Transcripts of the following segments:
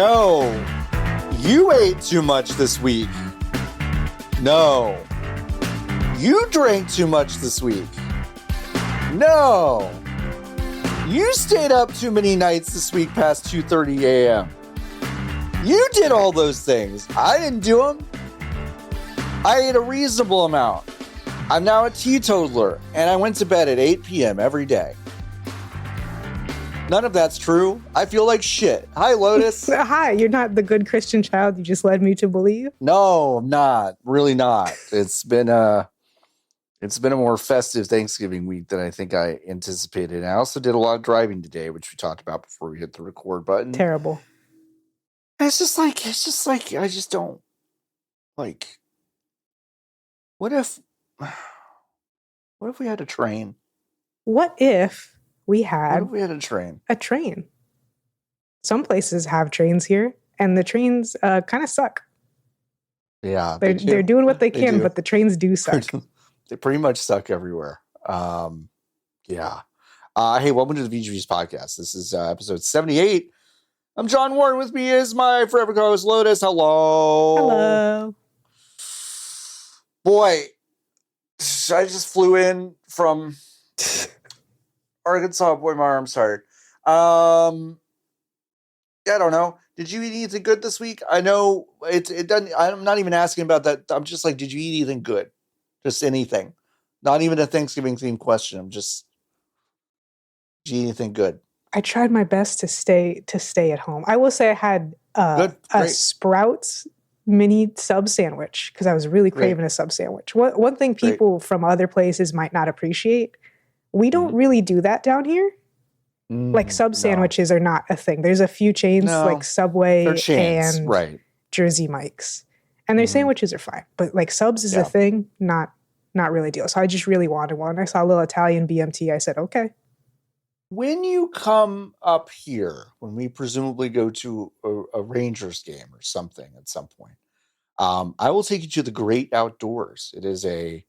No. You ate too much this week. No. You drank too much this week. No. You stayed up too many nights this week past 2:30 a.m. You did all those things. I didn't do them. I ate a reasonable amount. I'm now a teetotaler, and I went to bed at 8 p.m. every day. None of that's true. I feel like shit. Hi, Lotus. Hi, you're not the good Christian child you just led me to believe. No, I'm not. Really not. It's been a more festive Thanksgiving week than I think I anticipated. And I also did a lot of driving today, which we talked about before we hit the record button. Terrible. It's just like I just don't like. What if we had a train? What if we had a train? A train. Some places have trains here, and the trains kind of suck. Yeah, they're doing what they can, but the trains do suck. They pretty much suck everywhere. Yeah. Hey, welcome to the VGV's podcast. This is episode 78. I'm John Warren. With me is my forever co-host Lotus. Hello. Hello. Boy, I just flew in from Arkansas. Boy, my arm's tired. Yeah, I don't know. Did you eat anything good this week? I know it doesn't. I'm not even asking about that. I'm just like, did you eat anything good? Just anything. Not even a Thanksgiving themed question. I'm just, did you eat anything good? I tried my best to stay at home. I will say I had a Sprouts mini sub sandwich because I was really craving a sub sandwich. One thing people from other places might not appreciate, we don't really do that down here. Like sub sandwiches are not a thing. There's a few chains like Subway and Jersey Mike's, and their sandwiches are fine. But like subs is a thing, not really a deal. So I just really wanted one. I saw a little Italian BMT. I said, okay. When you come up here, when we presumably go to a Rangers game or something at some point, I will take you to the great outdoors. It is a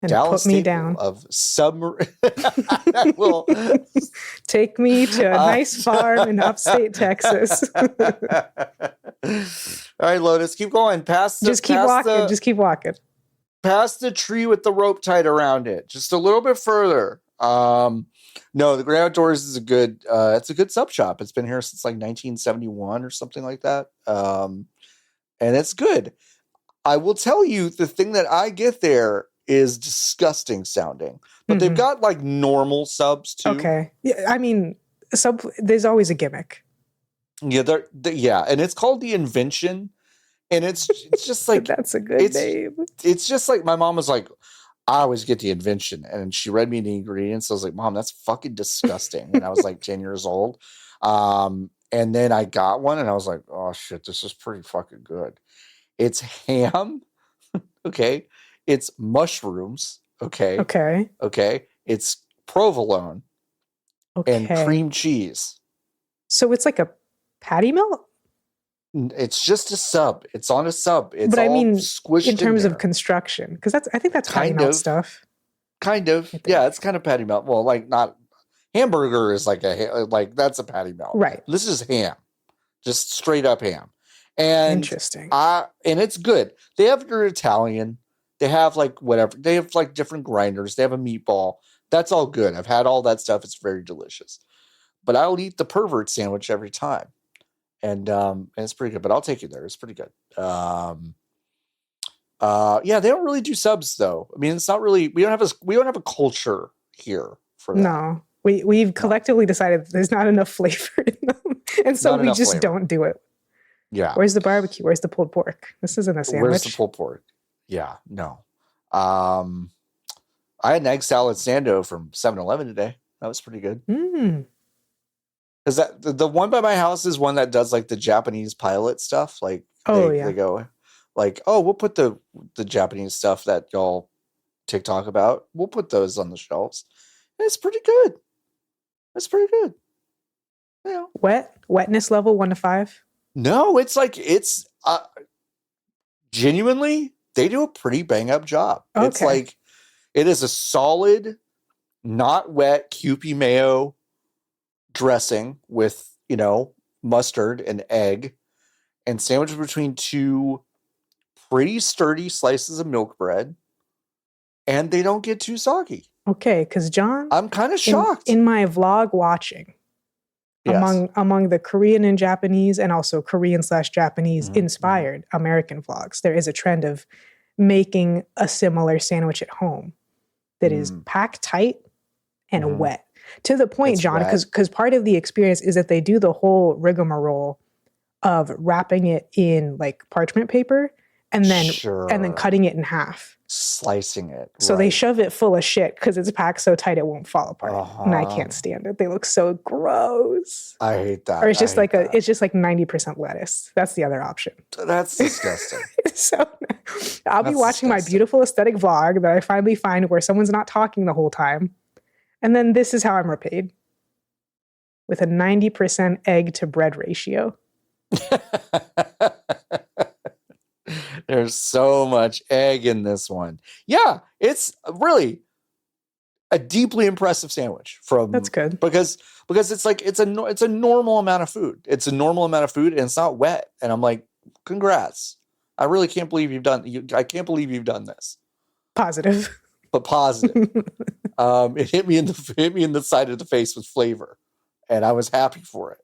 Dallas staple of summer. I will take me to a nice farm in upstate Texas. All right, Lotus, keep going. Just keep walking. Past the tree with the rope tied around it. Just a little bit further. No, the Great Outdoors is it's a good sub shop. It's been here since like 1971 or something like that. And it's good. I will tell you, the thing that I get there is disgusting sounding, but they've got like normal subs too. Okay. Yeah. I mean, there's always a gimmick. Yeah. And it's called The Invention. And it's just like, that's a good name. It's just like, my mom was like, I always get The Invention. And she read me the ingredients. I was like, Mom, that's fucking disgusting. And I was like 10 years old. And then I got one and I was like, oh shit, this is pretty fucking good. It's ham. Okay. It's mushrooms. Okay. Okay. It's provolone. Okay. And cream cheese. So it's like a patty melt? It's just a sub. It's on a sub. It's but I mean, squished in terms of construction, because I think that's patty melt stuff. Kind of. Yeah, it's kind of patty melt. Well, like not hamburger is like that's a patty melt. Right. This is ham. Just straight up ham. And interesting. And it's good. They have your Italian. They have like whatever. They have like different grinders. They have a meatball. That's all good. I've had all that stuff. It's very delicious. But I'll eat the pervert sandwich every time. And it's pretty good, but I'll take you there. It's pretty good. Yeah, they don't really do subs though. I mean, it's not really. We don't have a culture here for that. No, we've collectively decided there's not enough flavor in them, and so we just don't do it. Yeah. Where's the barbecue? Where's the pulled pork? This isn't a sandwich. Where's the pulled pork? Yeah. No. I had an egg salad sando from 7-Eleven today. That was pretty good. Because the one by my house is one that does like the Japanese pilot stuff. Like, they go like, oh, we'll put the Japanese stuff that y'all TikTok about. We'll put those on the shelves. And it's pretty good. It's pretty good. Yeah. Wetness level 1 to 5. No, it's genuinely, they do a pretty bang up job. Okay. It's like, it is a solid, not wet Kewpie mayo dressing with, mustard, and egg, and sandwiched between two pretty sturdy slices of milk bread, and they don't get too soggy. Okay, because John, I'm kind of shocked. In my vlog watching, among the Korean and Japanese, and also Korean/Japanese inspired American vlogs, there is a trend of making a similar sandwich at home that is packed tight and wet. To the point, it's John, because part of the experience is that they do the whole rigmarole of wrapping it in like parchment paper and then cutting it in half. Slicing it. So they shove it full of shit because it's packed so tight it won't fall apart. And I can't stand it. They look so gross. I hate that. Or it's just it's just like 90% lettuce. That's the other option. That's disgusting. So I'll be watching my beautiful aesthetic vlog that I finally find where someone's not talking the whole time. And then this is how I'm repaid. With a 90% egg to bread ratio. There's so much egg in this one. Yeah, it's really a deeply impressive sandwich. That's good because it's like it's a normal amount of food. It's a normal amount of food, and it's not wet. And I'm like, congrats! I really can't believe you've done. I can't believe you've done this. Positive, but positive. It hit me in the side of the face with flavor, and I was happy for it.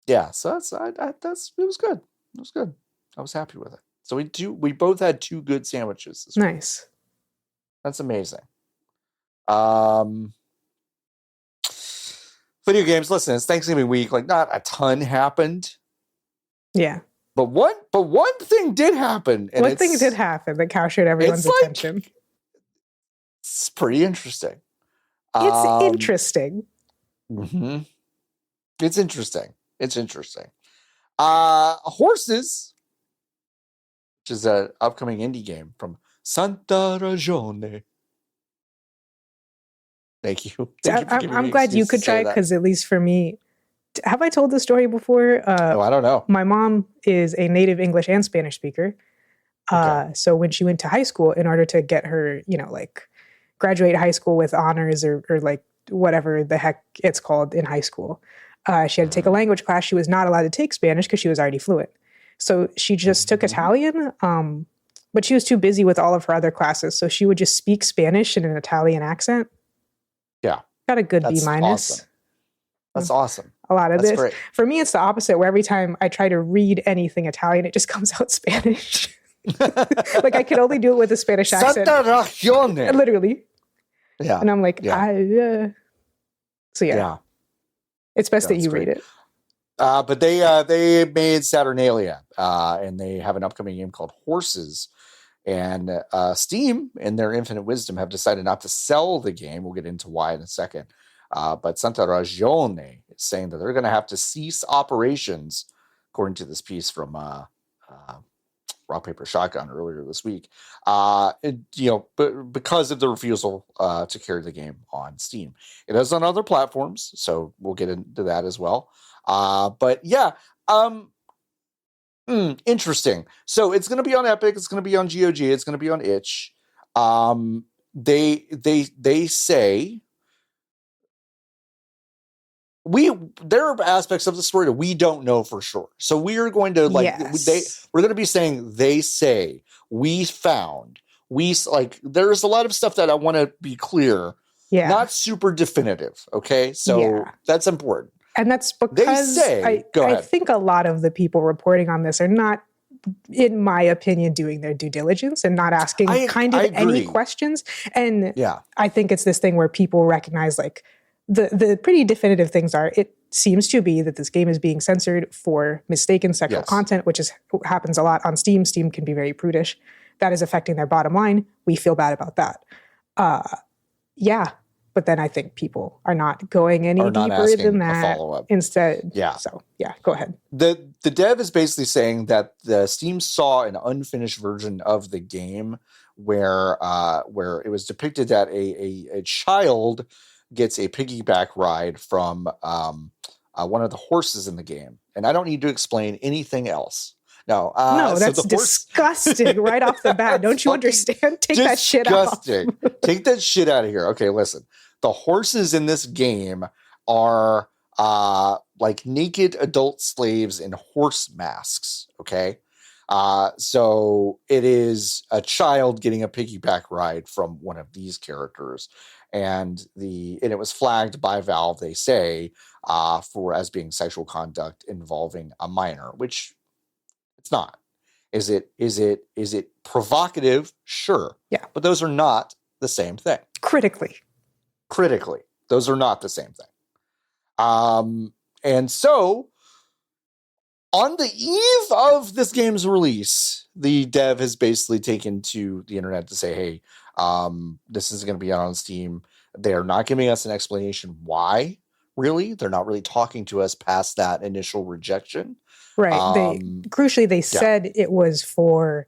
Yeah, so it was good. It was good. I was happy with it. So we both had two good sandwiches this week. Nice. That's amazing. Video games. Listen, it's Thanksgiving week. Like, not a ton happened. Yeah. But one thing did happen. And one thing did happen that captured everyone's attention. It's pretty interesting. It's interesting. Mm-hmm. It's interesting. It's interesting. Horses, which is an upcoming indie game from Santa Ragione. Thank you. I'm glad you could try it because at least for me, have I told this story before? No, I don't know. My mom is a native English and Spanish speaker. So when she went to high school, in order to get her, like graduate high school with honors or like whatever the heck it's called in high school, she had to take a language class. She was not allowed to take Spanish because she was already fluent. So she just took Italian, but she was too busy with all of her other classes. So she would just speak Spanish in an Italian accent. Yeah. Got a good B-. Awesome. That's awesome. A lot of That's this. Great. For me, it's the opposite, where every time I try to read anything Italian, it just comes out Spanish. Like I can only do it with a Spanish accent. Santa Ragione. Literally. Yeah. And I'm like, So yeah. It's best that you read it. But they made Saturnalia, and they have an upcoming game called Horses. And Steam, in their infinite wisdom, have decided not to sell the game. We'll get into why in a second. But Santa Ragione is saying that they're going to have to cease operations, according to this piece from Rock Paper Shotgun earlier this week. Because of the refusal to carry the game on Steam. It is on other platforms, so we'll get into that as well. But yeah, interesting. So it's going to be on Epic. It's going to be on GOG. It's going to be on itch. They say there are aspects of the story that we don't know for sure. So we are going to we're going to be saying they say, we found, there's a lot of stuff that I want to be clear. Yeah. Not super definitive. Okay. So that's important. And that's because I think a lot of the people reporting on this are not, in my opinion, doing their due diligence and not asking any questions. And I think it's this thing where people recognize like the pretty definitive things are, it seems to be that this game is being censored for mistaken sexual content, which happens a lot on Steam. Steam can be very prudish. That is affecting their bottom line. We feel bad about that. But then I think people are not going any deeper than that. Instead, So go ahead. The dev is basically saying that the Steam saw an unfinished version of the game where it was depicted that a child gets a piggyback ride from one of the horses in the game, and I don't need to explain anything else. No, that's disgusting right off the bat. Don't you understand? Take that shit out. Take that shit out of here. Okay, listen. The horses in this game are like naked adult slaves in horse masks. Okay. So it is a child getting a piggyback ride from one of these characters, and it was flagged by Valve, they say, for as being sexual conduct involving a minor, which it's not. Is it provocative? Sure. Yeah. But those are not the same thing. Critically, those are not the same thing. And so on the eve of this game's release, the dev has basically taken to the internet to say, hey, this is going to be out on Steam. They're not giving us an explanation why, really. They're not really talking to us past that initial rejection. Right. They said it was for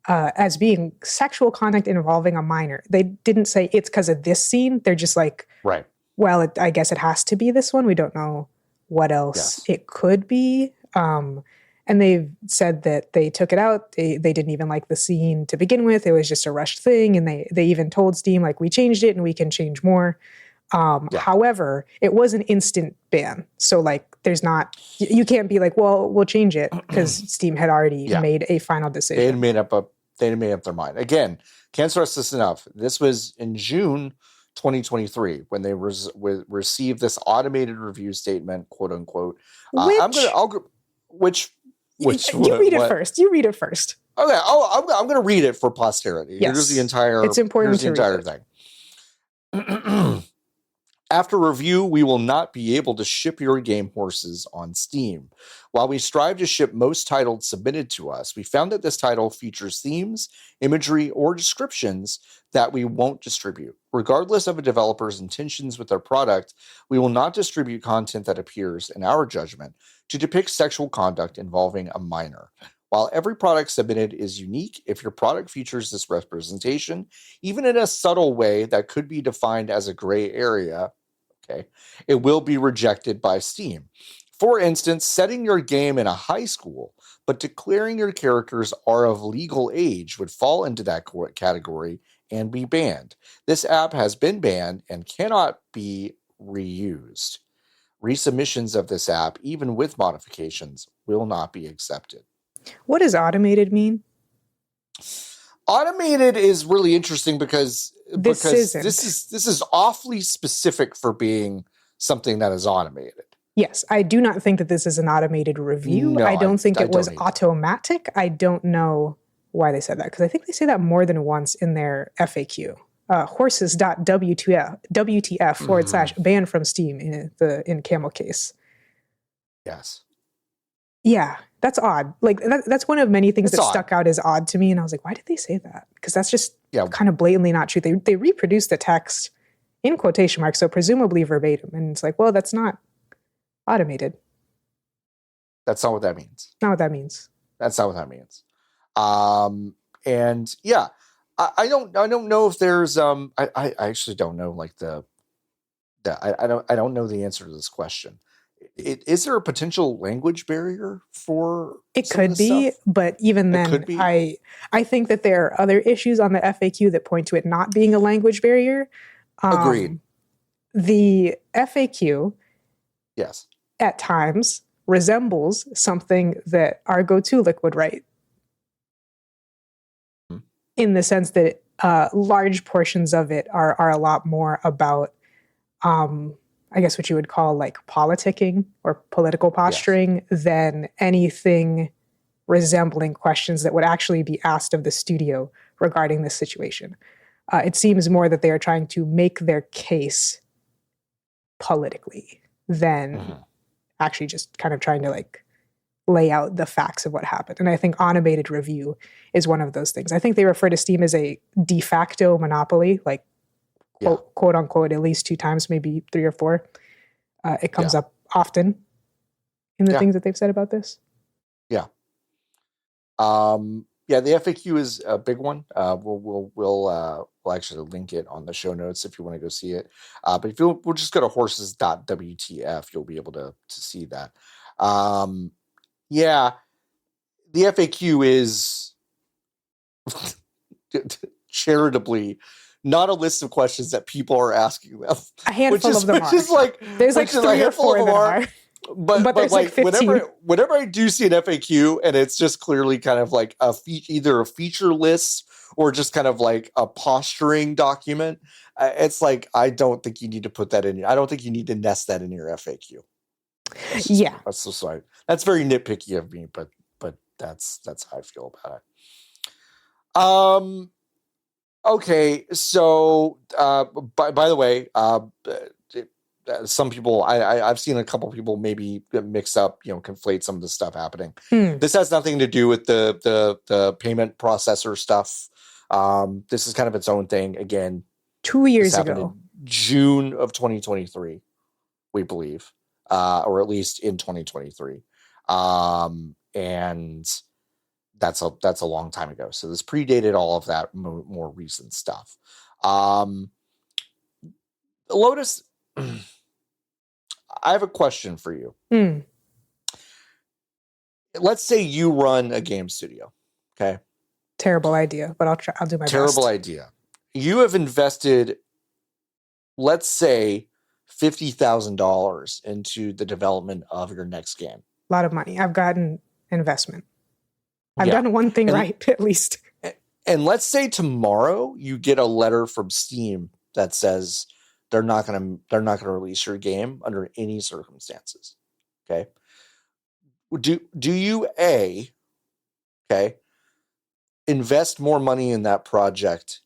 as being sexual conduct involving a minor. They didn't say it's because of this scene. They're just like, right. Well, I guess it has to be this one. We don't know what else it could be. And they've said that they took it out. They didn't even like the scene to begin with. It was just a rushed thing. And they even told Steam, like, we changed it and we can change more. However, it was an instant ban. So, like, there's not, you can't be like, well, we'll change it because Steam had already made a final decision. They had made up their mind. Again, can't stress this enough. This was in June 2023 when they received this automated review statement, quote unquote. Which you read it first. You read it first. Okay. Oh, I'm going to read it for posterity. Yes. Here's the entire. It's important to the entire thing. After review, we will not be able to ship your game Horses on Steam. While we strive to ship most titles submitted to us, we found that this title features themes, imagery, or descriptions that we won't distribute. Regardless of a developer's intentions with their product, we will not distribute content that appears, in our judgment, to depict sexual conduct involving a minor. While every product submitted is unique, if your product features this representation, even in a subtle way that could be defined as a gray area, it will be rejected by Steam. For instance, setting your game in a high school, but declaring your characters are of legal age would fall into that category and be banned. This app has been banned and cannot be reused. Resubmissions of this app, even with modifications, will not be accepted. What does automated mean? Automated is really interesting because this is awfully specific for being something that is automated. Yes, I do not think that this is an automated review. No, I don't think it was automatic. I don't know why they said that, because I think they say that more than once in their FAQ. Horses.wtf /ban from Steam in camel case. Yes. Yeah, that's odd. Like that's one of many things that stuck out as odd to me, and I was like, why did they say that? Because that's just kind of blatantly not true. They reproduced the text in quotation marks, so presumably verbatim, and it's like, well, that's not automated. That's not what that means. Not what that means. That's not what that means. And yeah, I don't know if there's I actually don't know like I don't know the answer to this question. Is there a potential language barrier for it? Could be, stuff? But even then, I think that there are other issues on the FAQ that point to it not being a language barrier. Agreed. The FAQ, yes, at times resembles something that our go-to would write, in the sense that large portions of it are a lot more about. I guess what you would call like politicking or political posturing than anything resembling questions that would actually be asked of the studio regarding this situation. It seems more that they are trying to make their case politically than actually just kind of trying to like lay out the facts of what happened. And I think automated review is one of those things. I think they refer to Steam as a de facto monopoly, like quote unquote, at least 2 times, maybe 3 or 4. It comes up often in the things that they've said about this. Yeah. The FAQ is a big one. We'll actually link it on the show notes if you want to go see it. But if we'll just go to horses.wtf, you'll be able to see that. The FAQ is charitably not a list of questions that people are asking them. A handful of them are. There's like 3 or 4 that are. But there's like 15. Whenever I do see an FAQ and it's just clearly kind of like either a feature list or just kind of like a posturing document, it's like, I don't think you need to put that in. I don't think you need to nest that in your FAQ. That's very nitpicky of me, but that's how I feel about it. Okay, so by the way, some people I've seen a couple people maybe mix up, conflate some of the stuff happening. This has nothing to do with the payment processor stuff. This is kind of its own thing. Again, 2 years ago, in June of 2023, we believe, or at least in 2023, and that's a long time ago. So this predated all of that more recent stuff. Lotus, I have a question for you. Let's say you run a game studio. Okay. Terrible idea, but I'll do my best. Terrible idea. You have invested, let's say, $50,000 into the development of your next game. A lot of money. I've gotten investment. I've done one thing right, at least. And let's say tomorrow you get a letter from Steam that says they're not going to release your game under any circumstances. Okay. Do you invest more money in that project,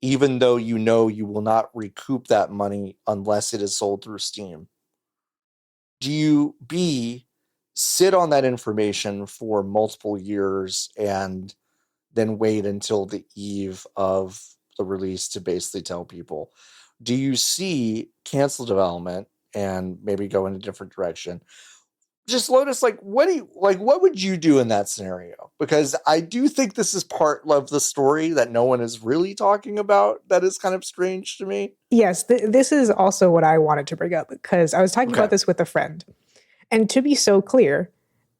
even though you know you will not recoup that money unless it is sold through Steam? Do you sit on that information for multiple years and then wait until the eve of the release to basically tell people? Do you cancel development and maybe go in a different direction? Just Lotus, what would you do in that scenario? Because I do think this is part of the story that no one is really talking about. That is kind of strange to me. Yes, this is also what I wanted to bring up, because I was talking about this with a friend. And to be so clear,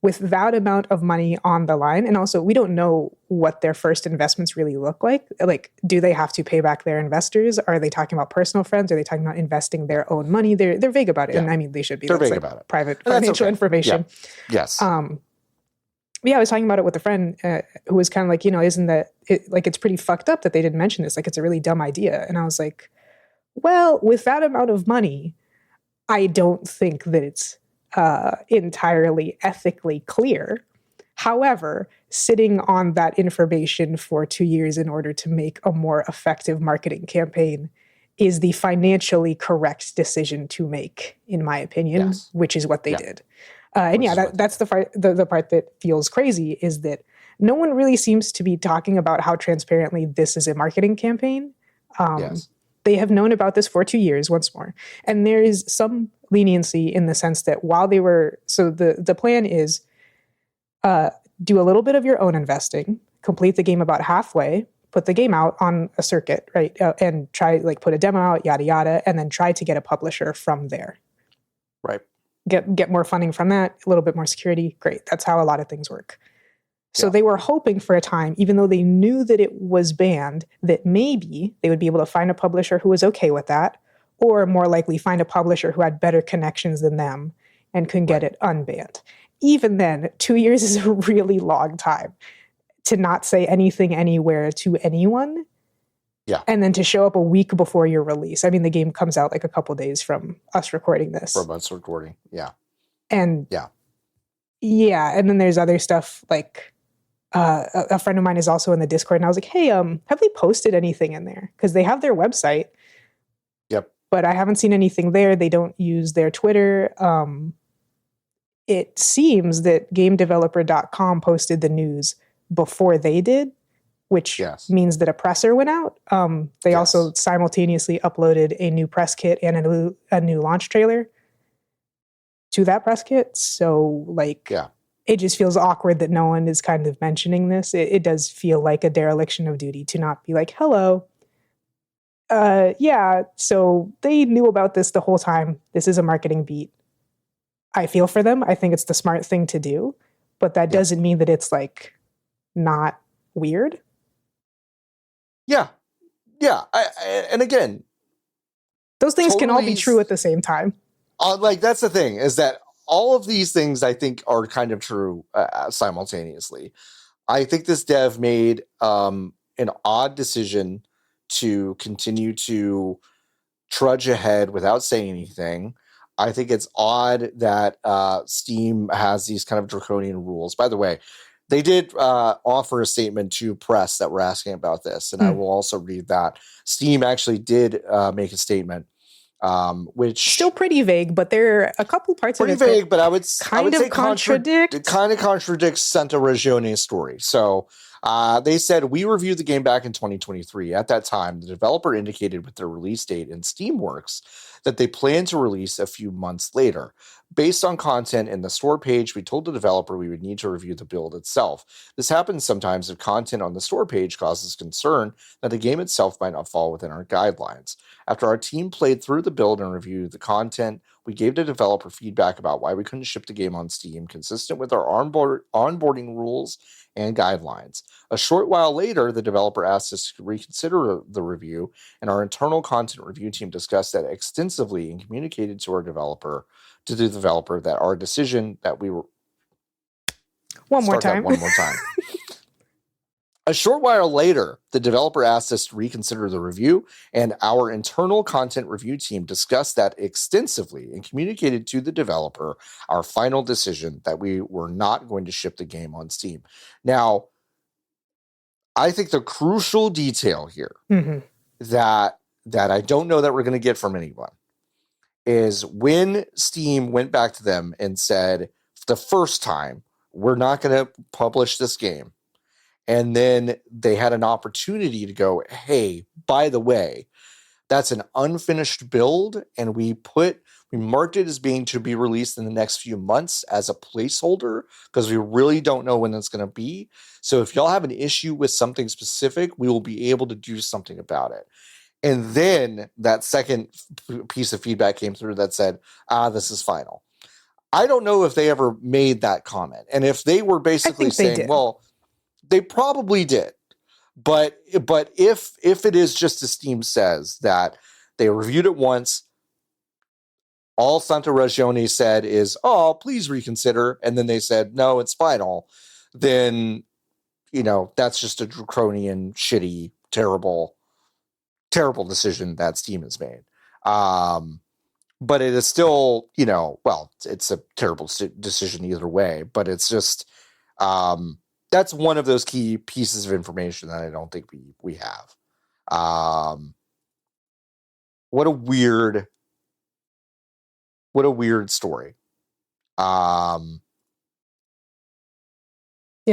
with that amount of money on the line, and also we don't know what their first investments really look like. Like, do they have to pay back their investors? Are they talking about personal friends? Are they talking about investing their own money? They're vague about it. Yeah. And I mean, they should be. They're vague about it. Private financial information. Yeah. Yes. Yeah, I was talking about it with a friend who was kind of like, isn't that it's pretty fucked up that they didn't mention this? Like, it's a really dumb idea. And I was like, well, with that amount of money, I don't think that it's entirely ethically clear. However, sitting on that information for 2 years in order to make a more effective marketing campaign is the financially correct decision to make, in my opinion, which is what they did. That's the part that feels crazy, is that no one really seems to be talking about how transparently this is a marketing campaign. They have known about this for 2 years, once more. And there is some leniency in the sense that while they were, so the plan is do a little bit of your own investing, complete the game about halfway, put the game out on a circuit, right? And try, put a demo out, yada, yada, and then try to get a publisher from there. Right. Get more funding from that, a little bit more security. Great. That's how a lot of things work. So they were hoping for a time, even though they knew that it was banned, that maybe they would be able to find a publisher who was okay with that, or more likely find a publisher who had better connections than them and could get it unbanned. Even then, 2 years is a really long time to not say anything anywhere to anyone. Yeah. And then to show up a week before your release. I mean, the game comes out a couple days from us recording this. From us recording, yeah. And and then there's other stuff like a friend of mine is also in the Discord, and I was like, hey, have they posted anything in there? Because they have their website. Yep. But I haven't seen anything there. They don't use their Twitter. It seems that GameDeveloper.com posted the news before they did, which means that a presser went out. They also simultaneously uploaded a new press kit and a new launch trailer to that press kit. So, it just feels awkward that no one is kind of mentioning this. It does feel like a dereliction of duty to not be like, hello. So they knew about this the whole time. This is a marketing beat. I feel for them. I think it's the smart thing to do, but that doesn't mean that it's not weird. Yeah. Yeah, and again, those things can all be true at the same time. Like, that's the thing, is that all of these things I think are kind of true simultaneously. I think this dev made an odd decision to continue to trudge ahead without saying anything. I think it's odd that Steam has these kind of draconian rules. By the way, they did offer a statement to press that were asking about this, and I will also read that. Steam actually did make a statement, which still pretty vague, but there are a couple parts of it pretty vague, but I would say contradict. It kind of contradicts Santa Regione's story. So they said, we reviewed the game back in 2023. At that time, the developer indicated with their release date in Steamworks that they plan to release a few months later. Based on content in the store page, we told the developer we would need to review the build itself. This happens sometimes if content on the store page causes concern that the game itself might not fall within our guidelines. After our team played through the build and reviewed the content, we gave the developer feedback about why we couldn't ship the game on Steam, consistent with our onboarding rules and guidelines. A short while later, the developer asked us to reconsider the review, and our internal content review team discussed that extensively and communicated to the developer that our decision that we were... One more time. A short while later, the developer asked us to reconsider the review, and our internal content review team discussed that extensively and communicated to the developer our final decision that we were not going to ship the game on Steam. Now, I think the crucial detail here that I don't know that we're going to get from anyone is when Steam went back to them and said, the first time, we're not going to publish this game. And then they had an opportunity to go, hey, by the way, that's an unfinished build, and we marked it as being to be released in the next few months as a placeholder because we really don't know when it's going to be. So if y'all have an issue with something specific, we will be able to do something about it. And then that second piece of feedback came through that said, this is final. I don't know if they ever made that comment. And if they were basically saying, well, they probably did. But if it is just as Steam says, that they reviewed it once, all Santa Regione said is, oh, please reconsider, and then they said, no, it's final, then, that's just a draconian, shitty, terrible decision that Steam has made. But it is still, it's a terrible decision either way, but it's just... that's one of those key pieces of information that I don't think we have. What a weird story. Yeah,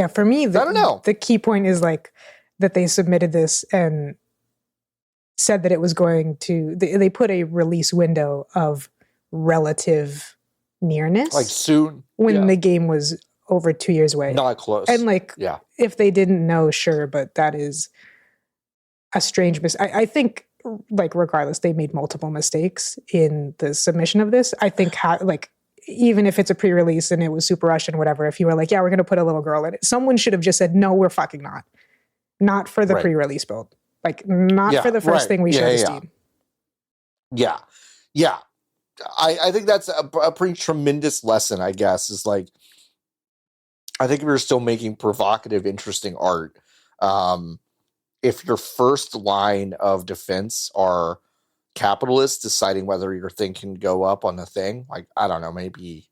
for me, I don't know. The key point is like that they submitted this and said that it was going to. They put a release window of relative nearness, like soon, when the game was over 2 years away. Not close. And if they didn't know, sure, but that is a strange I think, regardless, they made multiple mistakes in the submission of this. I think, even if it's a pre-release and it was super rushed and whatever, if you were like, yeah, we're going to put a little girl in it, someone should have just said, no, we're fucking not. Not for the pre-release build. Not for the first thing we showed to Steam. Yeah. Yeah. I think that's a pretty tremendous lesson, I guess, is I think if you're still making provocative, interesting art, if your first line of defense are capitalists deciding whether your thing can go up on the thing, I don't know, maybe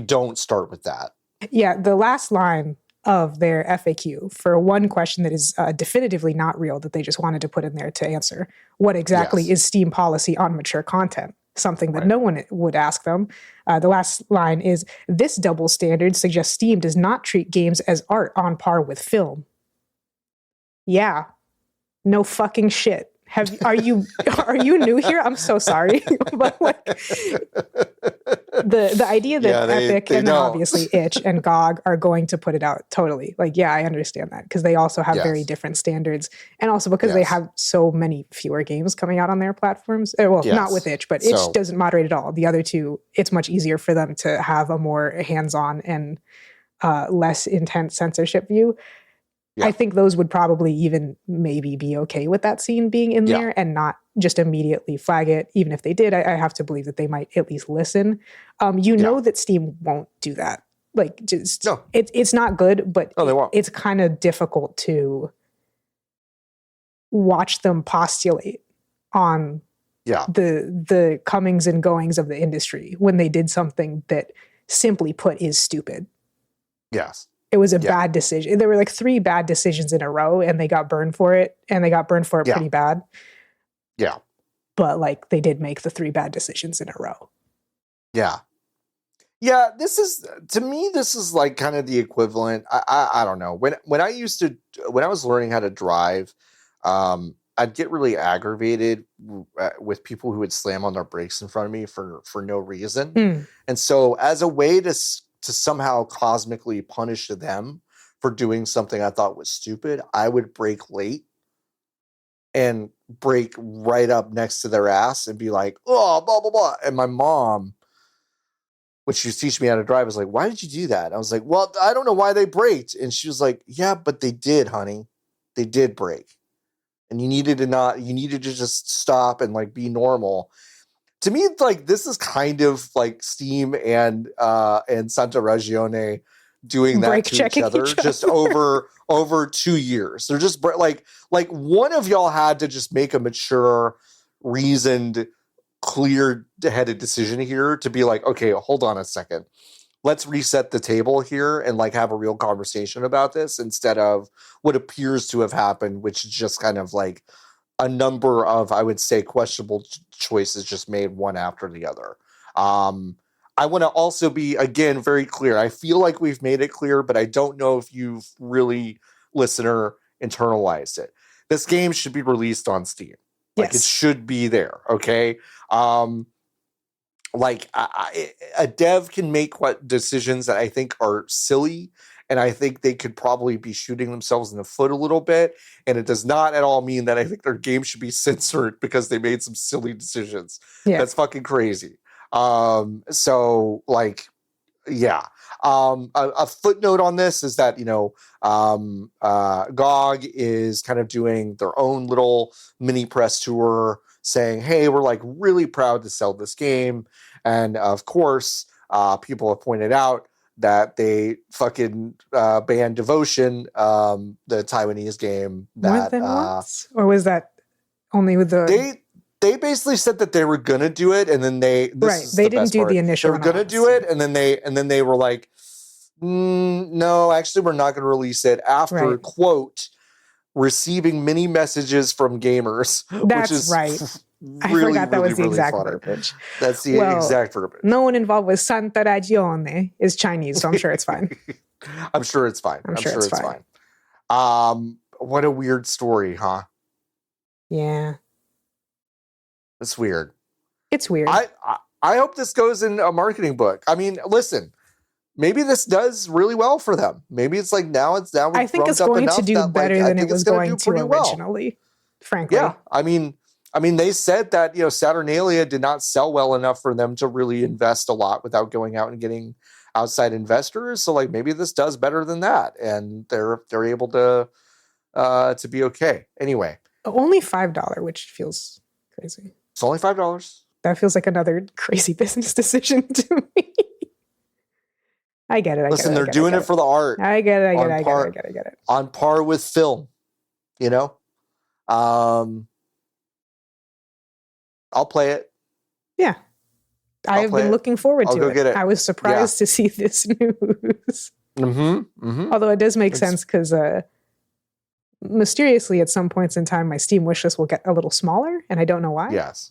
don't start with that. Yeah, the last line of their FAQ for one question that is definitively not real, that they just wanted to put in there to answer, what exactly is Steam policy on mature content? Something that no one would ask them. The last line is, this double standard suggests Steam does not treat games as art on par with film. Yeah. No fucking shit. Are you new here? I'm so sorry. But the idea that Epic and obviously Itch and GOG are going to put it out, totally. I understand that because they also have very different standards, and also because they have so many fewer games coming out on their platforms. Not with Itch, but Itch doesn't moderate at all. The other two, it's much easier for them to have a more hands-on and less intense censorship view. I think those would probably even maybe be okay with that scene being in there and not just immediately flag it. Even if they did, I have to believe that they might at least listen. Know that Steam won't do that. Like, just it's not good, but it's kind of difficult to watch them postulate on the comings and goings of the industry when they did something that, simply put, is stupid. Yes. It was a bad decision. There were like 3 bad decisions in a row, and they got burned for it, and they got burned for it pretty bad. Yeah. But like, they did make the 3 bad decisions in a row. Yeah. Yeah, to me, this is like kind of the equivalent. I don't know. When I was learning how to drive, I'd get really aggravated with people who would slam on their brakes in front of me for no reason. And so as a way to somehow cosmically punish them for doing something I thought was stupid, I would brake late and brake right up next to their ass and be like, oh, blah, blah, blah. And my mom, when she was teaching me how to drive, was like, why did you do that? I was like, well, I don't know why they braked. And she was like, yeah, but they did, honey. They did brake. And you needed to just stop and like be normal. To me, it's like, this is kind of like Steam and Santa Ragione doing that to each other just over 2 years. They're just like one of y'all had to just make a mature, reasoned, clear-headed decision here to be like, okay, hold on a second. Let's reset the table here and like have a real conversation about this instead of what appears to have happened, which is just kind of like a number of, I would say, questionable choices just made one after the other. I want to also be, again, very clear. I feel like we've made it clear, but I don't know if you've really, listener, internalized it. This game should be released on Steam. Like, it should be there, okay? A dev can make decisions that I think are silly, and I think they could probably be shooting themselves in the foot a little bit. And it does not at all mean that I think their game should be censored because they made some silly decisions. Yeah. That's fucking crazy. A footnote on this is that, GOG is kind of doing their own little mini press tour saying, hey, we're like really proud to sell this game. And of course, people have pointed out that they fucking banned Devotion, the Taiwanese game. More than once? Or was that only with the... They basically said that they were gonna do it, and then they didn't do the initial. They were gonna do it, and then they were like, no, actually, we're not gonna release it after quote receiving many messages from gamers. That's which is right. I forgot that was the exact verbiage. That's the exact verbiage. No one involved with Santa Ragione is Chinese, so I'm sure it's fine. I'm sure it's fine. I'm sure it's fine. What a weird story, huh? Yeah. It's weird. It's weird. I hope this goes in a marketing book. I mean, listen, maybe this does really well for them. Maybe it's like now. I think it's going to do better than it was going to originally. Frankly, yeah. I mean, they said that Saturnalia did not sell well enough for them to really invest a lot without going out and getting outside investors. So like maybe this does better than that, and they're able to be okay. Anyway, only $5, which feels crazy. It's only $5. That feels like another crazy business decision to me. I get it. Listen, they're doing it for the art. I get it. I get it. On par with film, I'll play it. Yeah. I've been looking forward to it. Get it. I was surprised to see this news. Although it does make sense because mysteriously at some points in time my Steam wishlist will get a little smaller and I don't know why. Yes.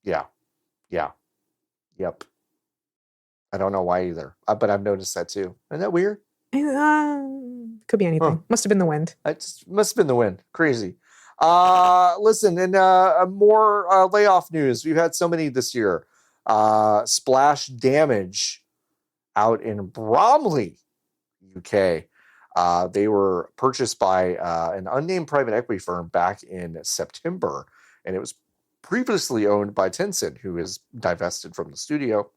Yeah. Yep. I don't know why either, but I've noticed that too. Isn't that weird? Could be anything. Must have been the wind. It must have been the wind. Crazy. Listen, and more layoff news. We've had so many this year. Splash Damage out in Bromley, UK. They were purchased by an unnamed private equity firm back in September, and it was previously owned by Tencent, who is divested from the studio.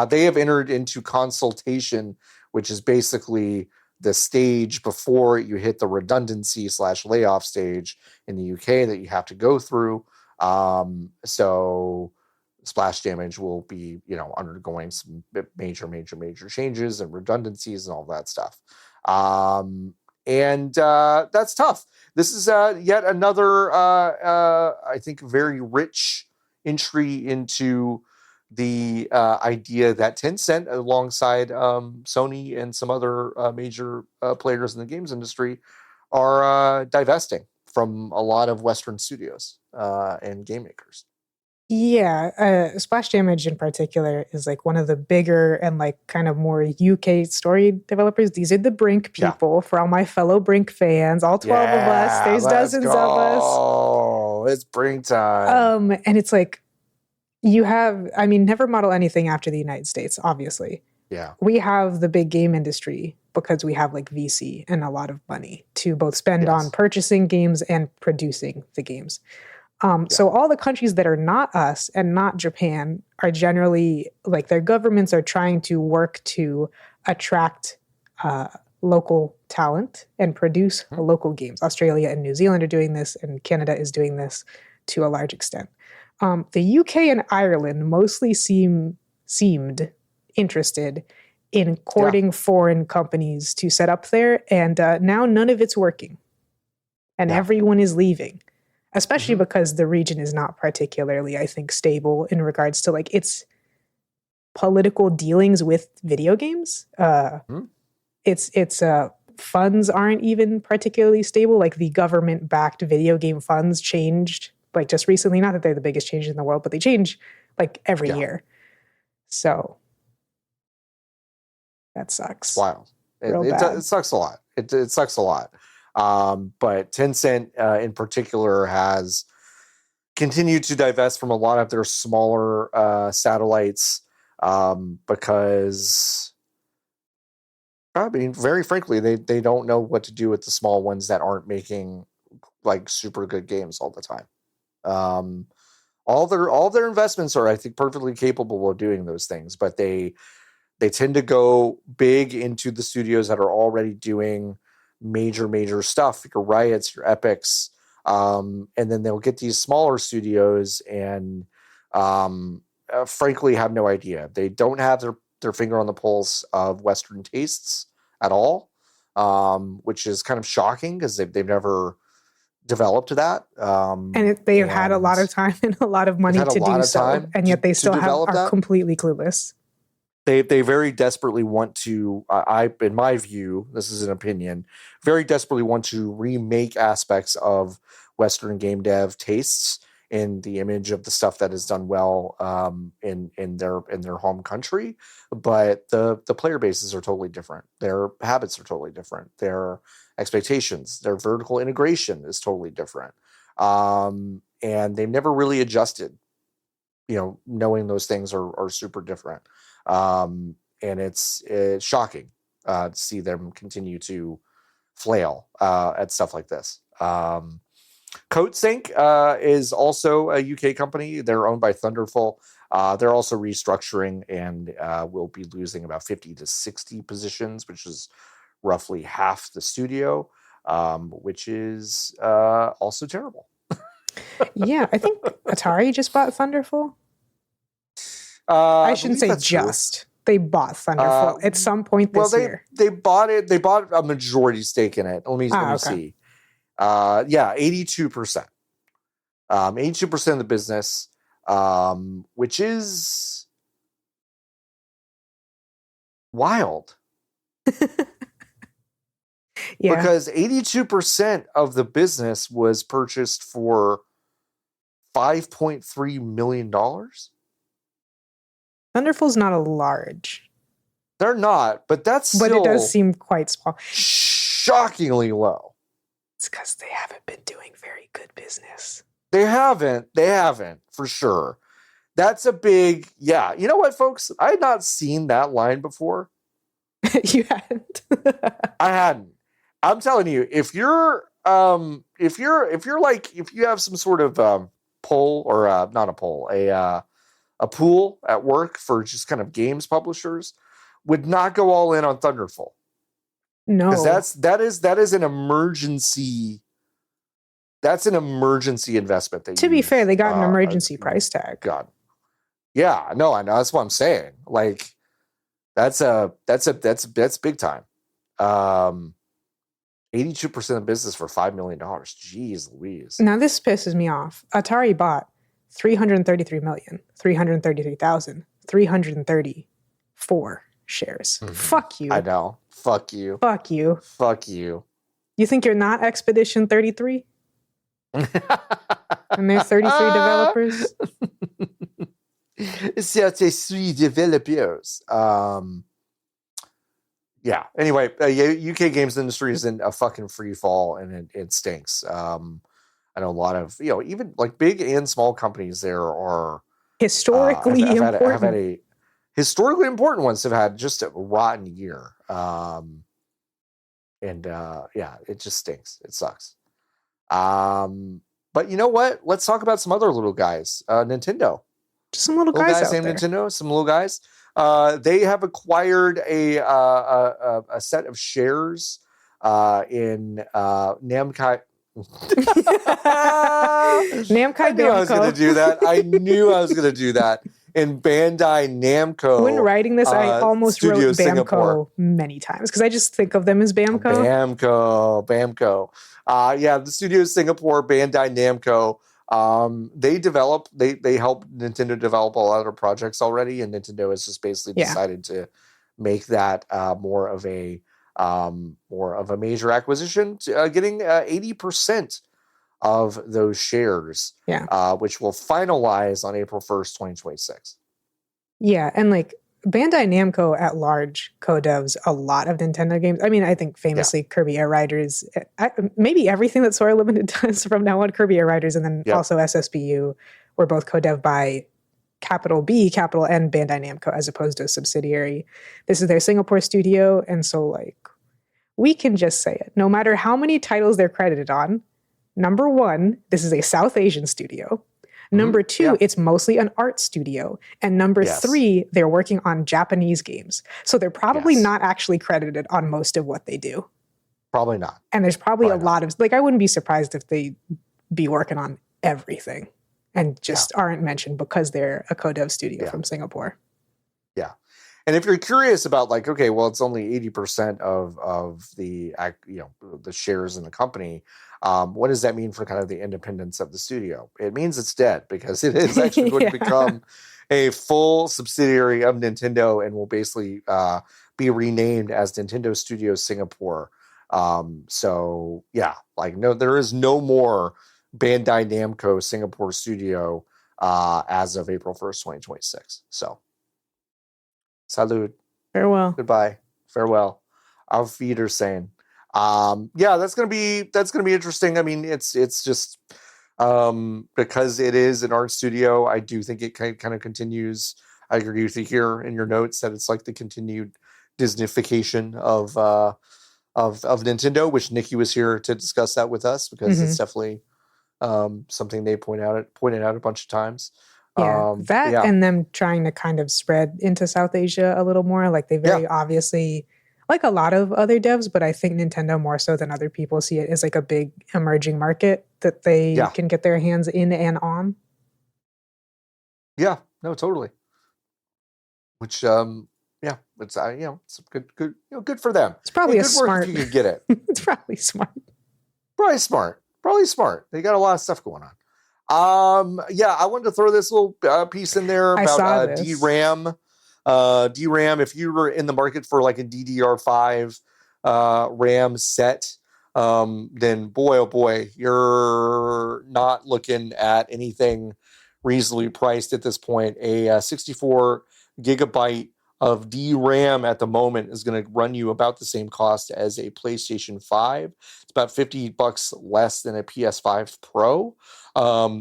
They have entered into consultation, which is basically the stage before you hit the redundancy / layoff stage in the UK that you have to go through. So Splash Damage will be, undergoing some major changes and redundancies and all that stuff. And that's tough. This is yet another, I think, very rich entry into the idea that Tencent, alongside Sony and some other major players in the games industry, are divesting from a lot of Western studios and game makers. Yeah, Splash Damage in particular is like one of the bigger and like kind of more UK story developers. These are the Brink people. For all my fellow Brink fans, all 12 of us. There's dozens of us. Oh, it's Brink time. And it's like never model anything after the United States, obviously. Yeah. We have the big game industry because we have like VC and a lot of money to both spend on purchasing games and producing the games. So all the countries that are not us and not Japan are generally like their governments are trying to work to attract local talent and produce local games. Australia and New Zealand are doing this, and Canada is doing this to a large extent. The UK and Ireland mostly seemed interested in courting foreign companies to set up there, and now none of it's working. And everyone is leaving. Especially because the region is not particularly, I think, stable in regards to like its political dealings with video games. Its funds aren't even particularly stable. Like the government-backed video game funds changed like just recently. Not that they're the biggest change in the world, but they change like every year. So that sucks. Wow, it sucks a lot. It sucks a lot. But Tencent in particular has continued to divest from a lot of their smaller satellites because, I mean, very frankly, they don't know what to do with the small ones that aren't making like super good games all the time. All their investments are, I think, perfectly capable of doing those things, but they tend to go big into the studios that are already doing major stuff, your Riots, your Epics, and then they'll get these smaller studios and frankly have no idea. They don't have their finger on the pulse of Western tastes at all, which is kind of shocking because they've never develed that. And they've had a lot of time and a lot of money to do so, and yet they still are completely clueless. They very desperately want to, in my view, this is an opinion, very desperately want to remake aspects of Western game dev tastes in the image of the stuff that is done well in their home country, but the player bases are totally different. Their habits are totally different. Their expectations, their vertical integration is totally different, and they've never really adjusted. Knowing those things are super different. And it's shocking to see them continue to flail at stuff like this. CodeSync is also a UK company. They're owned by Thunderful. They're also restructuring and will be losing about 50 to 60 positions, which is roughly half the studio, which is also terrible. Yeah, I think Atari just bought Thunderful. I shouldn't say just. True. They bought Thunderful at some point this year. They bought it. They bought a majority stake in it. Let me see. 82%. 82% of the business, which is wild. Yeah. Because 82% of the business was purchased for $5.3 million. Thunderful's not a large. They're not, but that's still... But it does seem quite small. Shockingly low. It's because they haven't been doing very good business. They haven't, for sure. That's a big... Yeah. You know what, folks? I had not seen that line before. You hadn't? I hadn't. I'm telling you, if you have some sort of poll or not a poll, a pool at work for just kind of games publishers, would not go all in on Thunderful. No. That is an emergency. That's an emergency investment. To be fair, they got an emergency price tag. God. Yeah, no, I know. That's what I'm saying. Like, that's big time. 82% of business for $5 million. Jeez Louise. Now this pisses me off. Atari bought 333,330,334 shares. Mm-hmm. Fuck you. I know. Fuck you. Fuck you. Fuck you. You think you're not Expedition 33? And there's 33 developers? C'est developers. Yeah. Anyway, UK games industry is in a fucking free fall, and it stinks. I know a lot of, even like big and small companies there are historically important. Historically important ones have had just a rotten year. It just stinks. It sucks. But you know what? Let's talk about some other little guys. Nintendo. Just some little guys named there. Nintendo. Some little guys. They have acquired a set of shares in Namco. Namco. I knew I was going to do that. In Bandai Namco. When writing this, I almost wrote Bamco Singapore many times because I just think of them as Bamco. Bamco. The studio Singapore, Bandai Namco. They help Nintendo develop a lot of their projects already, and Nintendo has just basically decided to make that more of a major acquisition, getting 80% of those shares, which will finalize on April 1st, 2026. Yeah, and like Bandai Namco at large co-devs a lot of Nintendo games. I mean, I think famously Kirby Air Riders, maybe everything that Sora Limited does from now on, Kirby Air Riders, and then also SSBU were both co-dev by capital B, capital N, Bandai Namco, as opposed to a subsidiary. This is their Singapore studio, and so like we can just say it. No matter how many titles they're credited on, number one, this is a South Asian studio. Number two, it's mostly an art studio. And number three, they're working on Japanese games. So they're probably not actually credited on most of what they do. Probably not. And there's probably a lot of, like, I wouldn't be surprised if they be working on everything and just aren't mentioned because they're a co-dev studio from Singapore. Yeah. And if you're curious about like, okay, well, it's only 80% of the, the shares in the company. What does that mean for kind of the independence of the studio? It means it's dead because it is actually going to become a full subsidiary of Nintendo and will basically be renamed as Nintendo Studios Singapore. No, there is no more Bandai Namco Singapore studio as of April 1st, 2026. So, salud. Farewell. Goodbye. Farewell. Auf Wiedersehen. That's gonna be interesting. I mean, it's just because it is an art studio. I do think it kind of continues. I agree with you here in your notes that it's like the continued Disneyfication of Nintendo, which Nikki was here to discuss that with us because it's definitely something they pointed out a bunch of times. And them trying to kind of spread into South Asia a little more. Like they very obviously, like a lot of other devs, but I think Nintendo more so than other people see it as like a big emerging market that they can get their hands in and on. Yeah, no, totally. Which, it's it's good, good for them. It's probably good smart. Work if you could get it. It's probably smart. Probably smart. They got a lot of stuff going on. I wanted to throw this little piece in there about DRAM. DRAM, if you were in the market for like a DDR5 RAM set, then boy, oh boy, you're not looking at anything reasonably priced at this point. A 64 gigabyte of DRAM at the moment is going to run you about the same cost as a PlayStation 5. It's about $50 less than a PS5 Pro.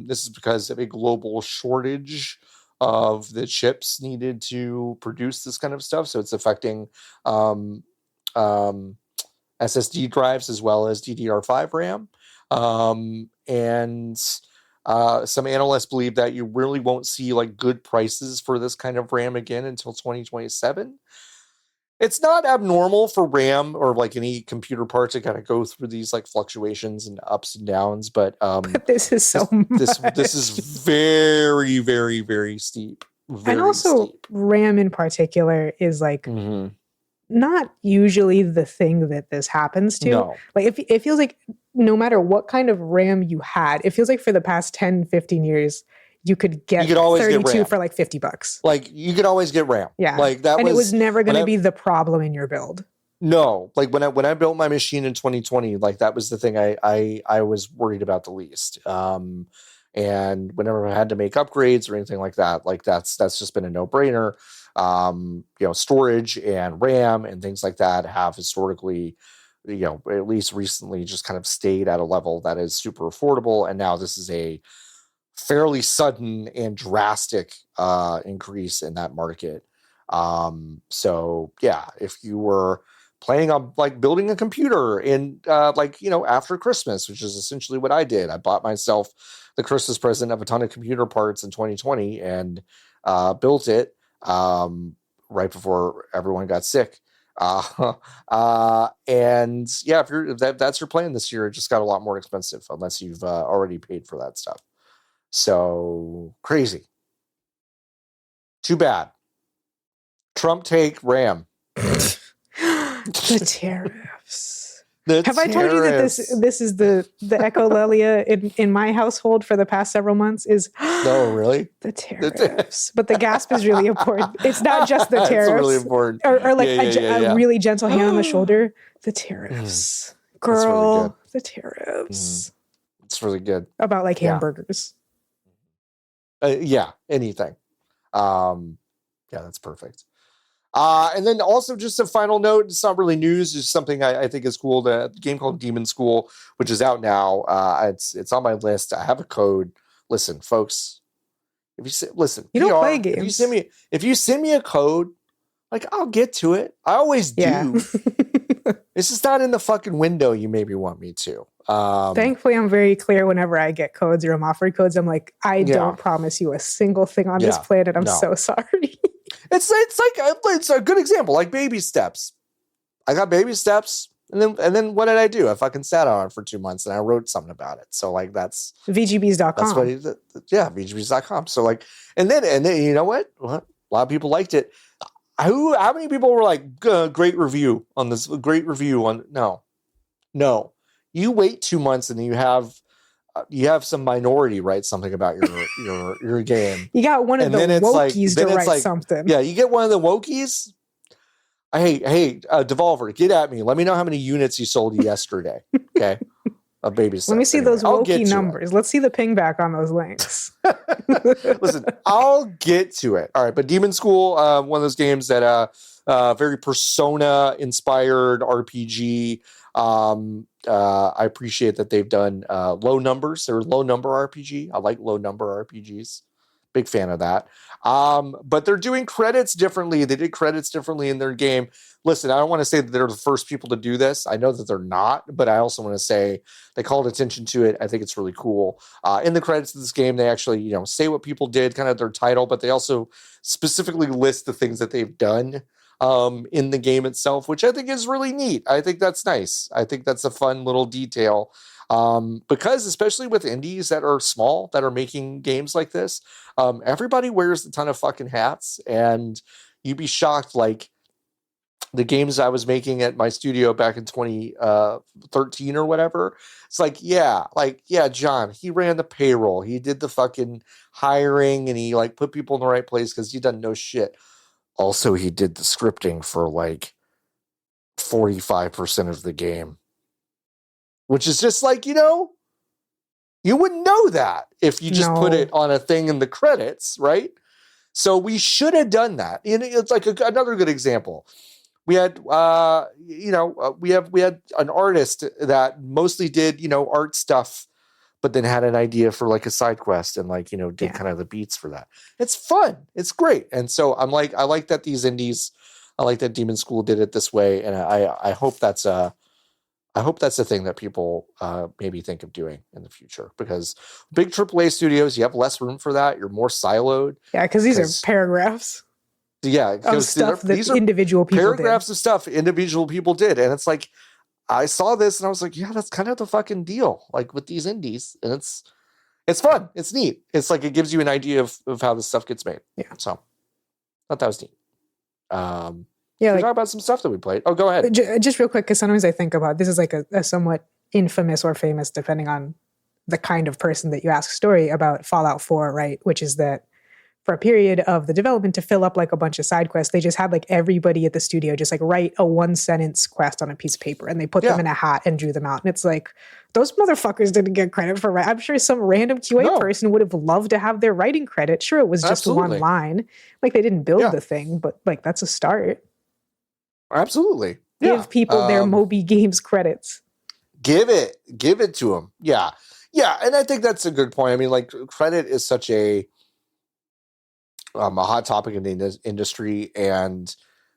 This is because of a global shortage of the chips needed to produce this kind of stuff. So it's affecting SSD drives as well as DDR5 RAM. And some analysts believe that you really won't see like good prices for this kind of RAM again until 2027. It's not abnormal for RAM or like any computer part to kind of go through these like fluctuations and ups and downs, but this is so this is very, very, very steep. Very and also steep. RAM in particular is like not usually the thing that this happens to. No. Like it feels like no matter what kind of RAM you had, it feels like for the past 10, 15 years, you could get 32 for like $50. Like you could always get RAM. Yeah. Like that, and it was never going to be the problem in your build. No, like when I built my machine in 2020, like that was the thing I was worried about the least. And whenever I had to make upgrades or anything like that, like that's just been a no-brainer. Storage and RAM and things like that have historically, at least recently, just kind of stayed at a level that is super affordable. And now this is a fairly sudden and drastic increase in that market. So yeah, if you were planning on like building a computer in after Christmas, which is essentially what I did, I bought myself the Christmas present of a ton of computer parts in 2020 and built it right before everyone got sick. And yeah, if that's your plan this year, it just got a lot more expensive unless you've already paid for that stuff. So crazy. Too bad. Trump take RAM. The tariffs. Have I told you that this is the echolalia in my household for the past several months is no, really? The tariffs. But the gasp is really important. It's not just the tariffs. It's really important. Or like a really gentle hand on the shoulder. The tariffs. Girl, really the tariffs. It's really good. About like hamburgers. Anything. That's perfect. And then also just a final note, it's not really news, it's something I think is cool. The game called Demon School, which is out now. It's on my list. I have a code. Listen, folks, you don't play games. If you send me a code, like I'll get to it. I always do. Yeah. It's just not in the fucking window you maybe want me to. Thankfully, I'm very clear whenever I get codes or I'm offered codes. I'm like, I don't promise you a single thing on this planet. I'm so sorry. It's a good example, like baby steps. I got baby steps, and then what did I do? I fucking sat on it for 2 months and I wrote something about it. So like that's VGBs.com. That's what VGBs.com. So like, and then you know what? A lot of people liked it. How many people were like, great review on this? Great review on no. You wait 2 months and then you have some minority write something about your game. You got one of the wokies to write something. Yeah, you get one of the wokies. Hey, Devolver, get at me. Let me know how many units you sold yesterday. Okay, a baby. Let me see those wokie numbers. Let's see the ping back on those links. Listen, I'll get to it. All right, but Demon School, one of those games that very Persona inspired RPG. I appreciate that they've done low numbers. They're low number RPG. I like low number RPGs. Big fan of that. But they're doing credits differently. They did credits differently in their game. Listen, I don't want to say that they're the first people to do this. I know that they're not, but I also want to say they called attention to it. I think it's really cool. In the credits of this game, they actually, say what people did, kind of their title, but they also specifically list the things that they've done in the game itself, which I think is really neat. I think that's nice. I think that's a fun little detail. Because especially with indies that are small, that are making games like this, everybody wears a ton of fucking hats, and you'd be shocked. Like the games I was making at my studio back in 2013 or whatever. It's like, John, he ran the payroll. He did the fucking hiring, and he like put people in the right place because he doesn't know shit. Also, he did the scripting for like 45% of the game. Which is just like, you wouldn't know that if you just put it on a thing in the credits, right? So we should have done that. It's like another good example. We had, we had an artist that mostly did, art stuff, but then had an idea for like a side quest and like, did kind of the beats for that. It's fun. It's great. And so I'm like, I like that these indies, I like that Demon School did it this way. And I hope that's a thing that people maybe think of doing in the future, because big AAA studios, you have less room for that. You're more siloed. Yeah, because these are paragraphs. Yeah, of stuff that individual people paragraphs of stuff individual people did, and it's like I saw this and I was like, yeah, that's kind of the fucking deal. Like with these indies, and it's fun, it's neat. It's like it gives you an idea of how this stuff gets made. Yeah, so thought that was neat. Yeah, we talk about some stuff that we played. Oh, go ahead. Just real quick, because sometimes I think about this is like a somewhat infamous or famous, depending on the kind of person that you ask, story about Fallout 4, right? Which is that for a period of the development to fill up like a bunch of side quests, they just had like everybody at the studio just like write a 1-sentence quest on a piece of paper, and they put them in a hat and drew them out. And it's like, those motherfuckers didn't get credit for I'm sure some random QA person would have loved to have their writing credit. Sure, it was just one line. Like they didn't build the thing, but like that's a start. Absolutely. Give people their Moby Games credits. Give it to them. Yeah. Yeah. And I think that's a good point. I mean, like credit is such a hot topic in the industry, and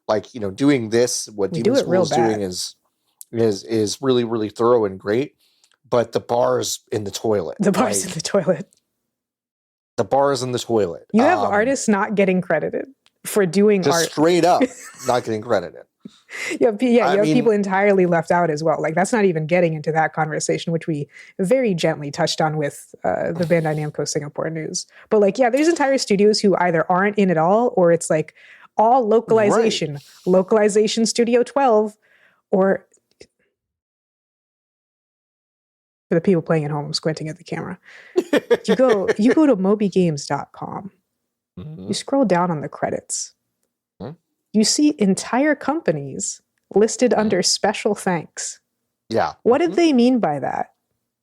like, doing this, what Demon School is doing is really, really thorough and great, but the bar's in the toilet. The bar's in the toilet. The bar's in the toilet. You have artists not getting credited for doing art. Straight up not getting credited. You have people entirely left out as well. Like that's not even getting into that conversation, which we very gently touched on with the Bandai Namco Singapore news. But like, yeah, there's entire studios who either aren't in at all, or it's like all localization, localization Studio 12, or for the people playing at home, I'm squinting at the camera. you go to mobygames.com. Mm-hmm. You scroll down on the credits. You see entire companies listed under special thanks. Yeah. What did they mean by that?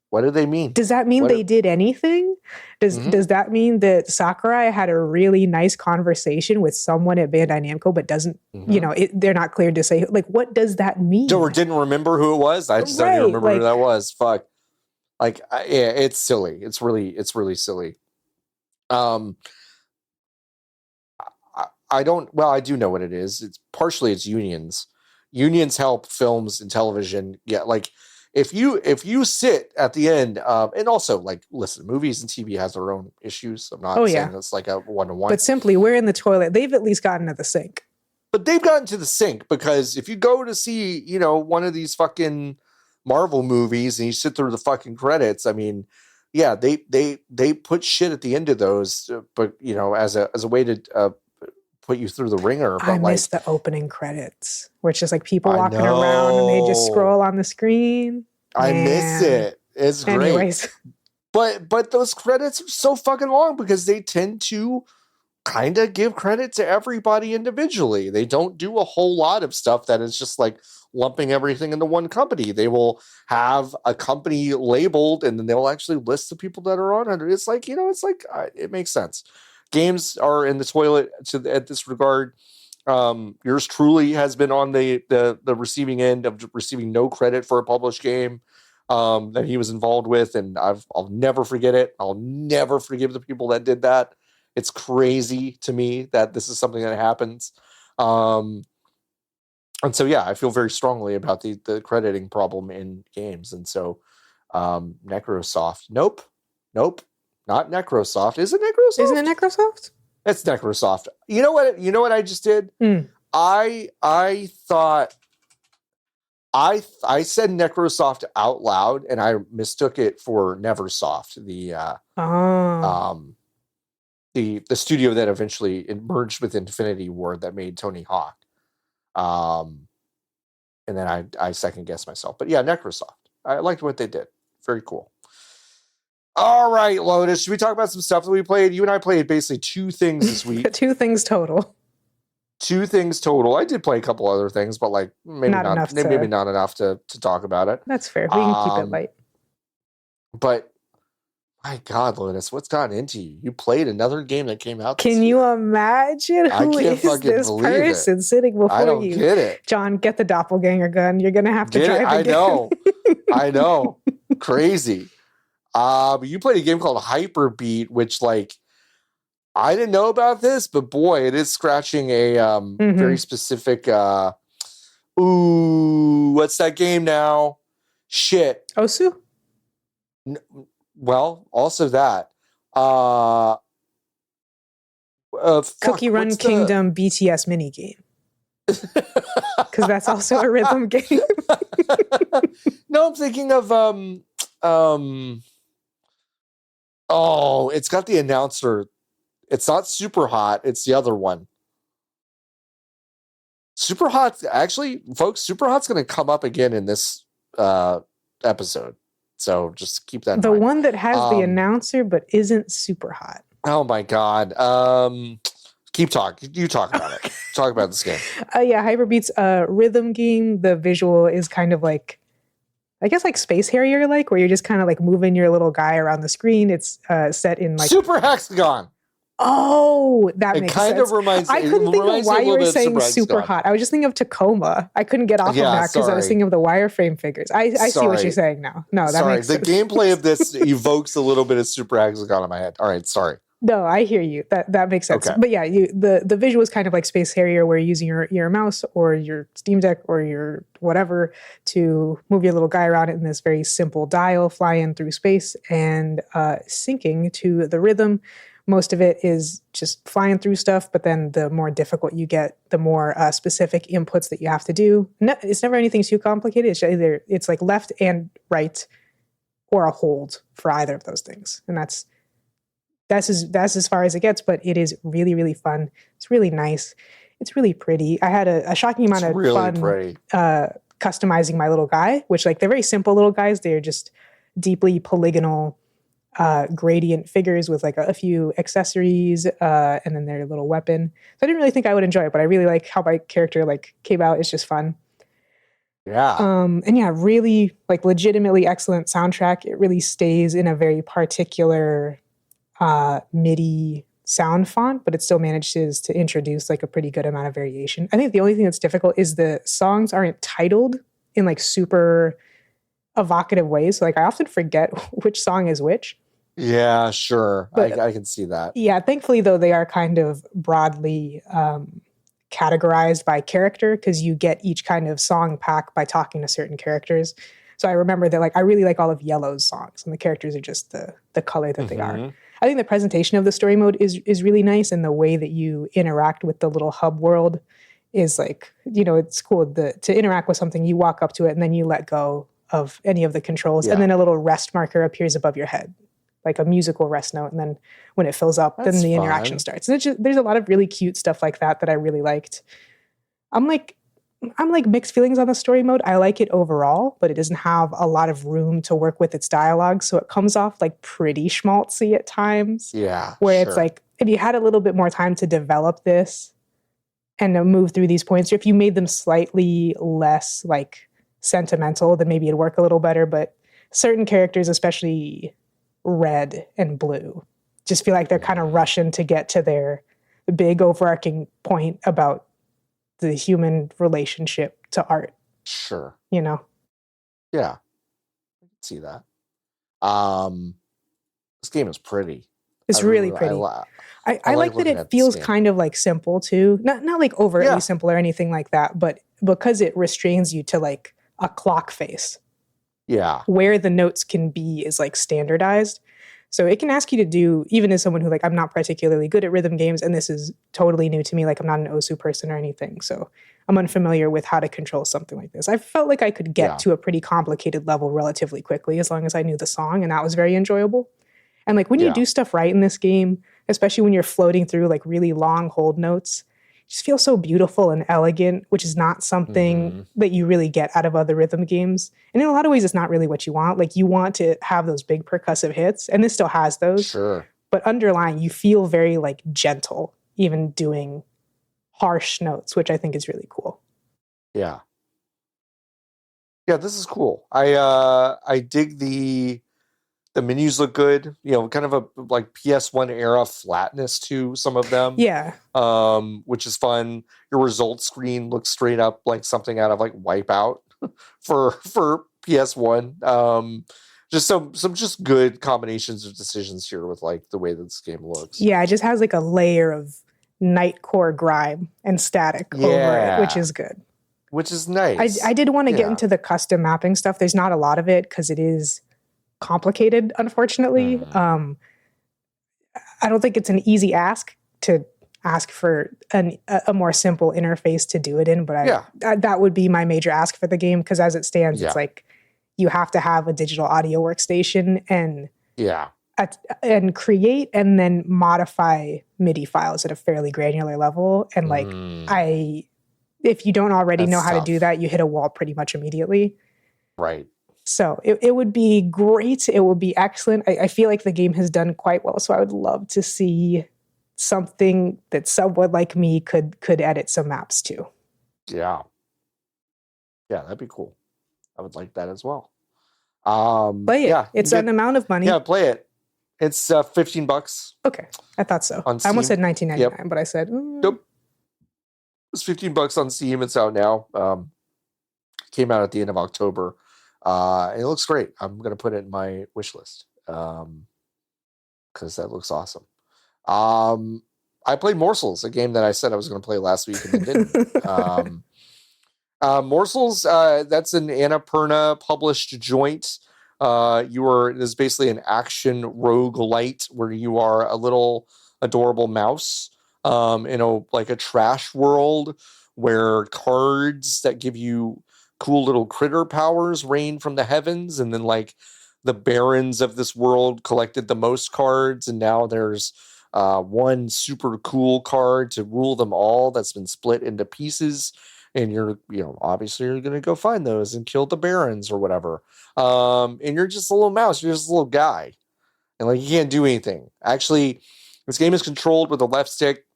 What do they mean? Does that mean they did anything? Does that mean that Sakurai had a really nice conversation with someone at Bandai Namco, but doesn't, they're not clear to say, like, what does that mean? Or didn't remember who it was? I just don't even remember who that was. Fuck. Like, yeah, it's silly. It's really silly. I do know what it is. It's partially unions. Unions help films and television. Yeah, like if you sit at the end, and also like listen, movies and TV has their own issues. I'm not saying it's like a one-to-one. But simply, we're in the toilet. They've at least gotten to the sink. But they've gotten to the sink because if you go to see, one of these fucking Marvel movies and you sit through the fucking credits, I mean, yeah, they put shit at the end of those, but as a way to put you through the ringer. But I miss the opening credits, where it's just like people walking around and they just scroll on the screen. I miss it. It's great. Anyways. But those credits are so fucking long because they tend to kind of give credit to everybody individually. They don't do a whole lot of stuff that is just like lumping everything into one company. They will have a company labeled and then they'll actually list the people that are on it. It's like, it makes sense. Games are in the toilet at this regard. Yours truly has been on the receiving end of receiving no credit for a published game that he was involved with, and I'll never forget it. I'll never forgive the people that did that. It's crazy to me that this is something that happens. And so, yeah, I feel very strongly about the crediting problem in games. And so, Necrosoft, nope, not Necrosoft. Is it Necrosoft? Isn't it Necrosoft? It's Necrosoft. You know what I just did? I thought I said Necrosoft out loud and I mistook it for Neversoft, the studio that eventually merged with Infinity Ward that made Tony Hawk. And then I second guessed myself. But yeah, Necrosoft. I liked what they did. Very cool. All right, Lotus. Should we talk about some stuff that we played? You and I played basically 2 things this week. 2 things total. 2 things total. I did play a couple other things, but like maybe not enough to talk about it. That's fair. We can keep it light. But my God, Lotus, what's gotten into you? You played another game that came out. Can you imagine who is this person sitting before you? I don't get it. John, get the doppelganger gun. You're gonna have to try it again. I know. Crazy. But you played a game called HYPERBEAT, which like I didn't know about this, but boy, it is scratching a very specific what's that game now? Shit. Osu? Well, also that. Cookie Run Kingdom BTS minigame. Because that's also a rhythm game. No, I'm thinking of it's got the announcer. It's not Super Hot, it's the other one. Super Hot, actually, folks, Super Hot's going to come up again in this episode. So just keep that in mind. The one that has the announcer but isn't Super Hot. Oh my God. Keep talking. You talk about it. Talk about this game. Yeah, HYPERBEAT's rhythm game. The visual is kind of like, I guess like Space Harrier, like where you're just kind of like moving your little guy around the screen. It's set in like Super Hexagon. Oh, that makes sense. It kind of reminds me. I couldn't think of why you were saying Super Hot. I was just thinking of Tacoma. I couldn't get off of that because I was thinking of the wireframe figures. I see what you're saying now. No, that makes sense. The gameplay of this evokes a little bit of Super Hexagon in my head. All right, sorry. No, I hear you. That makes sense. Okay. But yeah, the visual is kind of like Space Harrier, where you're using your mouse or your Steam Deck or your whatever to move your little guy around in this very simple dial, flying through space and syncing to the rhythm. Most of it is just flying through stuff, but then the more difficult you get, the more specific inputs that you have to do. No, it's never anything too complicated. It's like left and right or a hold for either of those things. And that's as far as it gets, but it is really, really fun. It's really nice. It's really pretty. I had a shocking amount of fun customizing my little guy, which like they're very simple little guys. They're just deeply polygonal gradient figures with like a few accessories and then their little weapon. So I didn't really think I would enjoy it, but I really like how my character like came out. It's just fun. Yeah. And yeah, really like legitimately excellent soundtrack. It really stays in a very particular MIDI sound font, but it still manages to introduce like a pretty good amount of variation. I think the only thing that's difficult is the songs aren't titled in like super evocative ways. So like I often forget which song is which. Yeah, sure. But, I can see that. Yeah, thankfully though they are kind of broadly categorized by character because you get each kind of song pack by talking to certain characters. So I remember that like I really like all of Yellow's songs and the characters are just the color that they are. I think the presentation of the story mode is really nice, and the way that you interact with the little hub world is like, it's cool. To interact with something, you walk up to it and then you let go of any of the controls, and then a little rest marker appears above your head, like a musical rest note, and then when it fills up, then the interaction starts. And there's a lot of really cute stuff like that I really liked. I'm like mixed feelings on the story mode. I like it overall, but it doesn't have a lot of room to work with its dialogue, so it comes off like pretty schmaltzy at times. Yeah, where it's like if you had a little bit more time to develop this and to move through these points, or if you made them slightly less like sentimental, then maybe it'd work a little better. But certain characters, especially Red and Blue, just feel like they're kind of rushing to get to their big overarching point about the human relationship to art. Sure. Yeah. I can see that. This game is pretty. It's really pretty. I like that it feels kind of like simple too. Not like overtly simple or anything like that, but because it restrains you to like a clock face. Yeah. Where the notes can be is like standardized. So it can ask you to do, even as someone who like, I'm not particularly good at rhythm games, and this is totally new to me. Like I'm not an Osu person or anything. So I'm unfamiliar with how to control something like this. I felt like I could get to a pretty complicated level relatively quickly as long as I knew the song, and that was very enjoyable. And like when you do stuff right in this game, especially when you're floating through like really long hold notes, it just feels so beautiful and elegant, which is not something that you really get out of other rhythm games. And in a lot of ways, it's not really what you want. Like you want to have those big percussive hits, and this still has those. Sure. But underlying, you feel very like gentle, even doing harsh notes, which I think is really cool. Yeah. Yeah, this is cool. I dig the menus look good, kind of a like PS1 era flatness to some of them. Yeah. Which is fun. Your results screen looks straight up like something out of like Wipeout for PS1. Just some just good combinations of decisions here with like the way that this game looks. Yeah, it just has like a layer of Nightcore grime and static over it, which is good. Which is nice. I did want to get into the custom mapping stuff. There's not a lot of it because it is complicated, unfortunately. I don't think it's an easy ask to ask for a more simple interface to do it in, but that would be my major ask for the game, because as it stands, it's like you have to have a digital audio workstation and create and then modify MIDI files at a fairly granular level. And like if you don't already know how to do that, you hit a wall pretty much immediately. Right. So it would be great. It would be excellent. I feel like the game has done quite well. So I would love to see something that someone like me could edit some maps to. Yeah. Yeah, that'd be cool. I would like that as well. Play it. Yeah, it's an amount of money. Yeah, play it. It's $15. Okay. I thought so. I almost said $19.99, but I said nope. It's $15 on Steam. It's out now. Came out at the end of October. It looks great. I'm going to put it in my wish list because that looks awesome. I played Morsels, a game that I said I was going to play last week and then didn't. Morsels, that's an Annapurna published joint. There's basically an action roguelite where you are a little adorable mouse in a trash world where cards that give you cool little critter powers rain from the heavens, and then like the barons of this world collected the most cards, and now there's one super cool card to rule them all that's been split into pieces, and obviously you're going to go find those and kill the barons or whatever. And you're just a little mouse. You're just a little guy. And like, you can't do anything. Actually, this game is controlled with a left stick.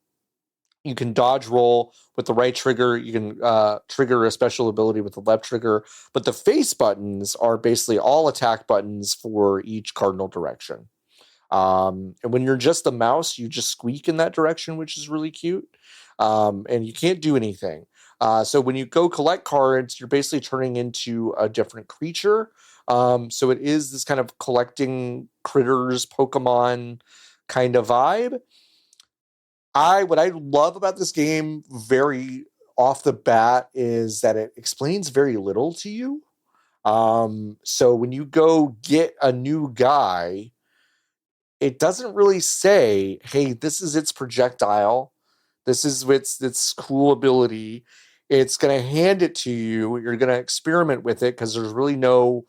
You can dodge roll with the right trigger. You can trigger a special ability with the left trigger. But the face buttons are basically all attack buttons for each cardinal direction. And when you're just a mouse, you just squeak in that direction, which is really cute. And you can't do anything. So when you go collect cards, you're basically turning into a different creature. So it is this kind of collecting critters, Pokemon kind of vibe. What I love about this game very off the bat is that it explains very little to you. So when you go get a new guy, it doesn't really say, hey, this is its projectile. This is its cool ability. It's going to hand it to you. You're going to experiment with it because there's really no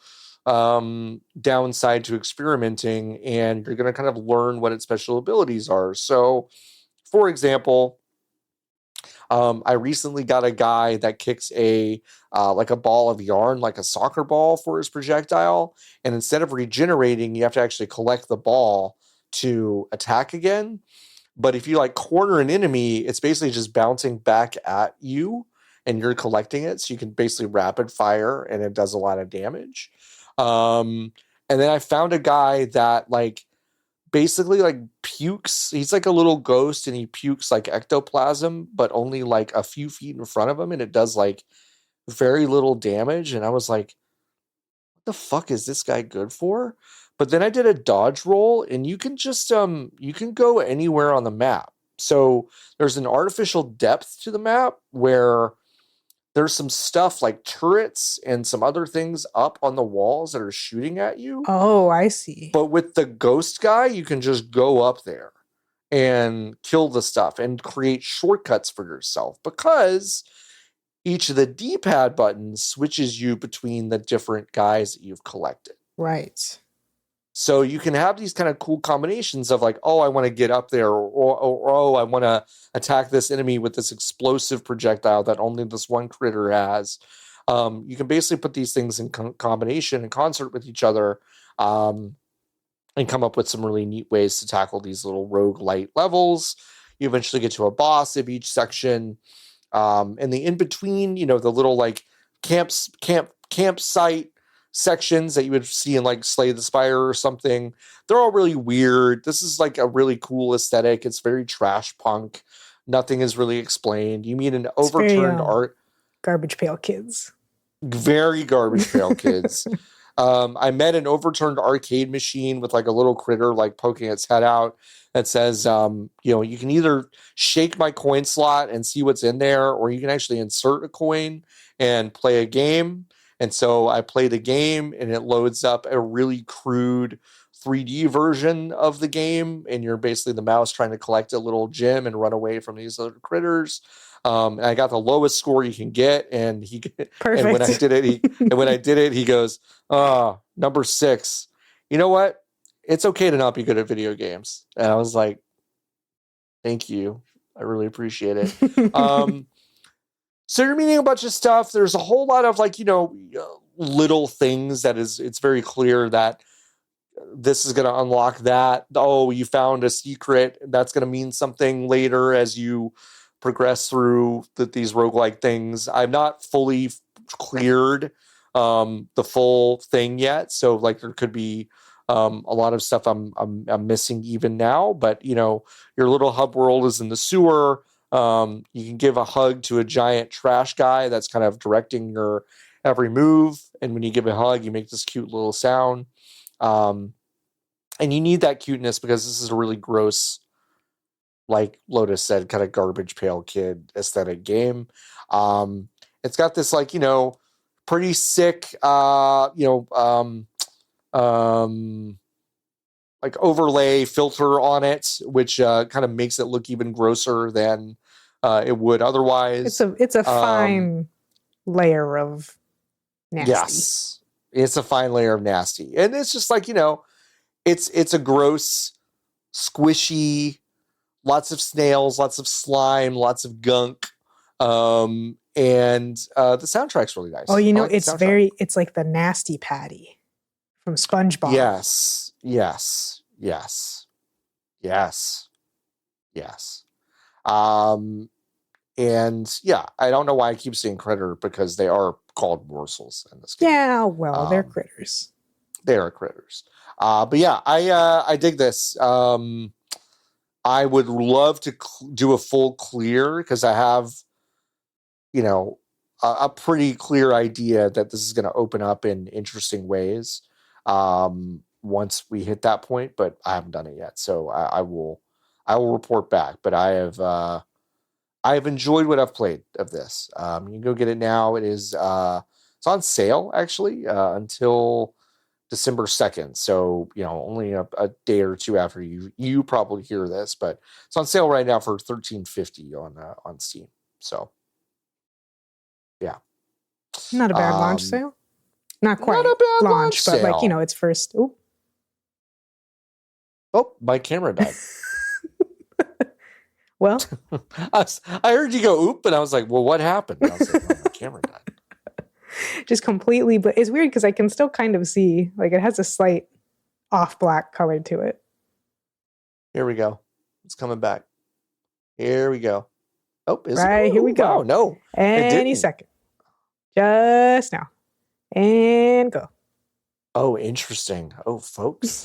downside to experimenting, and you're going to kind of learn what its special abilities are. So, for example, I recently got a guy that kicks like a ball of yarn, like a soccer ball, for his projectile. And instead of regenerating, you have to actually collect the ball to attack again. But if you like corner an enemy, it's basically just bouncing back at you and you're collecting it. So you can basically rapid fire and it does a lot of damage. And then I found a guy that like basically like pukes. He's like a little ghost and he pukes like ectoplasm, but only like a few feet in front of him. And it does like very little damage. And I was like, what the fuck is this guy good for? But then I did a dodge roll, and you can just you can go anywhere on the map. So there's an artificial depth to the map where there's some stuff like turrets and some other things up on the walls that are shooting at you. Oh, I see. But with the ghost guy, you can just go up there and kill the stuff and create shortcuts for yourself, because each of the D-pad buttons switches you between the different guys that you've collected. Right. So you can have these kind of cool combinations of like, oh, I want to get up there, or oh, I want to attack this enemy with this explosive projectile that only this one critter has. You can basically put these things in combination and concert with each other, and come up with some really neat ways to tackle these little roguelite levels. You eventually get to a boss of each section. And the in-between, the little like campsite sections that you would see in like Slay the Spire or something, they're all really weird. This is like a really cool aesthetic. It's very trash punk. Nothing is really explained. You meet an overturned art. Garbage Pail Kids. Very Garbage Pail Kids. I met an overturned arcade machine with like a little critter like poking its head out that says, you can either shake my coin slot and see what's in there, or you can actually insert a coin and play a game. And so I played a game, and it loads up a really crude 3D version of the game, and you're basically the mouse trying to collect a little gem and run away from these other critters. And I got the lowest score you can get, and and when I did it, he goes, number 6. You know what? It's okay to not be good at video games. And I was like, thank you. I really appreciate it. So you're meeting a bunch of stuff. There's a whole lot of little things that it's very clear that this is going to unlock that. Oh, you found a secret. That's going to mean something later as you progress through these roguelike things. I'm not fully cleared the full thing yet. So there could be a lot of stuff I'm missing even now, but your little hub world is in the sewer. You can give a hug to a giant trash guy that's kind of directing your every move. And when you give a hug, you make this cute little sound. And you need that cuteness because this is a really gross, like Lotus said, kind of garbage pail kid aesthetic game. It's got this pretty sick, overlay filter on it, which kind of makes it look even grosser than it would otherwise. It's a fine layer of nasty. Yes, it's a fine layer of nasty, and it's just it's a gross, squishy, lots of snails, lots of slime, lots of gunk, and the soundtrack's really nice. Oh, it's like the Nasty Patty from SpongeBob. Yes. And yeah, I don't know why I keep saying critter because they are called morsels in this game. Yeah, well, they're critters. They are critters. But yeah, I dig this. I would love to do a full clear because I have, a pretty clear idea that this is going to open up in interesting ways once we hit that point, but I haven't done it yet. So I will report back, but I have enjoyed what I've played of this. You can go get it now. It is, it's on sale actually, until December 2nd. So, only a day or two after you probably hear this, but it's on sale right now for $13.50 on Steam. So yeah. Not a bad launch sale. Not quite not a bad launch, but sale. it's first. Ooh. Oh, my camera died. Well, I heard you go oop, and I was like, well, what happened? And I was like, oh, my camera died. Just completely, but it's weird because I can still kind of see, it has a slight off black color to it. Here we go. It's coming back. Here we go. Oh, here we go. Wow, no. Any second. Just now. And go. Oh, interesting. Oh, folks.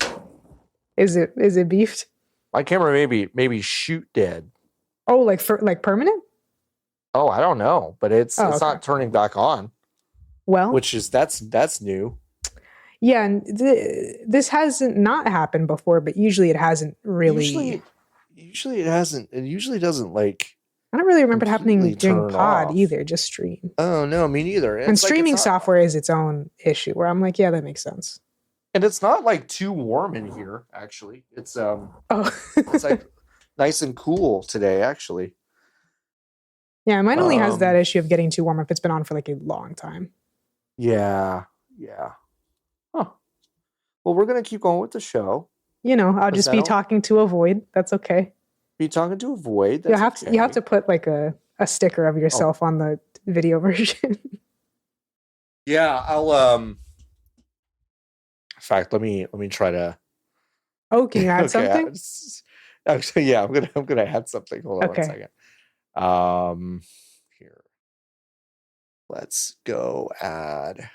Is it beefed? My camera maybe shoot dead. Oh, like permanent? Oh, I don't know, but it's not turning back on. Well, that's new. Yeah, and this hasn't not happened before, but usually it hasn't really. Usually it hasn't. It usually doesn't I don't really remember it happening during pod off. either, just stream. Oh no, me neither. And streaming software is its own issue where I'm like, yeah, that makes sense. And it's not too warm in here, actually. It's it's nice and cool today, actually. Yeah, mine only has that issue of getting too warm if it's been on for a long time. Yeah. Huh. Well, we're gonna keep going with the show. I'll just be talking to a void. That's okay. Be talking to a void. You have to put a sticker of yourself on the video version. Yeah, I'll in fact, let me try to. Oh, can you add something? Actually, yeah, I'm gonna add something. Hold on 1 second. Here. Let's go add.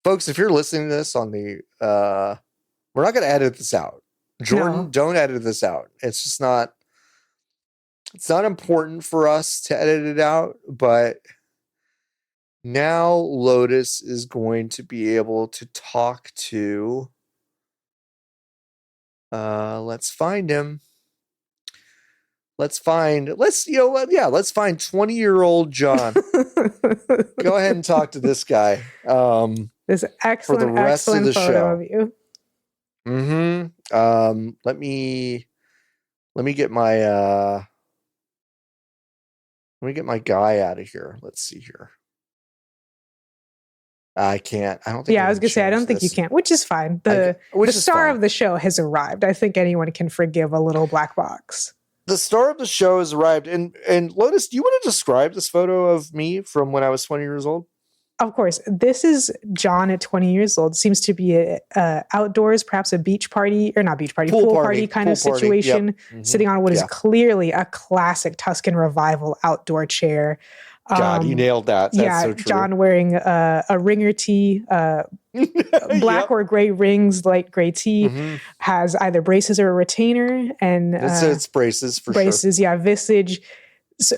Folks, if you're listening to this on the we're not gonna edit this out. Jordan, don't edit this out. It's just not important for us to edit it out, but now Lotus is going to be able to talk to let's find him. Let's find 20-year-old John. Go ahead and talk to this guy. This excellent, for the rest of the photo show. of you. Let me get my guy out of here. Let's see here. I can't. I don't think. Yeah, I was gonna say I don't think you can, which is fine. The star of the show has arrived. I think anyone can forgive a little black box. The star of the show has arrived, and Lotus, do you want to describe this photo of me from when I was 20 years old? Of course. This is John at 20 years old. Seems to be a outdoors, perhaps a beach party, or not beach party, pool party kind of situation, sitting on what is clearly a classic Tuscan Revival outdoor chair. God, you nailed that. That's so true. John wearing a ringer tee, black or gray rings, light gray tee, has either braces or a retainer, and it's braces for braces, sure. Yeah, visage. So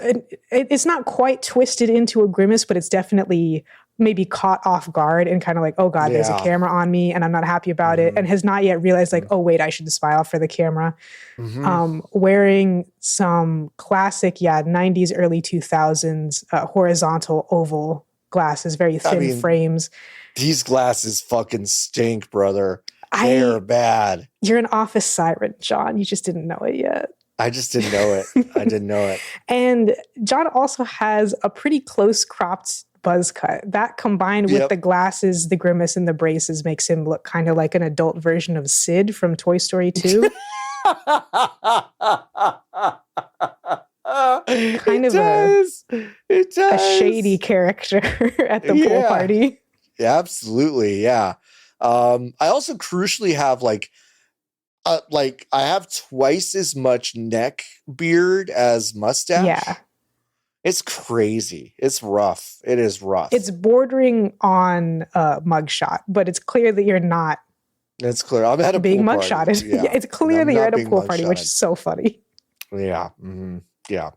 it's not quite twisted into a grimace, but it's definitely maybe caught off guard and kind of like, oh God, there's a camera on me and I'm not happy about it. And has not yet realized like, oh wait, I should smile for the camera. Wearing some classic, 90s, early 2000s horizontal oval glasses, very thin frames. These glasses fucking stink, brother. They're bad. You're an office siren, John. You just didn't know it yet. I just didn't know it. I didn't know it. And John also has a pretty close cropped buzz cut. That combined with the glasses, the grimace, and the braces makes him look kind of like an adult version of Sid from Toy Story 2. Kind of a shady character at the pool party. Yeah, absolutely. Yeah. I also crucially have I have twice as much neck beard as mustache. Yeah. It's crazy. It's rough. It is rough. It's bordering on mugshot, but it's clear that you're not. It's clear. I'm at a being pool mugshotted. Yeah. It's clear that you're at a pool party, which is so funny. Yeah. Yeah.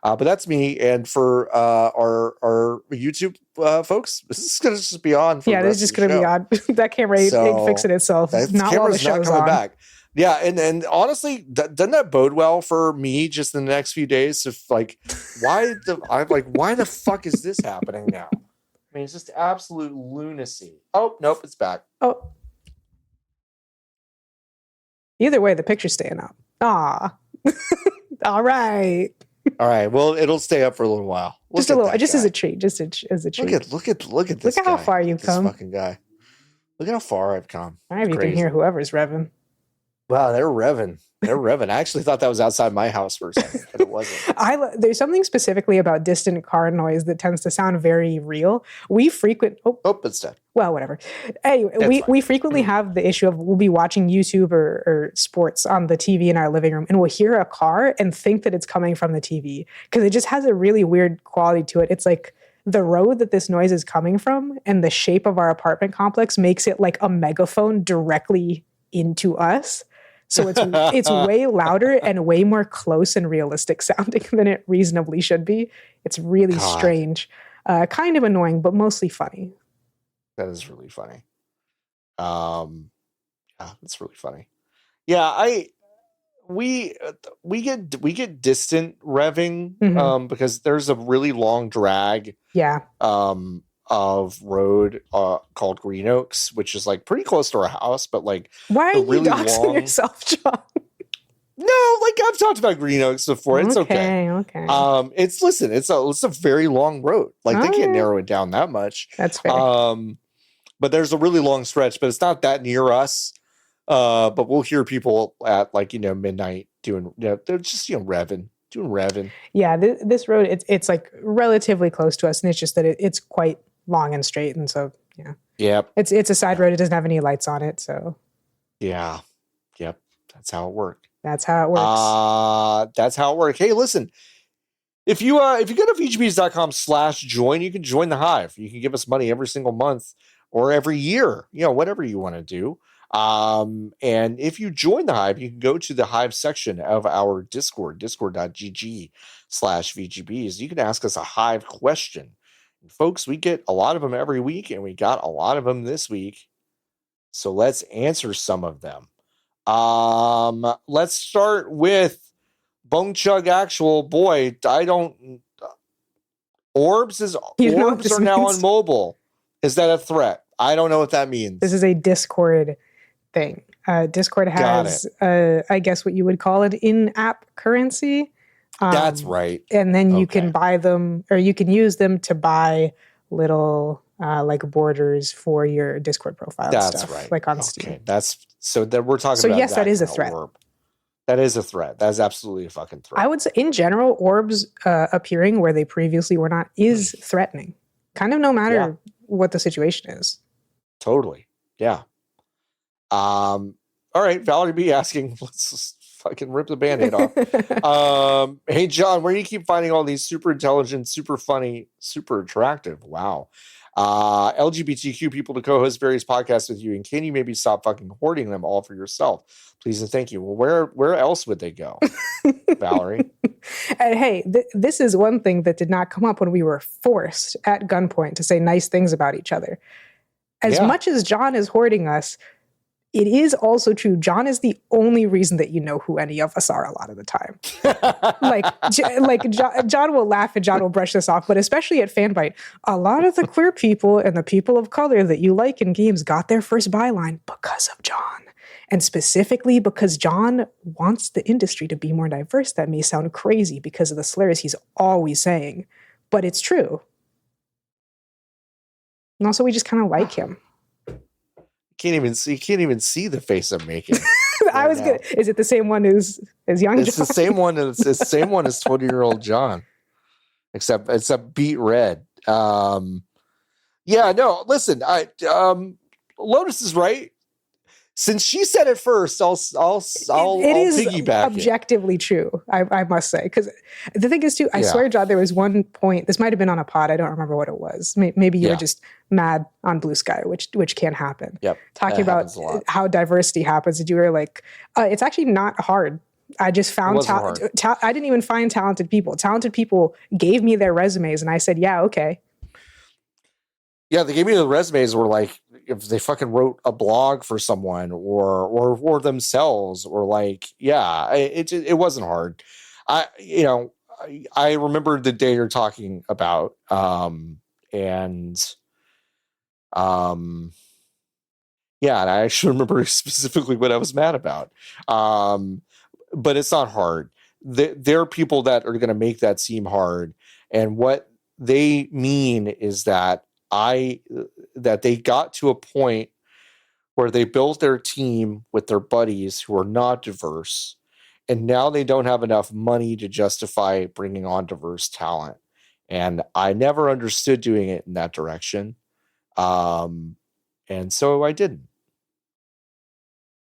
But that's me. And for our YouTube folks, this is going to just be on. For this is just going to be on. That camera ain't fixing itself. Not while the show's not coming back. Yeah, and honestly, doesn't that bode well for me just in the next few days? If why the fuck is this happening now? I mean, it's just absolute lunacy. Oh nope, it's back. Oh, either way, the picture's staying up. All right. All right. Well, it'll stay up for a little while. Just a little, just as a treat. Just as a treat. Look at this. Look at how far you've come. This fucking guy. Look at how far I've come. You can hear whoever's revving. Wow, they're revving. I actually thought that was outside my house for a second, but it wasn't. There's something specifically about distant car noise that tends to sound very real. We frequent. It's dead. Well, whatever. Anyway, we frequently have the issue of we'll be watching YouTube or sports on the TV in our living room, and we'll hear a car and think that it's coming from the TV because it just has a really weird quality to it. It's like the road that this noise is coming from and the shape of our apartment complex makes it like a megaphone directly into us. So it's way louder and way more close and realistic sounding than it reasonably should be. It's really strange, kind of annoying, but mostly funny. That is really funny. That's really funny. Yeah, we get distant revving because there's a really long drag. Yeah. Of road called Green Oaks, which is like pretty close to our house, but like why are you really doxing yourself, John? No, I've talked about Green Oaks before. It's okay. It's a very long road. They can't narrow it down that much. That's fair. But there's a really long stretch, but it's not that near us. But we'll hear people at midnight doing they're just revving. Doing revving. Yeah, this road it's like relatively close to us, and it's just that it's quite long and straight, and so Yep. It's a side road. It doesn't have any lights on it, so. Yeah. Yep. That's how it works. That's how it works. Hey, listen. If you go to VGBs.com/join, you can join the Hive. You can give us money every single month or every year. Whatever you want to do. And if you join the Hive, you can go to the Hive section of our Discord, discord.gg/VGBs. You can ask us a Hive question. And folks, we get a lot of them every week, and we got a lot of them this week. So let's answer some of them. Let's start with Bone Chug Actual. Boy, orbs are now on mobile. Is that a threat? I don't know what that means. This is a Discord thing. Discord has, I guess what you would call an in-app currency. That's right. And then you can buy them, or you can use them to buy little like borders for your Discord profile. That's stuff, right. Like on Steam. Okay, that's so that we're talking about. So yes, that is a threat. Orb. That is a threat. That is absolutely a fucking threat. I would say, in general, orbs appearing where they previously were not is threatening. Kind of no matter what the situation is. Totally. Yeah. All right. Valerie B asking, let's just fucking rip the Band-Aid off. Hey, John, where do you keep finding all these super intelligent, super funny, super attractive? Wow. LGBTQ people to co-host various podcasts with you, and can you maybe stop fucking hoarding them all for yourself? Please and thank you. Well, where else would they go, Valerie? And hey, this is one thing that did not come up when we were forced at gunpoint to say nice things about each other. As much as John is hoarding us, it is also true. John is the only reason that you know who any of us are a lot of the time. John will laugh and John will brush this off, but especially at Fanbite, a lot of the queer people and the people of color that you like in games got their first byline because of John. And specifically because John wants the industry to be more diverse. That may sound crazy because of the slurs he's always saying, but it's true. And also we just kind of like him. Can't even see the face I'm making. I was good. Is it the same one as young John? It's the same one. It's the same one as 20-year-old John, except beat red. Yeah, no. Listen, Lotus is right. Since she said it first, I'll piggyback. Objectively true, I must say, because the thing is too. I swear, John, there was one point. This might have been on a pod. I don't remember what it was. Maybe you were just mad on Blue Sky, which can happen. Yep, talking about how diversity happens, and you were like, "It's actually not hard." I just found I didn't even find talented people. Talented people gave me their resumes, and I said, "Yeah, okay." Yeah, they gave me the resumes. Were like, if they fucking wrote a blog for someone or themselves, or like, it wasn't hard. I remember the day you're talking about, and I actually remember specifically what I was mad about. But it's not hard. There are people that are going to make that seem hard, and what they mean is that they got to a point where they built their team with their buddies who are not diverse, and now they don't have enough money to justify bringing on diverse talent. And I never understood doing it in that direction, and so I didn't.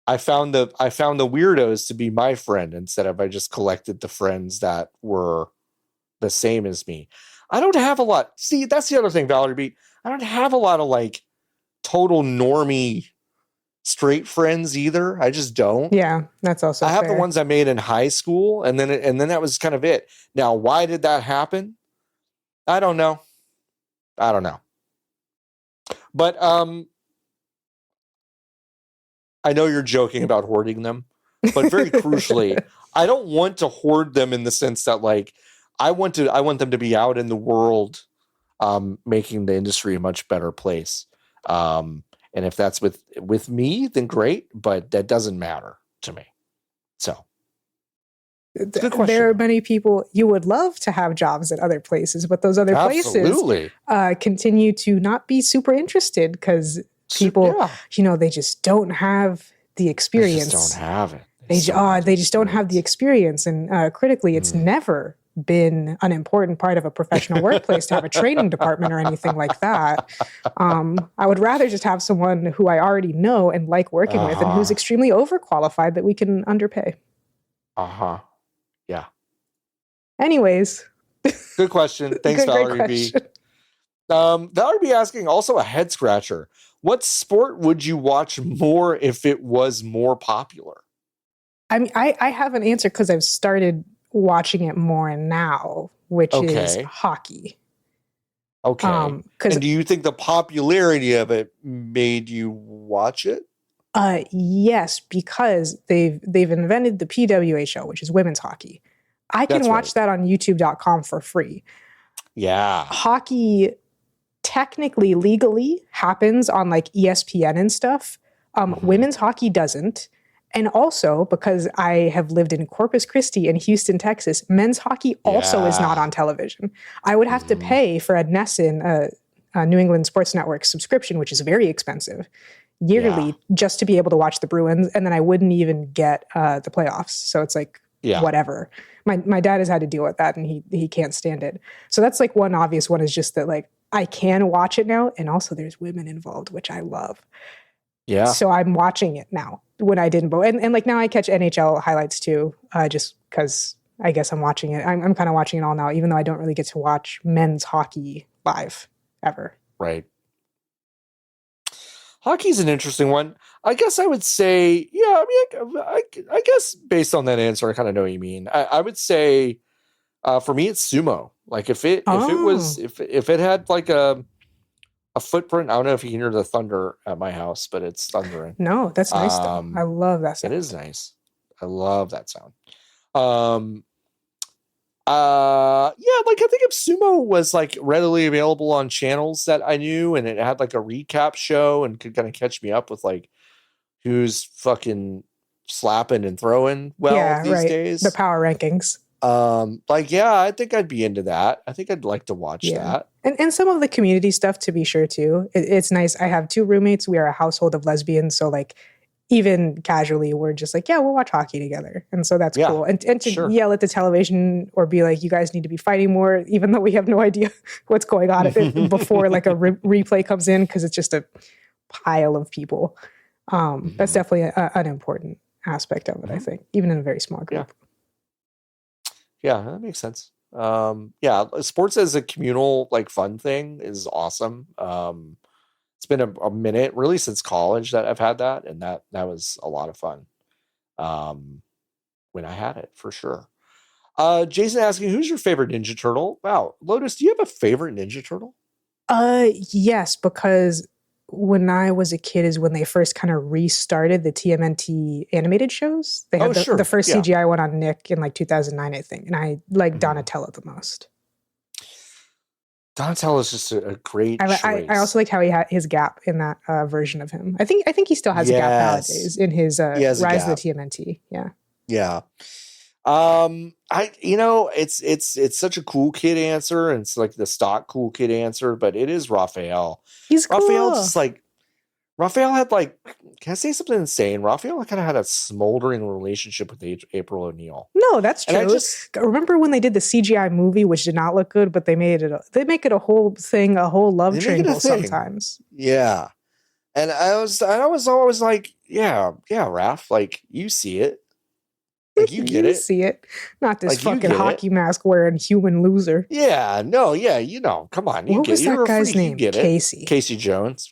I found the weirdos to be my friend instead of I just collected the friends that were the same as me. I don't have a lot. See, that's the other thing, Valerie B. I don't have a lot of like total normie straight friends either. I just don't. Yeah, that's also. I have the ones I made in high school, and then that was kind of it. Now, why did that happen? I don't know. But I know you're joking about hoarding them, but very crucially, I don't want to hoard them in the sense that like I want them to be out in the world, making the industry a much better place. And if that's with me, then great, but that doesn't matter to me. So there are many people you would love to have jobs at other places, but those other places continue to not be super interested because people, they just don't have the experience. They just don't have it. They just don't have the experience. And critically, it's never been an important part of a professional workplace to have a training department or anything like that. I would rather just have someone who I already know and like working with and who's extremely overqualified that we can underpay. Yeah. Anyways. Good question. Thanks, Valerie B. Valerie B asking also a head scratcher. What sport would you watch more if it was more popular? I mean, I have an answer because I've started watching it more now, which is hockey. Okay. And do you think the popularity of it made you watch it? Yes, because they've invented the PWHL, which is women's hockey. I can watch that on YouTube.com for free. Yeah. Hockey technically, legally happens on like ESPN and stuff. Women's hockey doesn't. And also, because I have lived in Corpus Christi and Houston, Texas, men's hockey also is not on television. I would have to pay for a NESN, New England Sports Network subscription, which is very expensive, yearly, just to be able to watch the Bruins. And then I wouldn't even get the playoffs. So it's like, whatever. My dad has had to deal with that, and he can't stand it. So that's like one obvious one, is just that like I can watch it now. And also there's women involved, which I love. Yeah. So I'm watching it now when I didn't vote. And like now I catch NHL highlights too, just because I guess I'm watching it. I'm kind of watching it all now, even though I don't really get to watch men's hockey live ever. Right. Hockey's an interesting one. I guess I would say, I guess based on that answer, I kind of know what you mean. I would say for me, it's sumo. Like if it had like a footprint. I don't know if you can hear the thunder at my house, but it's thundering. No, that's nice though. I love that sound. It is nice. I love that sound. Like I think if sumo was like readily available on channels that I knew, and it had like a recap show and could kind of catch me up with like who's fucking slapping and throwing these days. The power rankings. I think I'd be into that. I think I'd like to watch that. And some of the community stuff, to be sure, too. It's nice. I have 2 roommates. We are a household of lesbians. So, like, even casually, we're just like, we'll watch hockey together. And so that's cool. And to yell at the television or be like, you guys need to be fighting more, even though we have no idea what's going on before, like, a replay comes in, because it's just a pile of people. That's definitely an important aspect of it, I think, even in a very small group. Yeah, that makes sense. Sports as a communal, like, fun thing is awesome. It's been a minute, really, since college that I've had that, and that was a lot of fun when I had it, for sure. Jason asking, who's your favorite Ninja Turtle? Wow, Lotus, do you have a favorite Ninja Turtle? Yes, because when I was a kid is when they first kind of restarted the TMNT animated shows. They had the first CGI one on Nick in like 2009, I think. And I like Donatello the most. Donatello is just a great choice. I also like how he had his gap in that version of him. I think he still has a gap nowadays in his Rise of the TMNT. Yeah. Yeah. It's such a cool kid answer, and it's like the stock cool kid answer, but it is Raphael. He's cool. Raphael had like, can I say something insane? Raphael kind of had a smoldering relationship with April O'Neil. No, that's true. Remember when they did the CGI movie, which did not look good, but they make it a whole thing, a whole love triangle sometimes. Yeah. And I was always like, yeah, Raph, like, you see it. Like, you get it. See it. Not this like, fucking hockey mask wearing human loser. Yeah, no, yeah, come on. What was that guy's name? Casey. Casey Jones.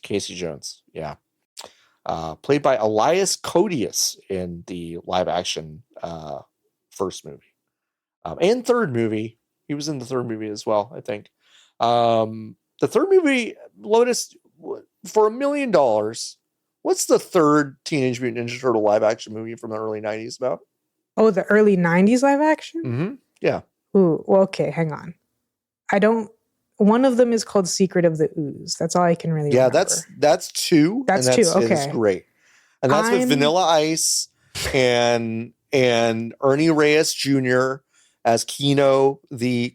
Yeah. Played by Elias Codius in the live action first movie. And third movie. He was in the third movie as well, I think. The third movie, Lotus, for $1 million, what's the third Teenage Mutant Ninja Turtle live action movie from the early 90s about? Oh, the early 90s live action? Mm-hmm. Yeah. Ooh, well, okay, hang on. One of them is called Secret of the Ooze. That's all I can really remember. That's 2. That's 2, okay. It's great. And that's with Vanilla Ice and Ernie Reyes Jr. as Kino, the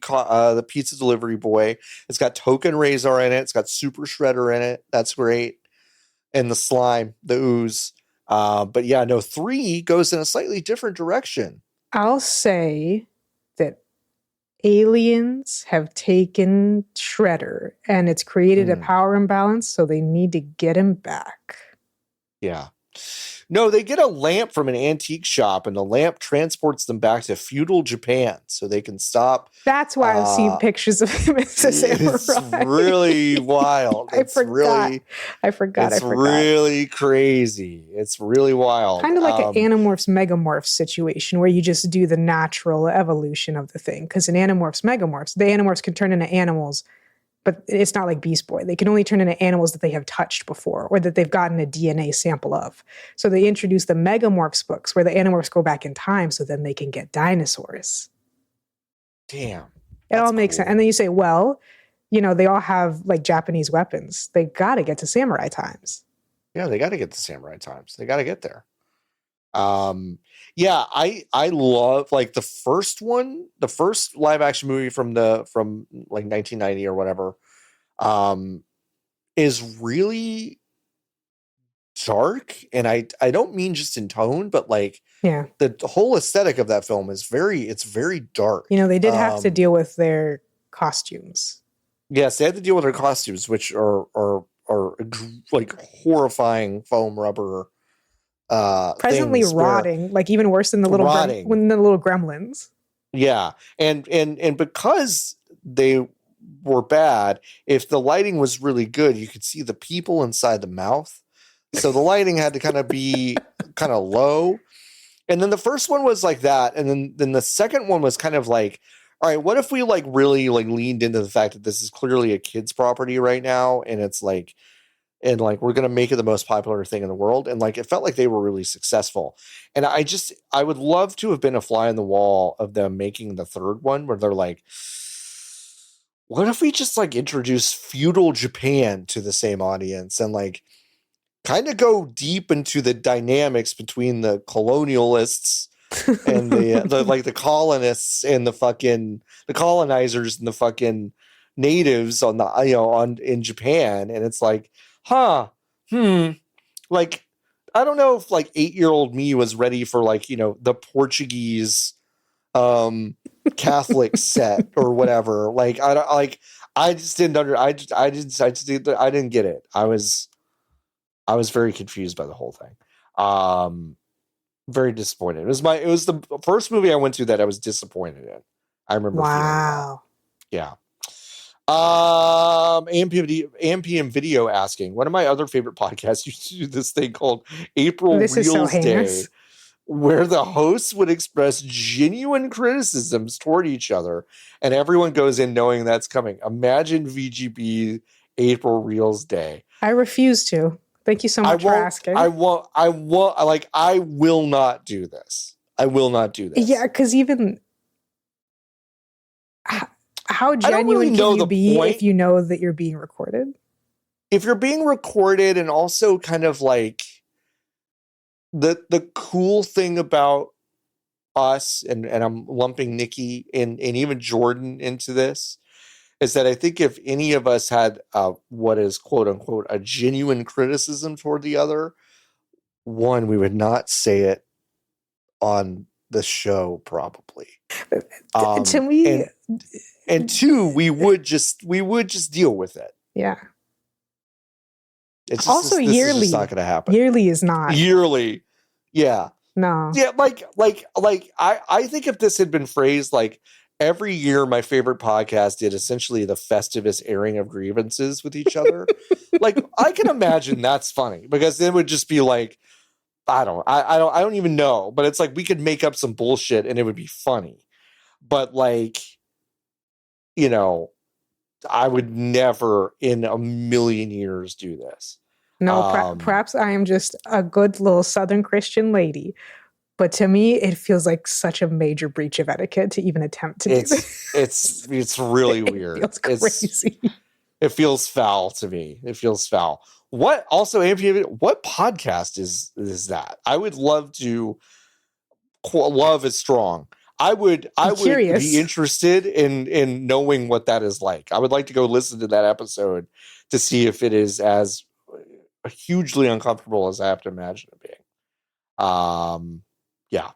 pizza delivery boy. It's got Token Razor in it. It's got Super Shredder in it. That's great. And the slime, the ooze. But yeah, no, 3 goes in a slightly different direction. I'll say that aliens have taken Shredder and it's created a power imbalance, so they need to get him back. Yeah. No, they get a lamp from an antique shop, and the lamp transports them back to feudal Japan so they can stop. That's why I've seen pictures of him as a samurai. It's really wild. I forgot. It's really crazy. It's really wild. Kind of like an Animorphs Megamorphs situation where you just do the natural evolution of the thing. Because in Animorphs Megamorphs, the Animorphs can turn into animals, but it's not like Beast Boy. They can only turn into animals that they have touched before or that they've gotten a DNA sample of. So they introduce the Megamorphs books where the Animorphs go back in time so then they can get dinosaurs. Damn. It all makes sense. And then you say, well, they all have like Japanese weapons. They got to get to samurai times. Yeah, they got to get the samurai times. They got to get there. Yeah, I love like the first one, the first live action movie from like 1990 or whatever, is really dark, and I don't mean just in tone, but like the whole aesthetic of that film is it's very dark. You know, they did have to deal with their costumes. Yes, they had to deal with their costumes, which are like horrifying foam rubber. Presently rotting, like even worse than the little gremlins. Yeah, and because they were bad, if the lighting was really good, you could see the people inside the mouth. So the lighting had to kind of be kind of low. And then the first one was like that, and then the second one was kind of like, all right, what if we like really like leaned into the fact that this is clearly a kid's property right now, and it's like, and like we're gonna make it the most popular thing in the world, and like it felt like they were really successful. And I would love to have been a fly on the wall of them making the third one, where they're like, what if we just like introduce feudal Japan to the same audience and like kind of go deep into the dynamics between the colonialists and the colonists and the colonizers and the fucking natives in Japan. And it's like, like, I don't know if like 8-year-old me was ready for like, the Portuguese Catholic set or whatever. Like, I just didn't I didn't get it. I was very confused by the whole thing. Very disappointed. It was the first movie I went to that I was disappointed in. I remember. Wow. Yeah. AMPM Video asking, one of my other favorite podcasts used to do this thing called April Reels Day, where the hosts would express genuine criticisms toward each other, and everyone goes in knowing that's coming. Imagine VGB April Reels Day. I refuse to. Thank you so much for asking. I will not do this. I will not do this. Yeah, because even how genuine can you be if you know that you're being recorded? If you're being recorded, and also kind of like the cool thing about us, and I'm lumping Nikki and even Jordan into this, is that I think if any of us had what is quote unquote a genuine criticism toward the other, one, we would not say it on the show probably. To me, and two, we would just deal with it. Yeah. It's just, also this yearly. Is just not going to happen. Yearly is not. Yearly. Yeah. No. Yeah. Like I think if this had been phrased like, every year, my favorite podcast did essentially the Festivus airing of grievances with each other. Like, I can imagine that's funny, because it would just be like, I don't even know, but it's like we could make up some bullshit and it would be funny. But like, I would never in a million years do this. No, perhaps I am just a good little Southern Christian lady. But to me, it feels like such a major breach of etiquette to even attempt to do this. It's really weird. It feels crazy. It feels foul to me. It feels foul. What podcast is that? I would love to. Love is strong. I would be interested in knowing what that is like. I would like to go listen to that episode to see if it is as hugely uncomfortable as I have to imagine it being. Yeah.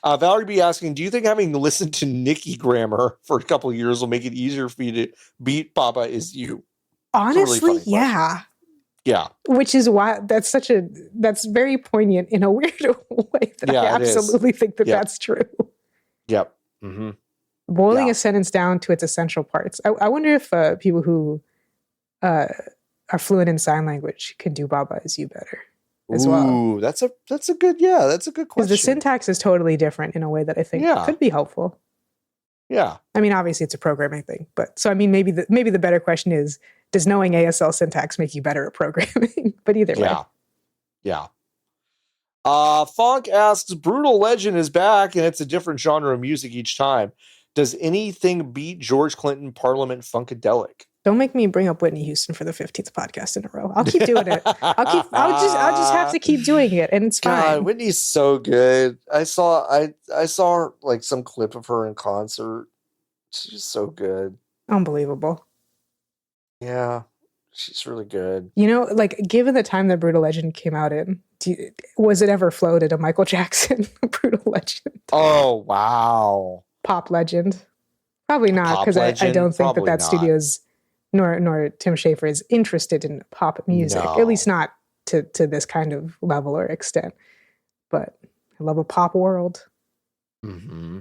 Valerie B asking, do you think having listened to Nikki grammar for a couple of years will make it easier for you to beat Papa Is You? Honestly, really yeah. Yeah. Which is why that's very poignant in a weird way that I absolutely think that that's true. Yep. Mm-hmm. Boiling a sentence down to its essential parts. I wonder if people who are fluent in sign language can do Baba Is You better. As well. That's a good question. Because the syntax is totally different in a way that I think could be helpful. Yeah. I mean, obviously it's a programming thing, but so I mean, maybe the better question is, does knowing ASL syntax make you better at programming? But either way. Yeah. Funk asks, Brutal Legend is back and it's a different genre of music each time. Does anything beat George Clinton Parliament Funkadelic? Don't make me bring up Whitney Houston for the 15th podcast in a row. I'll keep doing it. I'll just have to keep doing it, and it's God, fine. Whitney's so good. I saw like some clip of her in concert. She's so good. Unbelievable. Yeah, she's really good. You know, like given the time that Brutal Legend came out in, was it ever floated a Michael Jackson Brutal Legend? Oh wow, Pop legend. Probably not, because I don't think that studio's nor Tim Schafer is interested in pop music, at least not to this kind of level or extent. But I love a pop world. Mm-hmm.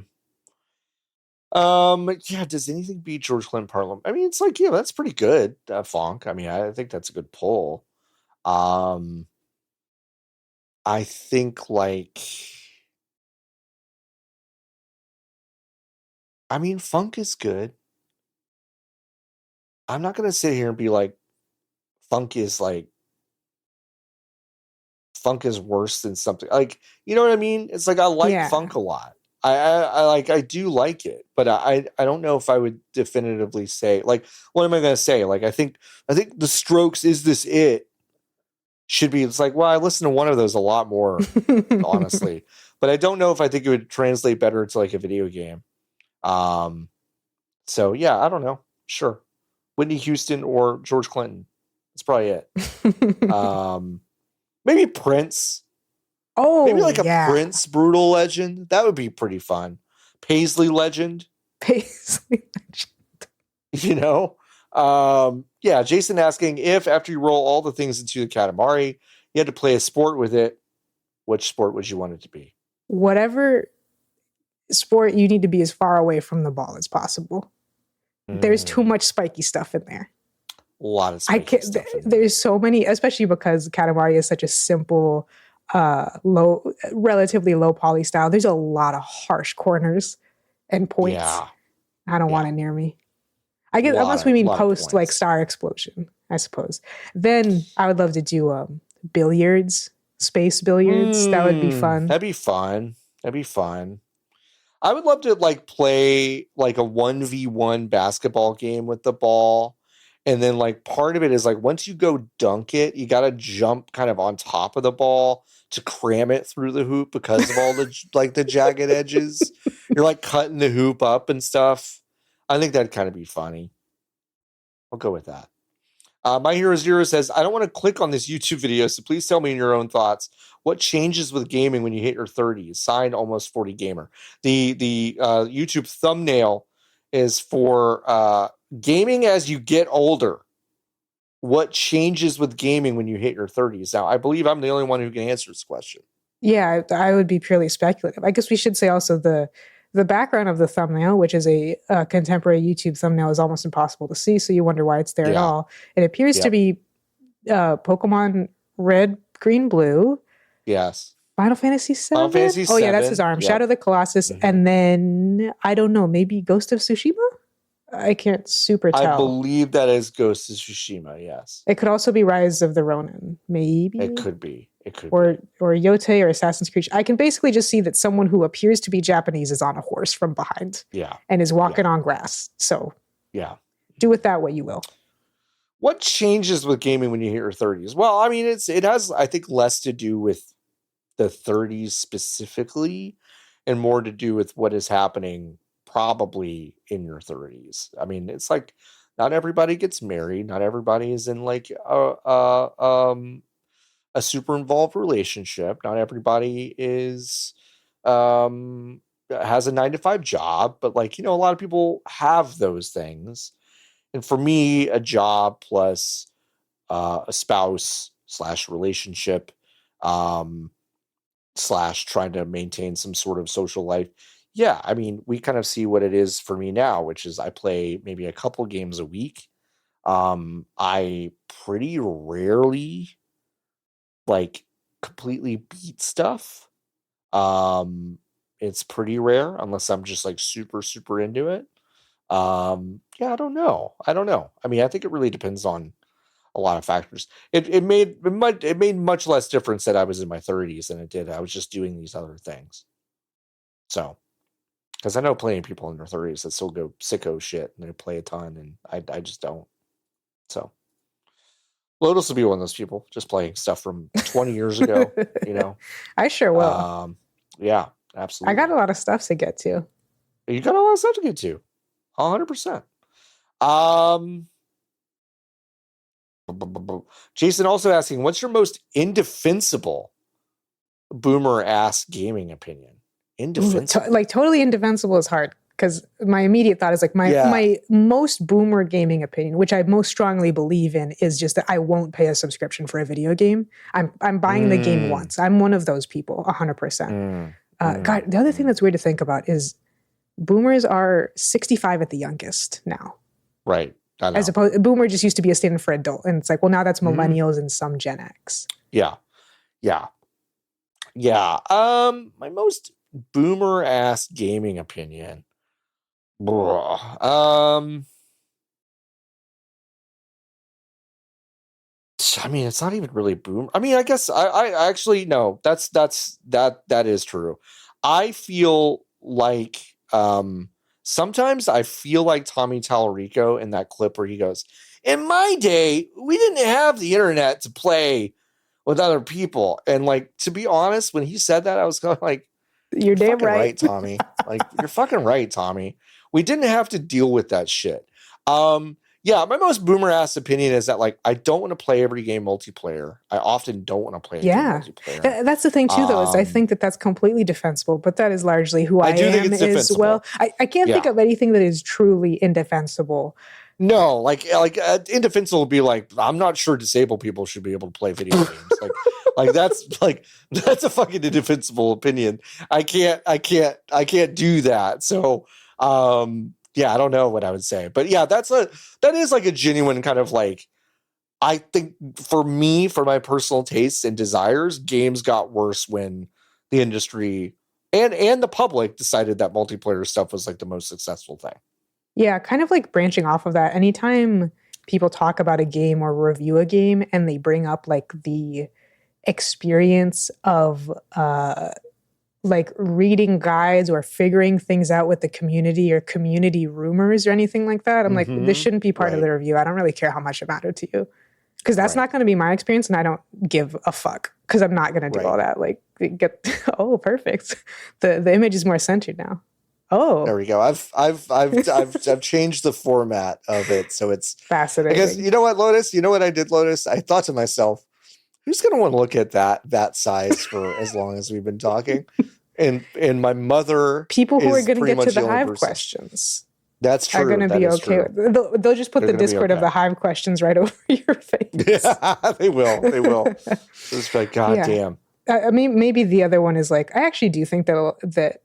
Yeah, does anything beat George Clinton Parliament? I mean, it's like, yeah, that's pretty good. Funk. I mean, I think that's a good pull. I think like, I mean, funk is good. I'm not gonna sit here and be like, funk is worse than something, like, you know what I mean? It's like I like funk a lot. I do like it, but I don't know if I would definitively say, like, what am I gonna say? Like, I think the Strokes, Is This It? Should be, it's like, well, I listen to one of those a lot more, honestly, but I don't know if I think it would translate better to like a video game. So yeah, I don't know. Sure. Whitney Houston or George Clinton. That's probably it. Maybe Prince. Oh, maybe like a Prince Brutal Legend. That would be pretty fun. Paisley Legend. You know? Yeah, Jason asking if after you roll all the things into the Katamari, you had to play a sport with it, which sport would you want it to be? Whatever sport you need to be as far away from the ball as possible. There's too much spiky stuff in there. A lot of spiky stuff in there. There's so many, especially because Katamari is such a simple, relatively low poly style. There's a lot of harsh corners and points. Yeah. I don't want it near me. I guess unless we mean post like Star Explosion, I suppose. Then I would love to do billiards, space billiards. That would be fun. That'd be fun. I would love to like play like a 1v1 basketball game with the ball. And then like part of it is like once you go dunk it, you got to jump kind of on top of the ball to cram it through the hoop because of all the like the jagged edges. You're like cutting the hoop up and stuff. I think that'd kind of be funny. I'll go with that. My Hero Zero says, I don't want to click on this YouTube video, so please tell me in your own thoughts. What changes with gaming when you hit your 30s? Signed, Almost 40 Gamer. The YouTube thumbnail is for gaming as you get older. What changes with gaming when you hit your 30s? Now, I believe I'm the only one who can answer this question. Yeah, I would be purely speculative. I guess we should say also the background of the thumbnail, which is a contemporary YouTube thumbnail, is almost impossible to see, so you wonder why it's there at all. It appears to be Pokemon Red, Green, Blue. Yes. Final Fantasy VII? Oh, yeah, that's his arm. Shadow of the Colossus. Mm-hmm. And then, I don't know, maybe Ghost of Tsushima? I can't super tell. I believe that is Ghost of Tsushima, yes. It could also be Rise of the Ronin, maybe? It could be. Or Yote or Assassin's Creed. I can basically just see that someone who appears to be Japanese is on a horse from behind. Yeah. And is walking on grass. So yeah, do with that what you will. What changes with gaming when you hit your 30s? Well, I mean, it has, I think, less to do with the 30s specifically and more to do with what is happening probably in your 30s. I mean, it's like not everybody gets married. Not everybody is in like a super involved relationship. Not everybody is has a 9-to-5 job, but like, you know, a lot of people have those things. And for me, a job plus a spouse / relationship / trying to maintain some sort of social life. Yeah, I mean, we kind of see what it is for me now, which is I play maybe a couple games a week. I pretty rarely like completely beat stuff. It's pretty rare unless I'm just like super, super into it. Yeah, I don't know. I mean, I think it really depends on a lot of factors. It made much less difference that I was in my 30s than it did I was just doing these other things. So, because I know plenty of people in their 30s that still go sicko shit and they play a ton, and I just don't. So Lotus will be one of those people just playing stuff from 20 years ago, you know. I sure will. Yeah, absolutely. I got a lot of stuff to get to. You got a lot of stuff to get to. 100%. Jason also asking, what's your most indefensible boomer ass gaming opinion? Indefensible. Like totally indefensible is hard because my immediate thought is like my most boomer gaming opinion, which I most strongly believe in, is just that I won't pay a subscription for a video game. I'm buying the game once. I'm one of those people, 100%. God, the other thing that's weird to think about is boomers are 65 at the youngest now. Right. As opposed, boomer just used to be a stand for adult, and it's like, well, now that's millennials and some Gen X. Yeah. My most boomer ass gaming opinion. I mean, it's not even really boom. I mean, I guess I actually no. That is true. I feel like sometimes I feel like Tommy Tallarico in that clip where he goes, "In my day, we didn't have the internet to play with other people." And like, to be honest, when he said that, I was kind of like, "You're damn right, Tommy. Like, you're fucking right, Tommy. We didn't have to deal with that shit." Yeah, my most boomer ass opinion is that like I don't want to play every game multiplayer. I often don't want to play game multiplayer. That's the thing too, though, is I think that's completely defensible, but that is largely who I am as well. I can't think of anything that is truly indefensible. No, like indefensible would be like, I'm not sure disabled people should be able to play video games. That's a fucking indefensible opinion. I can't do that. So yeah, I don't know what I would say, but yeah, that is like a genuine kind of like, I think for me, for my personal tastes and desires, games got worse when the industry and the public decided that multiplayer stuff was like the most successful thing. Yeah, kind of like branching off of that. Anytime people talk about a game or review a game and they bring up like the experience of like reading guides or figuring things out with the community or community rumors or anything like that, I'm like, this shouldn't be part of the review. I don't really care how much it mattered to you, because that's not going to be my experience, and I don't give a fuck because I'm not going to do all that. Like, perfect. The image is more centered now. Oh, there we go. I've changed the format of it, so it's fascinating. I guess you know what, Lotus. You know what I did, Lotus. I thought to myself, who's going to want to look at that size for as long as we've been talking? And my mother, people who are going to get to the Hive questions. That's true. Are going to be okay. They'll just put the Discord of the Hive questions right over your face. Yeah, they will. Just like, God damn. I mean, maybe the other one is like, I actually do think that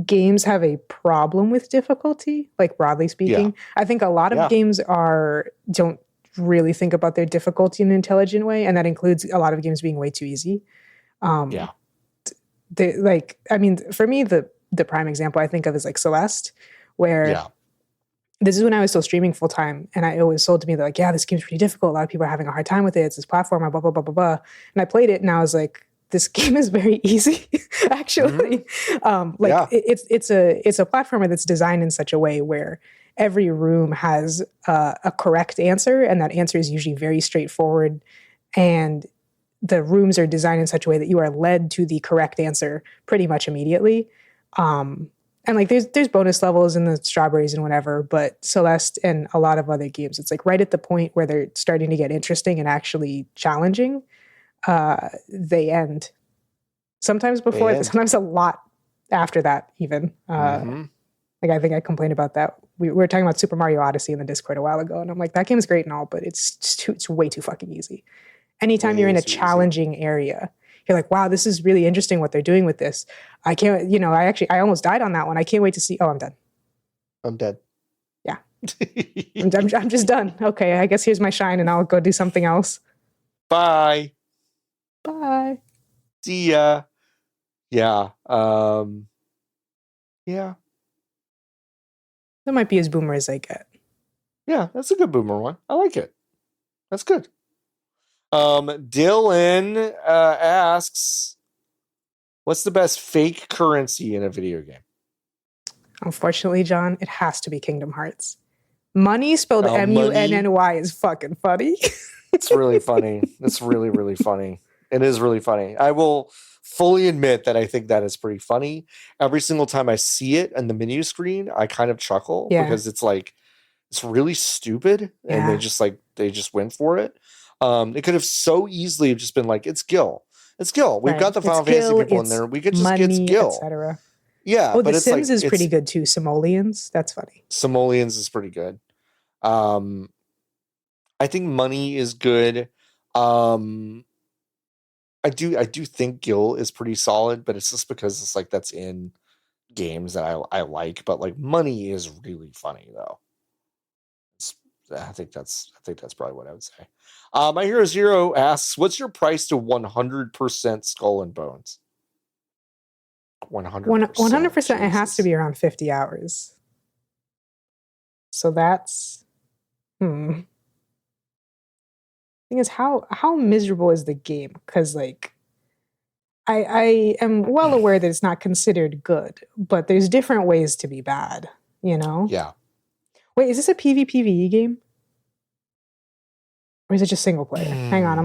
games have a problem with difficulty, like broadly speaking. I think a lot of games don't really think about their difficulty in an intelligent way, and that includes a lot of games being way too easy. For me, the prime example I think of is like Celeste, where this is when I was still streaming full time, and it was sold to me that like, yeah, this game's pretty difficult. A lot of people are having a hard time with it. It's this platformer, blah blah blah blah blah. And I played it, and I was like, this game is very easy, actually. It's a platformer that's designed in such a way where every room has a correct answer, and that answer is usually very straightforward. And the rooms are designed in such a way that you are led to the correct answer pretty much immediately. And like there's bonus levels in the strawberries and whatever, but Celeste and a lot of other games, it's like right at the point where they're starting to get interesting and actually challenging, they end. Sometimes before, sometimes a lot after that even. Like I think I complained about that. We were talking about Super Mario Odyssey in the Discord a while ago, and I'm like, that game's great and all, but it's way too fucking easy. Anytime you're in a challenging area, you're like, wow, this is really interesting what they're doing with this. I can't, I almost died on that one. I can't wait to see. Oh, I'm done. I'm dead. Yeah. I'm just done. Okay, I guess here's my shine, and I'll go do something else. Bye. See ya. Yeah. Yeah. That might be as boomer as I get. Yeah, that's a good boomer one. I like it. That's good. Dylan asks, what's the best fake currency in a video game? Unfortunately, John, it has to be Kingdom Hearts. Money spelled M-U-N-N-Y is fucking funny. It's really funny. It's really, really funny. It is really funny. I will fully admit that I think that is pretty funny. Every single time I see it on the menu screen, I kind of chuckle because it's like, it's really stupid and they just went for it. It could have so easily just been like, it's Gil. It's Gil. We've got the Final Fantasy people in there. We could just get Gil. Etc. Yeah. Oh, but The Sims is pretty good too. Simoleons. That's funny. Simoleons is pretty good. I think Money is good. I do think Gil is pretty solid, but it's just because it's like that's in games that I like. But like Money is really funny though. I think that's probably what I would say. My Hero Zero asks, "What's your price to 100% Skull and Bones?" 100%. 100%. It has to be around 50 hours. So that's thing is, how miserable is the game? Because like I am well aware that it's not considered good, but there's different ways to be bad, you know? Yeah. Wait, is this a PvPvE game? Or is it just single player? Hang on,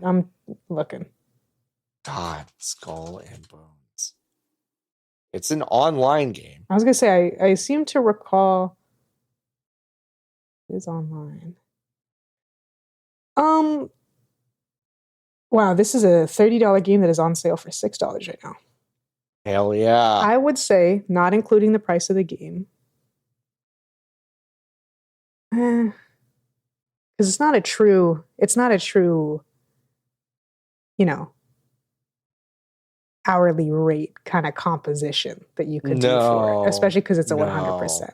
I'm looking. God, Skull and Bones. It's an online game. I was gonna say I seem to recall it is online. Wow, this is a $30 game that is on sale for $6 right now. Hell yeah. I would say, not including the price of the game. Because it's not a true, you know, hourly rate kind of composition that you could do for it, especially because it's a 100%.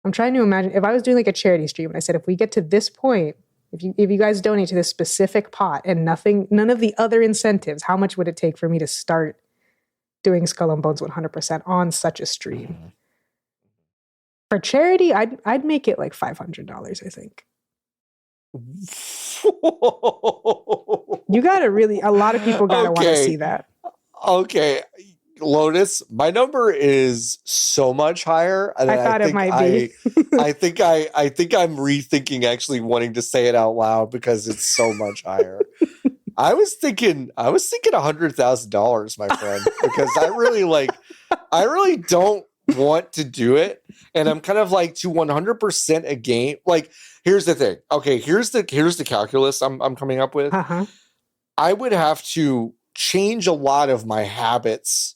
I'm trying to imagine if I was doing like a charity stream and I said, if we get to this point, if you guys donate to this specific pot and none of the other incentives, how much would it take for me to start doing Skull and Bones 100% on such a stream? Mm-hmm. For charity, I'd make it like $500, I think. You gotta a lot of people gotta want to see that. Okay. Lotus, my number is so much higher. And I thought it might be. I think I'm rethinking actually wanting to say it out loud because it's so much higher. I was thinking $100,000, my friend, because I really don't want to do it. And I'm kind of like, to 100% a game. Like, here's the thing. Okay, here's the calculus I'm coming up with. Uh-huh. I would have to change a lot of my habits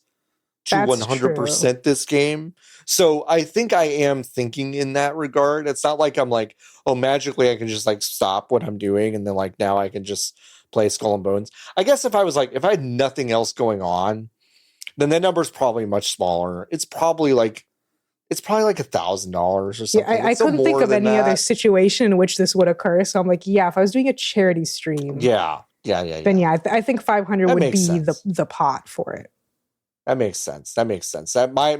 to 100% this game. So I think I am thinking in that regard. It's not like I'm like, oh, magically I can just like stop what I'm doing and then like now I can just play Skull and Bones. I guess if I had nothing else going on, then that number is probably much smaller. It's probably like $1,000 or something. Yeah, I couldn't think of any other situation in which this would occur. So I'm like, yeah, if I was doing a charity stream, then I think 500 would be the pot for it. That makes sense. That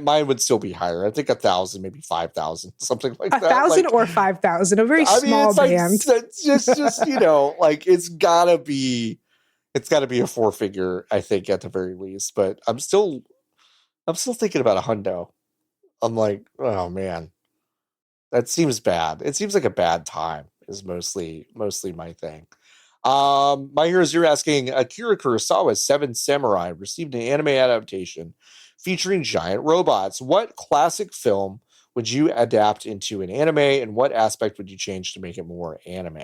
mine would still be higher. I think 1,000, maybe 5,000, something like that. 1,000 or 5,000, a very small band. It's just you know, like it's gotta be a 4-figure, I think, at the very least. But I'm still thinking about a hundo. I'm like, oh man, that seems bad. It seems like a bad time is mostly my thing. My Hero Zero asking, Akira Kurosawa's Seven Samurai received an anime adaptation featuring giant robots. What classic film would you adapt into an anime, and what aspect would you change to make it more anime?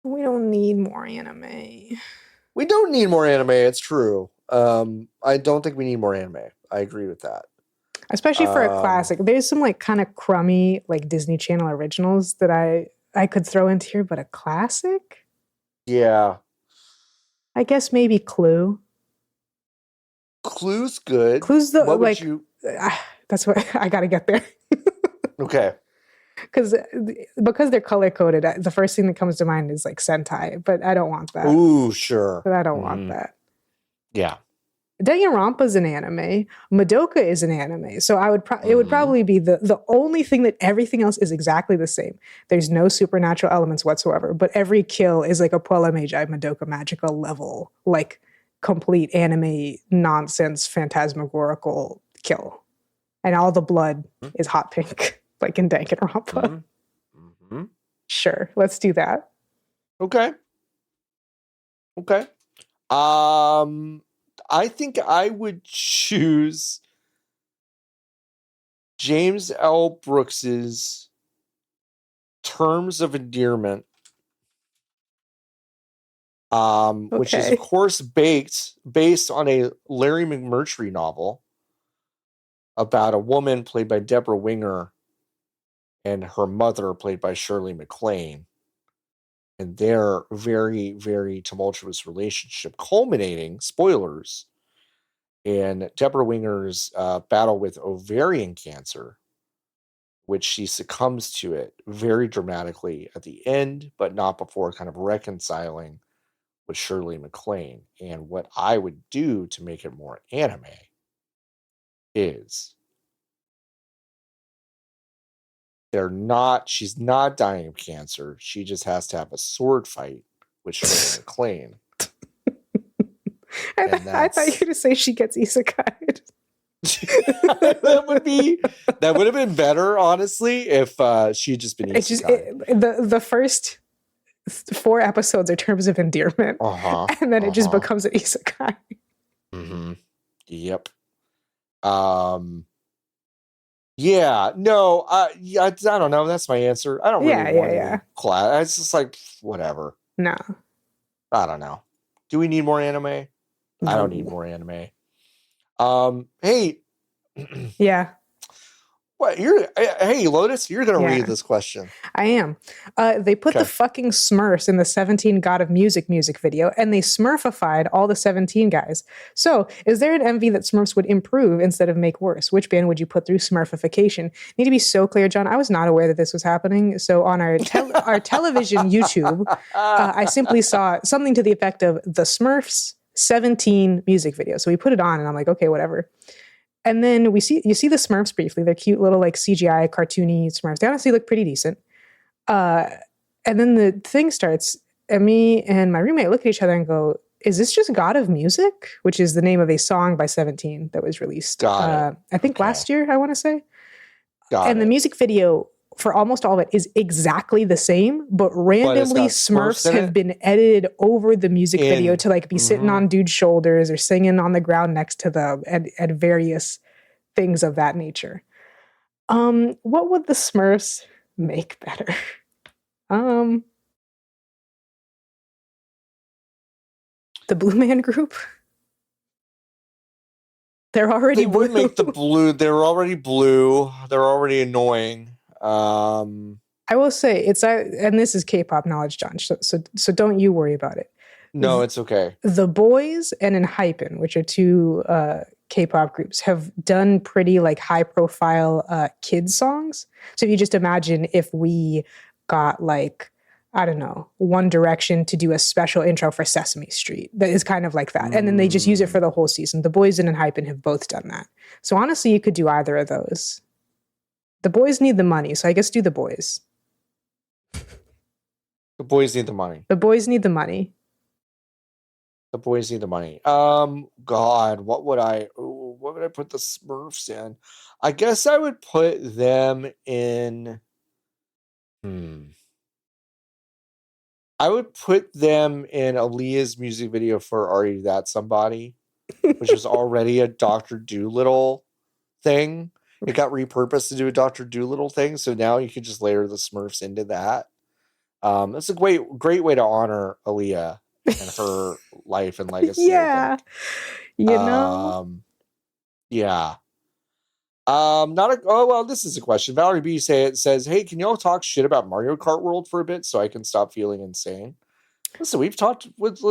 We don't need more anime. We don't need more anime, it's true. I don't think we need more anime. I agree with that. Especially for a classic. There's some like kind of crummy like Disney Channel originals that I could throw into here, but a classic? Yeah. I guess maybe Clue. Clue's good. Clue's the that's what I got to get there. Okay. Because they're color coded, the first thing that comes to mind is like Sentai, but I don't want that. Ooh, sure. But I don't want that. Yeah. Danganronpa's an anime. Madoka is an anime. So it would probably be the only thing that everything else is exactly the same. There's no supernatural elements whatsoever, but every kill is like a Puella Magi Madoka Magica level, like complete anime nonsense phantasmagorical kill. and all the blood is hot pink, like in Danganronpa. Mm-hmm. Sure, let's do that. Okay. I think I would choose James L. Brooks's Terms of Endearment, which is, of course, based on a Larry McMurtry novel about a woman played by Deborah Winger and her mother played by Shirley MacLaine, and their very, very tumultuous relationship culminating, spoilers, in Deborah Winger's battle with ovarian cancer, which she succumbs to it very dramatically at the end, but not before kind of reconciling with Shirley MacLaine. And what I would do to make it more anime is she's not dying of cancer. She just has to have a sword fight with Shirley MacLaine. I thought you were going to say she gets isekai'd. that would have been better, honestly, if she had just been isekai'd. The first 4 episodes are Terms of Endearment, and then it just becomes an isekai. Mm-hmm. Yep. Yeah, no, I don't know. That's my answer. I don't really want any class. It's just like, whatever. No. I don't know. Do we need more anime? No. I don't need more anime. Hey. Yeah. What hey, Lotus, you're going to read this question. I am. They put the fucking Smurfs in the 17 God of Music video, and they Smurfified all the 17 guys. So, is there an MV that Smurfs would improve instead of make worse? Which band would you put through Smurfification? Need to be so clear, John. I was not aware that this was happening. So, on our television YouTube, I simply saw something to the effect of the Smurfs 17 music video. So we put it on, and I'm like, okay, whatever. And then you see the Smurfs briefly. They're cute little like CGI cartoony Smurfs. They honestly look pretty decent. And then the thing starts, and me and my roommate look at each other and go, is this just God of Music? Which is the name of a song by 17 that was released, I think last year, I want to say. The music video for almost all of it is exactly the same, but randomly Smurfs have been edited over the music video to like be sitting on dudes' shoulders or singing on the ground next to them and various things of that nature. What would the Smurfs make better? The Blue Man Group? They're already blue. They would make the blue. They're already blue. They're already annoying. I will say and this is K-pop knowledge, John. So don't you worry about it. No, it's okay. The Boys and HYPERBEAT, which are 2 K-pop groups, have done pretty like high-profile kids songs. So if you just imagine if we got like, I don't know, One Direction to do a special intro for Sesame Street, that is kind of like that, and then they just use it for the whole season. The Boys and HYPERBEAT have both done that. So honestly, you could do either of those. The Boys need the money, so I guess do the Boys. The Boys need the money. The Boys need the money. The Boys need the money. God, what would I put the Smurfs in? I guess I would put them in. I would put them in Aaliyah's music video for Are You That Somebody, which was already a Dr. Dolittle thing. It got repurposed to do a Dr. Dolittle thing, so now you can just layer the Smurfs into that. That's a great way to honor Aaliyah and her life and legacy. Yeah, yeah. This is a question. Valerie B says, "Hey, can y'all talk shit about Mario Kart World for a bit so I can stop feeling insane?" Listen, we've talked with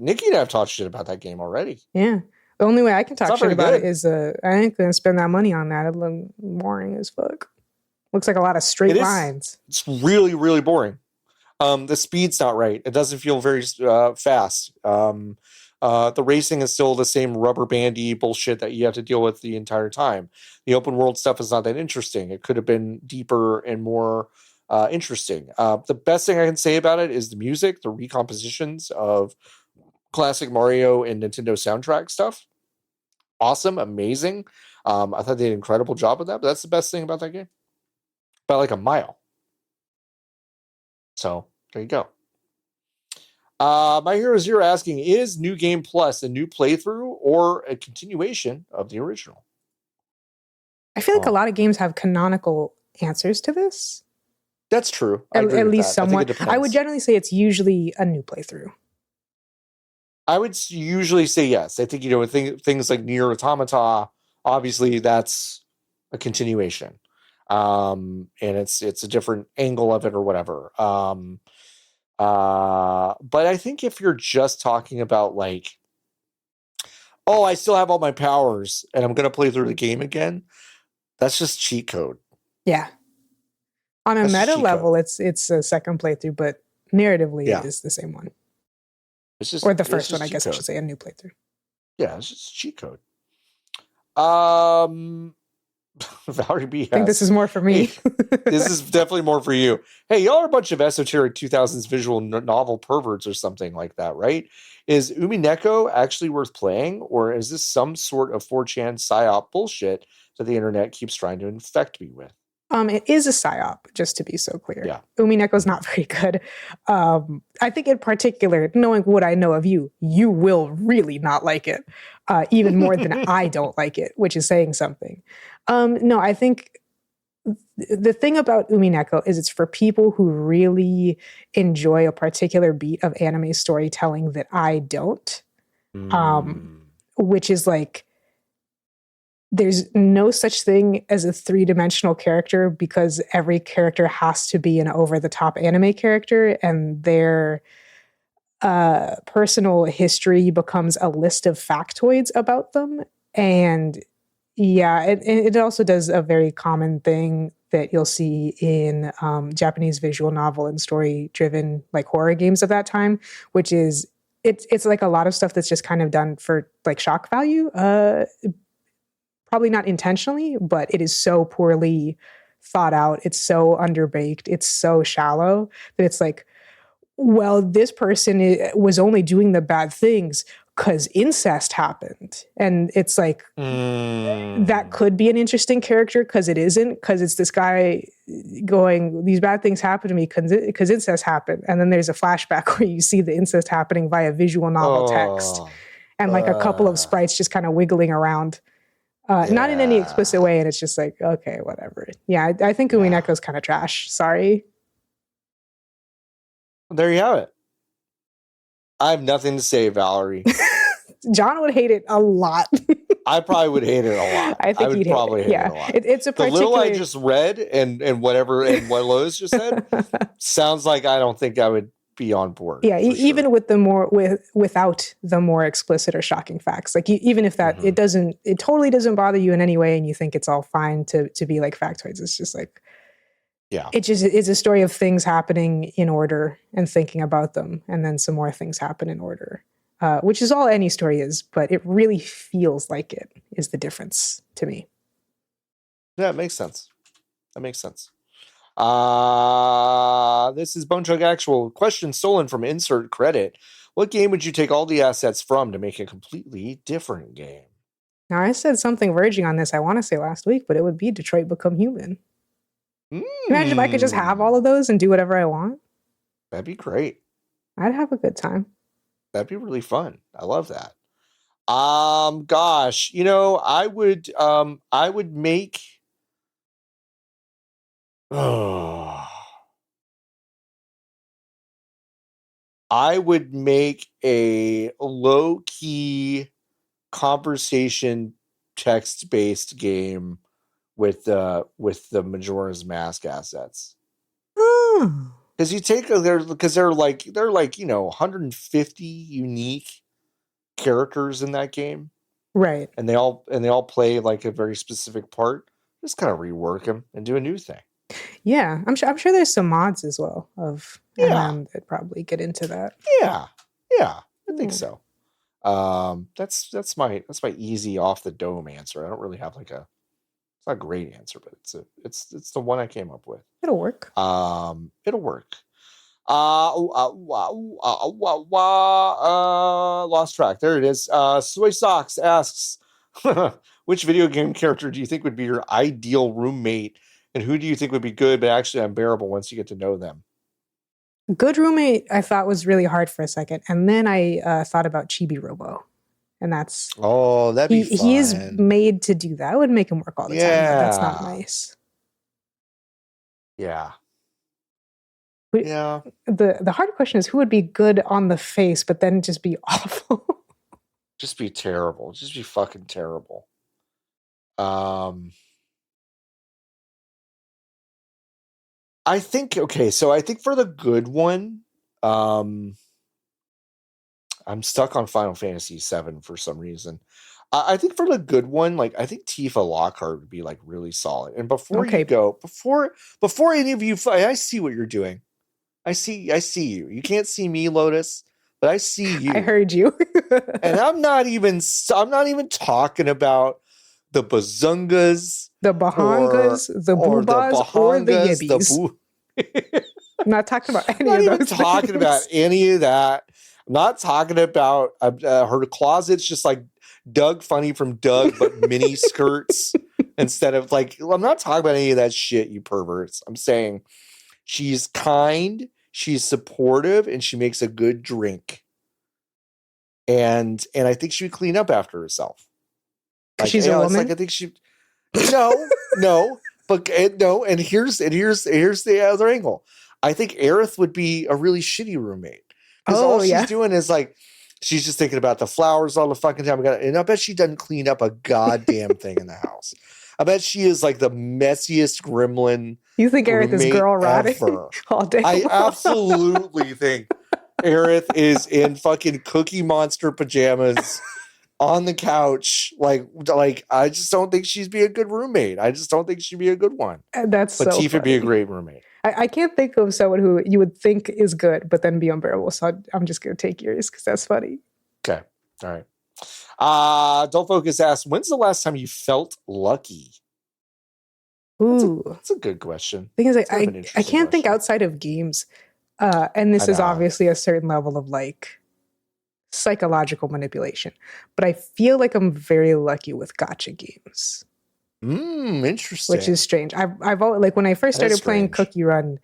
Nikki and I have talked shit about that game already. Yeah. The only way I can talk shit about it is I ain't gonna spend that money on that. It looks boring as fuck. Looks like a lot of straight lines. It's really, really boring. The speed's not right. It doesn't feel very fast. The racing is still the same rubber bandy bullshit that you have to deal with the entire time. The open world stuff is not that interesting. It could have been deeper and more interesting. The best thing I can say about it is the music, the recompositions of classic Mario and Nintendo soundtrack stuff. Awesome, amazing. I thought they did an incredible job with that, but that's the best thing about that game. By like a mile. So there you go. My Hero Zero asking, is New Game Plus a new playthrough or a continuation of the original? I feel like a lot of games have canonical answers to this. That's true. At least somewhat. I would generally say it's usually a new playthrough. I would usually say yes. I think, with things like Nier Automata, obviously that's a continuation. And it's a different angle of it or whatever. But I think if you're just talking about like, oh, I still have all my powers and I'm going to play through the game again, that's just cheat code. Yeah. On a meta level, it's a second playthrough, but narratively it is the same one. It's just, or the first one, I guess I should say, a new playthrough. Yeah, it's just cheat code. Valerie B. I think this is more for me. This is definitely more for you. Hey, y'all are a bunch of esoteric 2000s visual novel perverts or something like that, right? Is Umineko actually worth playing, or is this some sort of 4chan psyop bullshit that the internet keeps trying to infect me with? It is a psyop, just to be so clear. Yeah. Umineko's not very good. I think in particular, knowing what I know of you, you will really not like it, even more than I don't like it, which is saying something. No, I think the thing about Umineko is it's for people who really enjoy a particular beat of anime storytelling that I don't, which is like, there's no such thing as a three-dimensional character because every character has to be an over-the-top anime character, and their personal history becomes a list of factoids about them. And yeah, it also does a very common thing that you'll see in Japanese visual novel and story-driven like horror games of that time, which is it's like a lot of stuff that's just kind of done for like shock value. Probably not intentionally, but it is so poorly thought out. It's so underbaked. It's so shallow that it's like, well, this person was only doing the bad things because incest happened. And it's like, that could be an interesting character because it isn't, because it's this guy going, these bad things happen to me because incest happened. And then there's a flashback where you see the incest happening via visual novel text and like a couple of sprites just kind of wiggling around. Not in any explicit way, and it's just like, okay, whatever. Yeah, I think Umineko's kind of trash. Sorry. There you have it. I have nothing to say, Valerie. John would hate it a lot. I probably would hate it a lot. I think he'd probably hate it a lot. It's a particular... The little I just read and whatever and what Lotus just said sounds like I don't think I would be on board. Yeah, even with the more without the more explicit or shocking facts, like even if that it totally doesn't bother you in any way, and you think it's all fine to be like factoids, it's just like, yeah, it just is a story of things happening in order and thinking about them, and then some more things happen in order, which is all any story is, but it really feels like it is the difference to me. Yeah, it makes sense. That makes sense. This is Bone Chug Actual. Question stolen from insert credit. What game would you take all the assets from to make a completely different game? Now, I said something verging on this, I want to say last week, but it would be Detroit Become Human. Imagine if I could just have all of those and do whatever I want. That'd be great. I'd have a good time. That'd be really fun. I love that. Gosh, I would make... I would make a low-key conversation text-based game with the Majora's Mask assets. Because you take they're like 150 unique characters in that game, right? And they all play like a very specific part. Just kind of rework them and do a new thing. Yeah, I'm sure there's some mods as well of MM that probably get into that. Yeah, I think so. That's my easy off the dome answer. I don't really have like it's not a great answer, but it's the one I came up with. It'll work. It'll work. Lost track. There it is. Soy Socks asks, which video game character do you think would be your ideal roommate, and who do you think would be good but actually unbearable once you get to know them? Good roommate, I thought was really hard for a second, and then I thought about Chibi Robo, and that's that'd be fun. He is made to do that. I would make him work all the time. That's not nice. Yeah. Yeah. The hard question is who would be good on the face, but then just be awful. Just be terrible. Just be fucking terrible. I think for the good one, I'm stuck on Final Fantasy VII for some reason. I think for the good one, like I think Tifa Lockhart would be like really solid. And before you go, before any of you, I see what you're doing. I see you. You can't see me, Lotus, but I see you. I heard you. And I'm not even talking about the Bazungas, the Bahangas, the Boobas, or the Yibbies. I'm not talking about any of those. I'm not even talking about any of that. I'm not talking about her closet's just like Doug Funny from Doug, but mini skirts instead of like. I'm not talking about any of that shit, you perverts. I'm saying she's kind, she's supportive, and she makes a good drink. And I think she would clean up after herself. Like, she's a woman. Like I think she. No. But no, and here's the other angle. I think Aerith would be a really shitty roommate because all she's doing is like she's just thinking about the flowers all the fucking time. And I bet she doesn't clean up a goddamn thing in the house. I bet she is like the messiest gremlin. You think Aerith is girl rotting all day? I absolutely think Aerith is in fucking Cookie Monster pajamas. On the couch, like I just don't think she'd be a good roommate. I just don't think she'd be a good one. But Tifa would be a great roommate. I can't think of someone who you would think is good, but then be unbearable. So I'm just going to take yours because that's funny. Okay. All right. Don't Focus asks, when's the last time you felt lucky? Ooh. That's a good question. Thing is, I can't think outside of games. And this is obviously a certain level of like psychological manipulation, but I feel like I'm very lucky with gacha games. Interesting. Which is strange. I've always, like when I first started playing Cookie Run,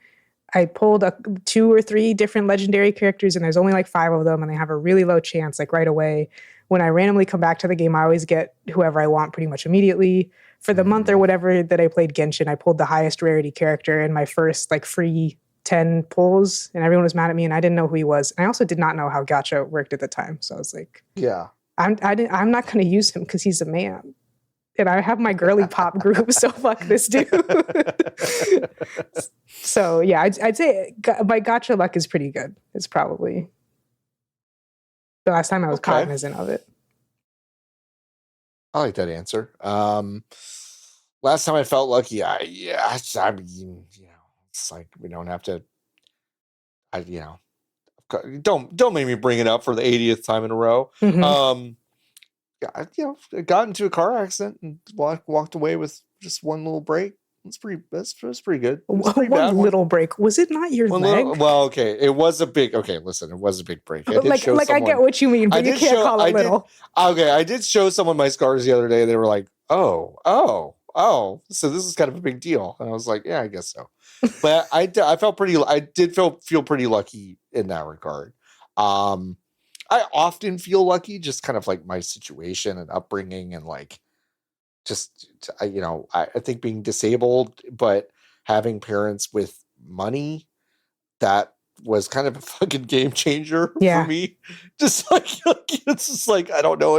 I pulled 2 or 3 different legendary characters, and there's only like 5 of them, and they have a really low chance like right away. When I randomly come back to the game, I always get whoever I want pretty much immediately. For the month or whatever that I played Genshin, I pulled the highest rarity character in my first like free 10 pulls, and everyone was mad at me, and I didn't know who he was. And I also did not know how gacha worked at the time, so I was like, "Yeah, I'm not going to use him because he's a man, and I have my girly pop group, so fuck this dude." So yeah, I'd say my gacha luck is pretty good. It's probably the last time I was cognizant of it. I like that answer. Last time I felt lucky, I mean, it's like we don't have to. Don't make me bring it up for the 80th time in a row. Mm-hmm. I got into a car accident and walked away with just one little break. That's pretty good. One little break. Was it not your leg? Okay. It was a big. Okay, listen. It was a big break. I get what you mean, but you can't call it little. I did show someone my scars the other day. They were like, "Oh, so this is kind of a big deal." And I was like, "Yeah, I guess so." But I did feel pretty lucky in that regard. I often feel lucky, just kind of like my situation and upbringing, and like just I think being disabled, but having parents with money, that was kind of a fucking game changer for me. Just like it's just like I don't know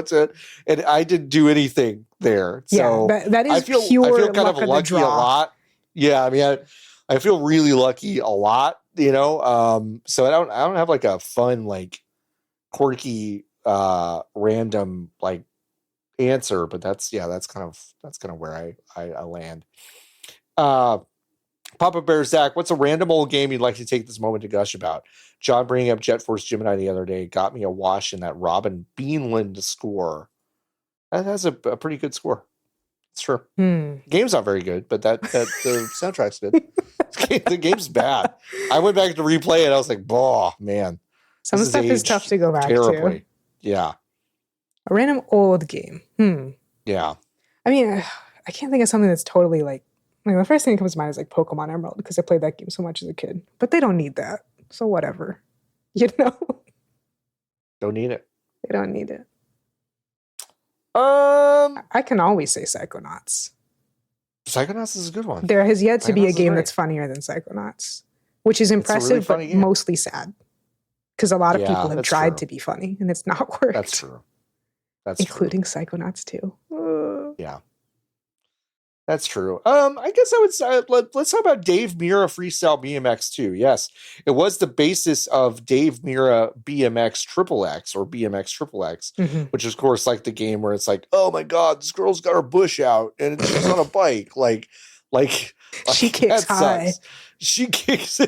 and I didn't do anything there. So that is I feel kind of lucky a lot. Yeah, I mean I feel really lucky a lot, so I don't have like a fun, like quirky, random like answer, but that's kind of where I land. Papa Bear Zach, what's a random old game you'd like to take this moment to gush about? John bringing up Jet Force Gemini the other day got me a wash in that Robin Beanland score. That has a pretty good score. It's true. Game's not very good, but that the soundtrack's good. The game's bad. I went back to replay it. I was like, "Oh man, some stuff is tough to go back terribly." To. Yeah, a random old game. Yeah, I mean, I can't think of something that's totally like the first thing that comes to mind is like Pokemon Emerald because I played that game so much as a kid. But they don't need that. So whatever. You know? Don't need it. They don't need it. I can always say Psychonauts. Psychonauts is a good one. There has yet to be a game that's funnier than Psychonauts, which is impressive, but mostly sad. Because a lot of people have tried to be funny, and it's not worked. That's true. Including Psychonauts too. Yeah. That's true. I guess I would say, let's talk about Dave Mirra Freestyle BMX 2. Yes, it was the basis of Dave Mirra BMX Triple X or BMX Triple X, which is, of course, like the game where it's like, oh my God, this girl's got her bush out and she's on a bike. Like she kicks high. Sucks. She kicks.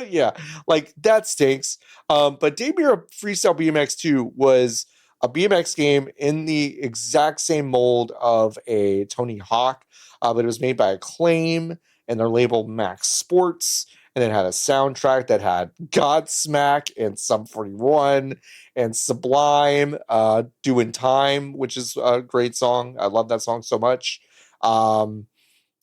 Yeah, like that stinks. But Dave Mirra Freestyle BMX 2 was a BMX game in the exact same mold of a Tony Hawk, but it was made by Acclaim and they're labeled Max Sports, and it had a soundtrack that had Godsmack and Sum 41 and Sublime, Doing Time, which is a great song. I love that song so much. And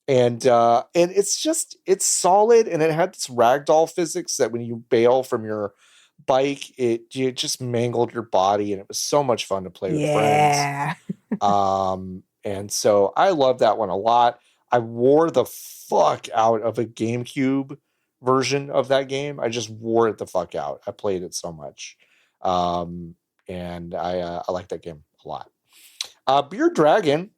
it's solid, and it had this ragdoll physics that when you bail from your bike, it just mangled your body, and it was so much fun to play with friends. And so I love that one a lot. I wore the fuck out of a GameCube version of that game. I just wore it the fuck out. I played it so much. And I like that game a lot. Beer Dragon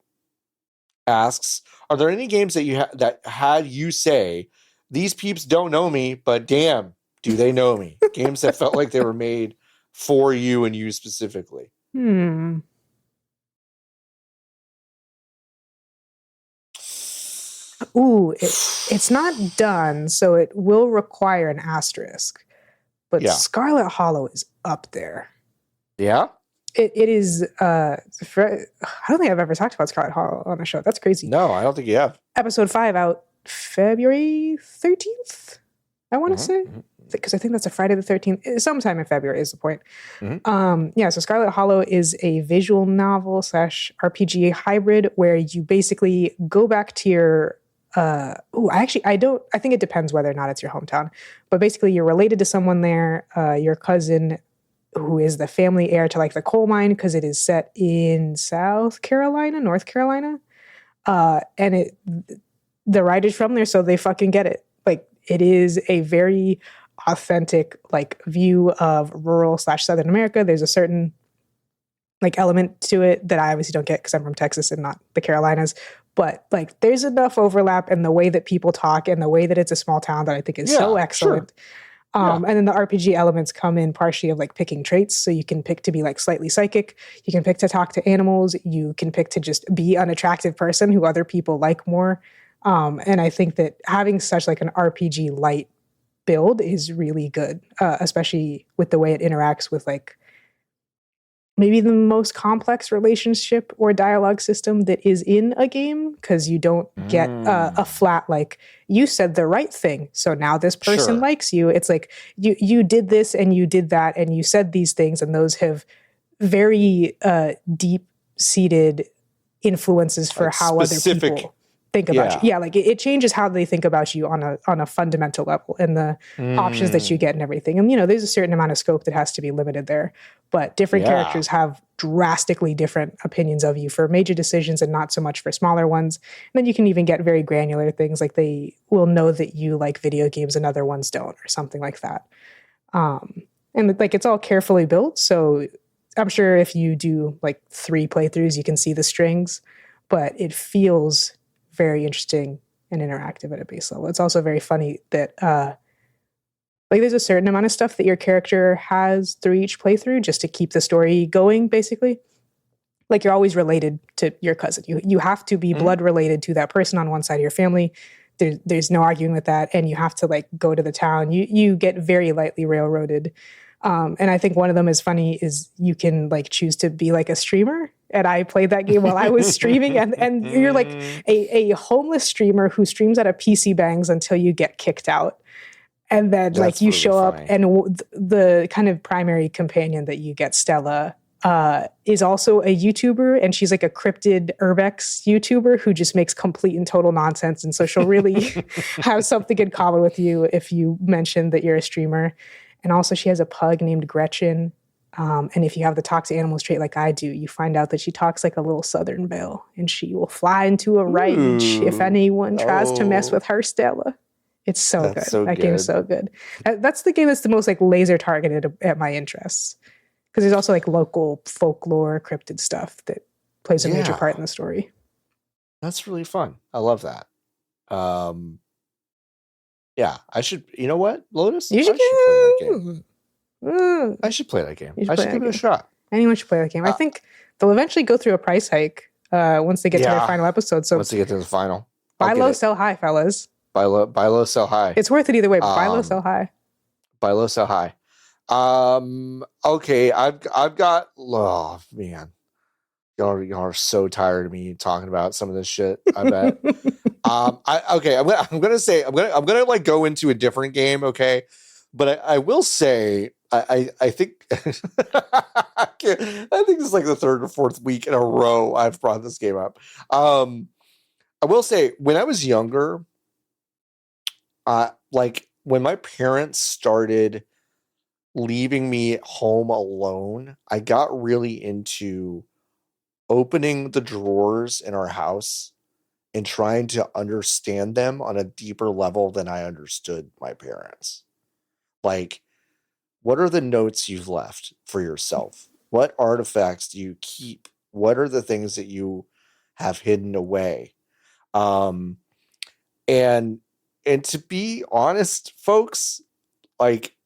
asks, are there any games that that had you say, these peeps don't know me, but damn, do they know me? Games that felt like they were made for you and you specifically. Ooh, it's not done, so it will require an asterisk. But Scarlet Hollow is up there. Yeah? It is, I don't think I've ever talked about Scarlet Hollow on a show. That's crazy. No, I don't think you have. Episode 5 out February 13th, I want to say. Because I think that's a Friday the 13th. Sometime in February is the point. So Scarlet Hollow is a visual novel / RPG hybrid where you basically go back to your I think it depends whether or not it's your hometown. But basically you're related to someone there, your cousin who is the family heir to like the coal mine, because it is set in North Carolina. And the writer's from there, so they fucking get it. Like, it is a very authentic like view of rural / Southern America. There's a certain like element to it that I obviously don't get because I'm from Texas and not the Carolinas. But like, there's enough overlap in the way that people talk and the way that it's a small town that I think is so excellent. Sure. And then the RPG elements come in partially of like picking traits. So you can pick to be like slightly psychic. You can pick to talk to animals. You can pick to just be an attractive person who other people like more. And I think that having such like an RPG light build is really good, especially with the way it interacts with like maybe the most complex relationship or dialogue system that is in a game, because you don't get a flat like, you said the right thing, so now this person likes you. It's like you did this and you did that and you said these things, and those have very deep-seated influences for like how specific other people think about you. Yeah, like it changes how they think about you on a fundamental level, and the options that you get and everything. And there's a certain amount of scope that has to be limited there. But different characters have drastically different opinions of you for major decisions and not so much for smaller ones. And then you can even get very granular things, like they will know that you like video games and other ones don't, or something like that. And like, it's all carefully built. So I'm sure if you do like 3 playthroughs, you can see the strings, but it feels very interesting and interactive at a base level. It's also very funny that like there's a certain amount of stuff that your character has through each playthrough just to keep the story going, basically. Like, you're always related to your cousin. You have to be blood related to that person on one side of your family. There's no arguing with that. And you have to like go to the town. You get very lightly railroaded. And I think one of them is funny is you can like choose to be like a streamer. And I played that game while I was streaming, and you're like a homeless streamer who streams at a PC Bangs until you get kicked out. And then like you really show up, and the kind of primary companion that you get, Stella, is also a YouTuber, and she's like a cryptid urbex YouTuber who just makes complete and total nonsense. And so she'll really have something in common with you if you mention that you're a streamer. And also she has a pug named Gretchen. And if you have the talk to animals trait like I do, you find out that she talks like a little Southern belle, and she will fly into a rage if anyone tries to mess with her Stella. It's so good. That game is so good. That's the game that's the most like laser targeted at my interests. Because there's also like local folklore, cryptid stuff that plays a major part in the story. That's really fun. I love that. Yeah, I should. You know what, Lotus? You should play that game. I should play that game. I should give it a shot. Anyone should play that game. I think they'll eventually go through a price hike once they get to their final episode. So once they get to the final, buy low, sell high, fellas. Buy low, sell high. It's worth it either way. But buy low, sell high. Buy low, sell high. Okay, I've got. Oh man, y'all are so tired of me talking about some of this shit. I bet. I'm gonna like go into a different game. Okay, but I will say I think I think this is like the third or fourth week in a row I've brought this game up. I will say when I was younger, like when my parents started leaving me home alone, I got really into opening the drawers in our house and trying to understand them on a deeper level than I understood my parents. Like, what are the notes you've left for yourself? What artifacts do you keep? What are the things that you have hidden away? And to be honest, folks, like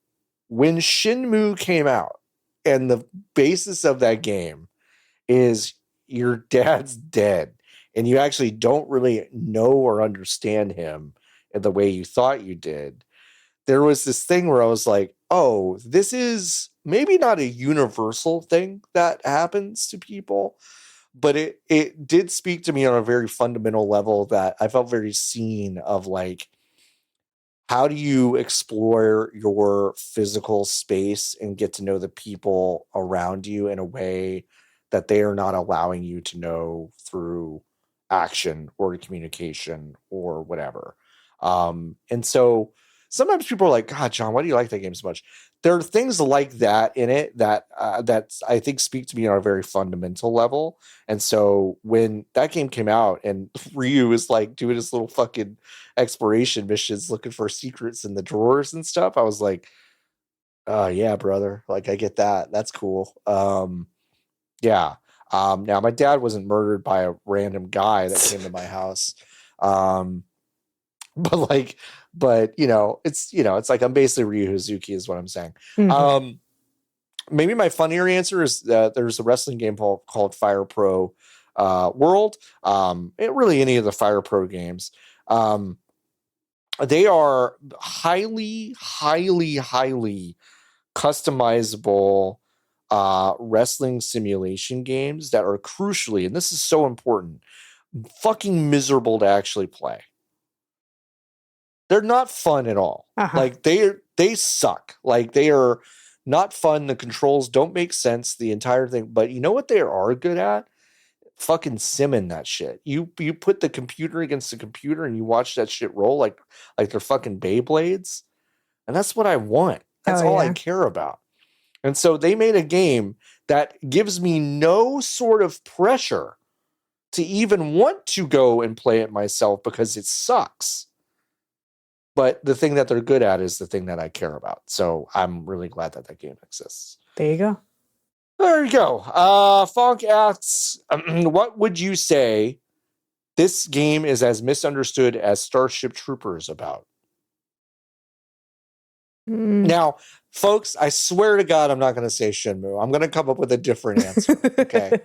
when Shenmue came out and the basis of that game is your dad's dead and you actually don't really know or understand him in the way you thought you did, there was this thing where I was like, oh, this is maybe not a universal thing that happens to people, but it did speak to me on a very fundamental level that I felt very seen of like, how do you explore your physical space and get to know the people around you in a way that they are not allowing you to know through action or communication or whatever? And so sometimes people are like, God, John, why do you like that game so much? There are things like that in it that I think speak to me on a very fundamental level. And so when that game came out and Ryu is like doing his little fucking exploration missions looking for secrets in the drawers and stuff, I was like, oh yeah, brother. Like I get that. That's cool. Yeah. Now my dad wasn't murdered by a random guy that came to my house. But it's like I'm basically Ryu Hazuki is what I'm saying. Mm-hmm. Maybe my funnier answer is that there's a wrestling game called Fire Pro World. Really any of the Fire Pro games. They are highly, highly, highly customizable wrestling simulation games that are crucially, and this is so important, fucking miserable to actually play. They're not fun at all. Uh-huh. Like they suck. Like they are not fun. The controls don't make sense. The entire thing. But you know what they are good at? Fucking simming that shit. You put the computer against the computer and you watch that shit roll like they're fucking Beyblades. And that's what I want. That's all I care about. And so they made a game that gives me no sort of pressure to even want to go and play it myself because it sucks. But the thing that they're good at is the thing that I care about. So I'm really glad that game exists. There you go. There you go. Fonk asks, what would you say this game is as misunderstood as Starship Troopers about? Now, folks, I swear to God, I'm not going to say Shenmue. I'm going to come up with a different answer. Okay.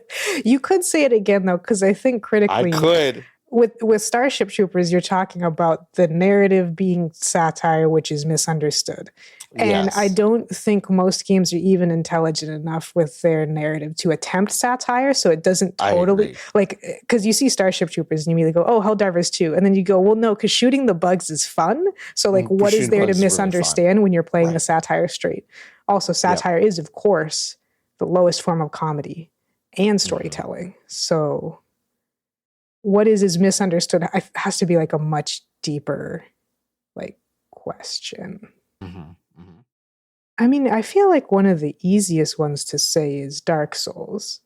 You could say it again, though, because I think critically... I could. With Starship Troopers, you're talking about the narrative being satire, which is misunderstood. And yes. I don't think most games are even intelligent enough with their narrative to attempt satire. So it doesn't totally, like, because you see Starship Troopers and you immediately go, oh, Helldivers 2. And then you go, well, no, because shooting the bugs is fun. So, like, what is there to misunderstand really when you're playing the satire straight? Also, satire is, of course, the lowest form of comedy and storytelling. So what is misunderstood has to be like a much deeper like question. I mean, I feel like one of the easiest ones to say is Dark Souls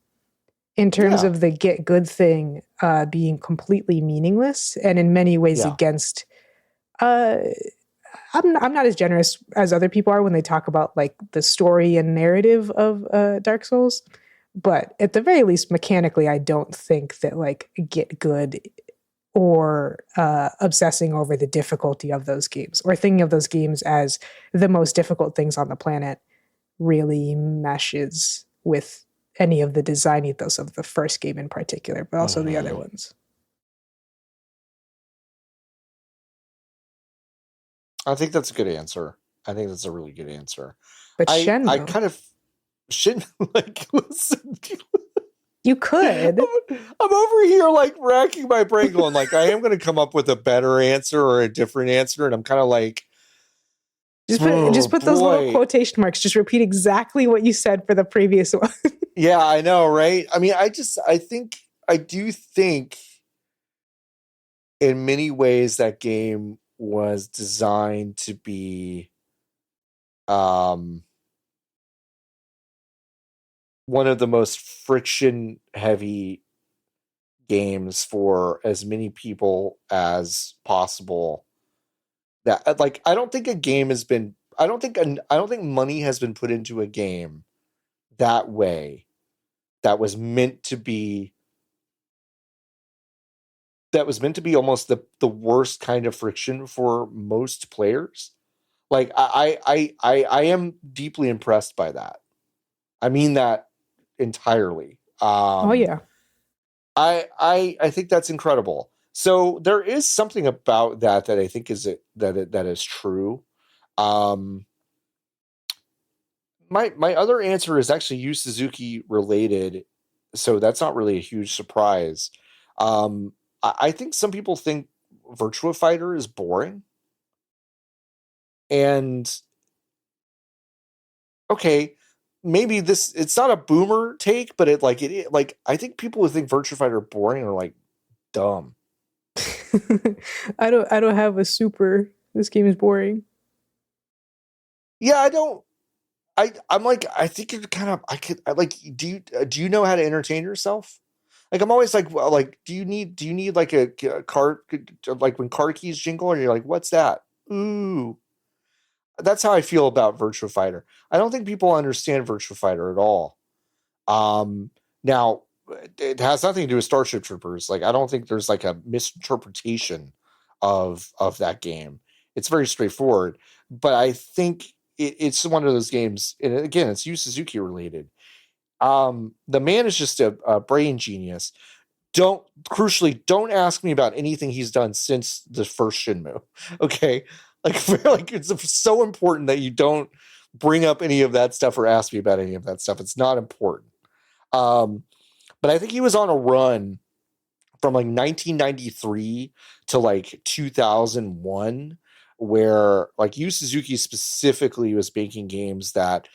in terms of the get good thing being completely meaningless and in many ways against I'm not as generous as other people are when they talk about like the story and narrative of Dark Souls, but at the very least mechanically I don't think that like get good or obsessing over the difficulty of those games or thinking of those games as the most difficult things on the planet really meshes with any of the design ethos of the first game in particular, but also the other ones. I think that's a good answer. I think that's a really good answer. But Shenmue, I kind of shouldn't like listen. You could. I'm over here like racking my brain going like I am going to come up with a better answer or a different answer. And I'm kind of like, just put those little quotation marks. Just repeat exactly what you said for the previous one. Yeah, I know. Right. I mean, I do think in many ways that game was designed to be one of the most friction heavy games for as many people as possible. That like I don't think money has been put into a game that way that was meant to be almost the worst kind of friction for most players. Like I am deeply impressed by that. I mean that entirely. Oh yeah. I think that's incredible. So there is something about that I think that is true. My other answer is actually Yu Suzuki related, so that's not really a huge surprise. I think some people think Virtua Fighter is boring, and okay, maybe it's not a boomer take, but I think people who think Virtua Fighter boring are like dumb. I don't have a super. This game is boring. Yeah, I don't. I'm like I think you're kind of do you know how to entertain yourself? Like I'm always like do you need like a car like when car keys jingle and you're like what's that? Ooh. That's how I feel about Virtua Fighter. I don't think people understand Virtua Fighter at all. Now it has nothing to do with Starship Troopers. Like I don't think there's like a misinterpretation of that game. It's very straightforward, but I think it's one of those games, and again, it's Yu Suzuki related. The man is just a brain genius. Don't ask me about anything he's done since the first Shenmue. Okay, like I feel like it's so important that you don't bring up any of that stuff or ask me about any of that stuff. It's not important. But I think he was on a run from like 1993 to like 2001 where like Yu Suzuki specifically was making games that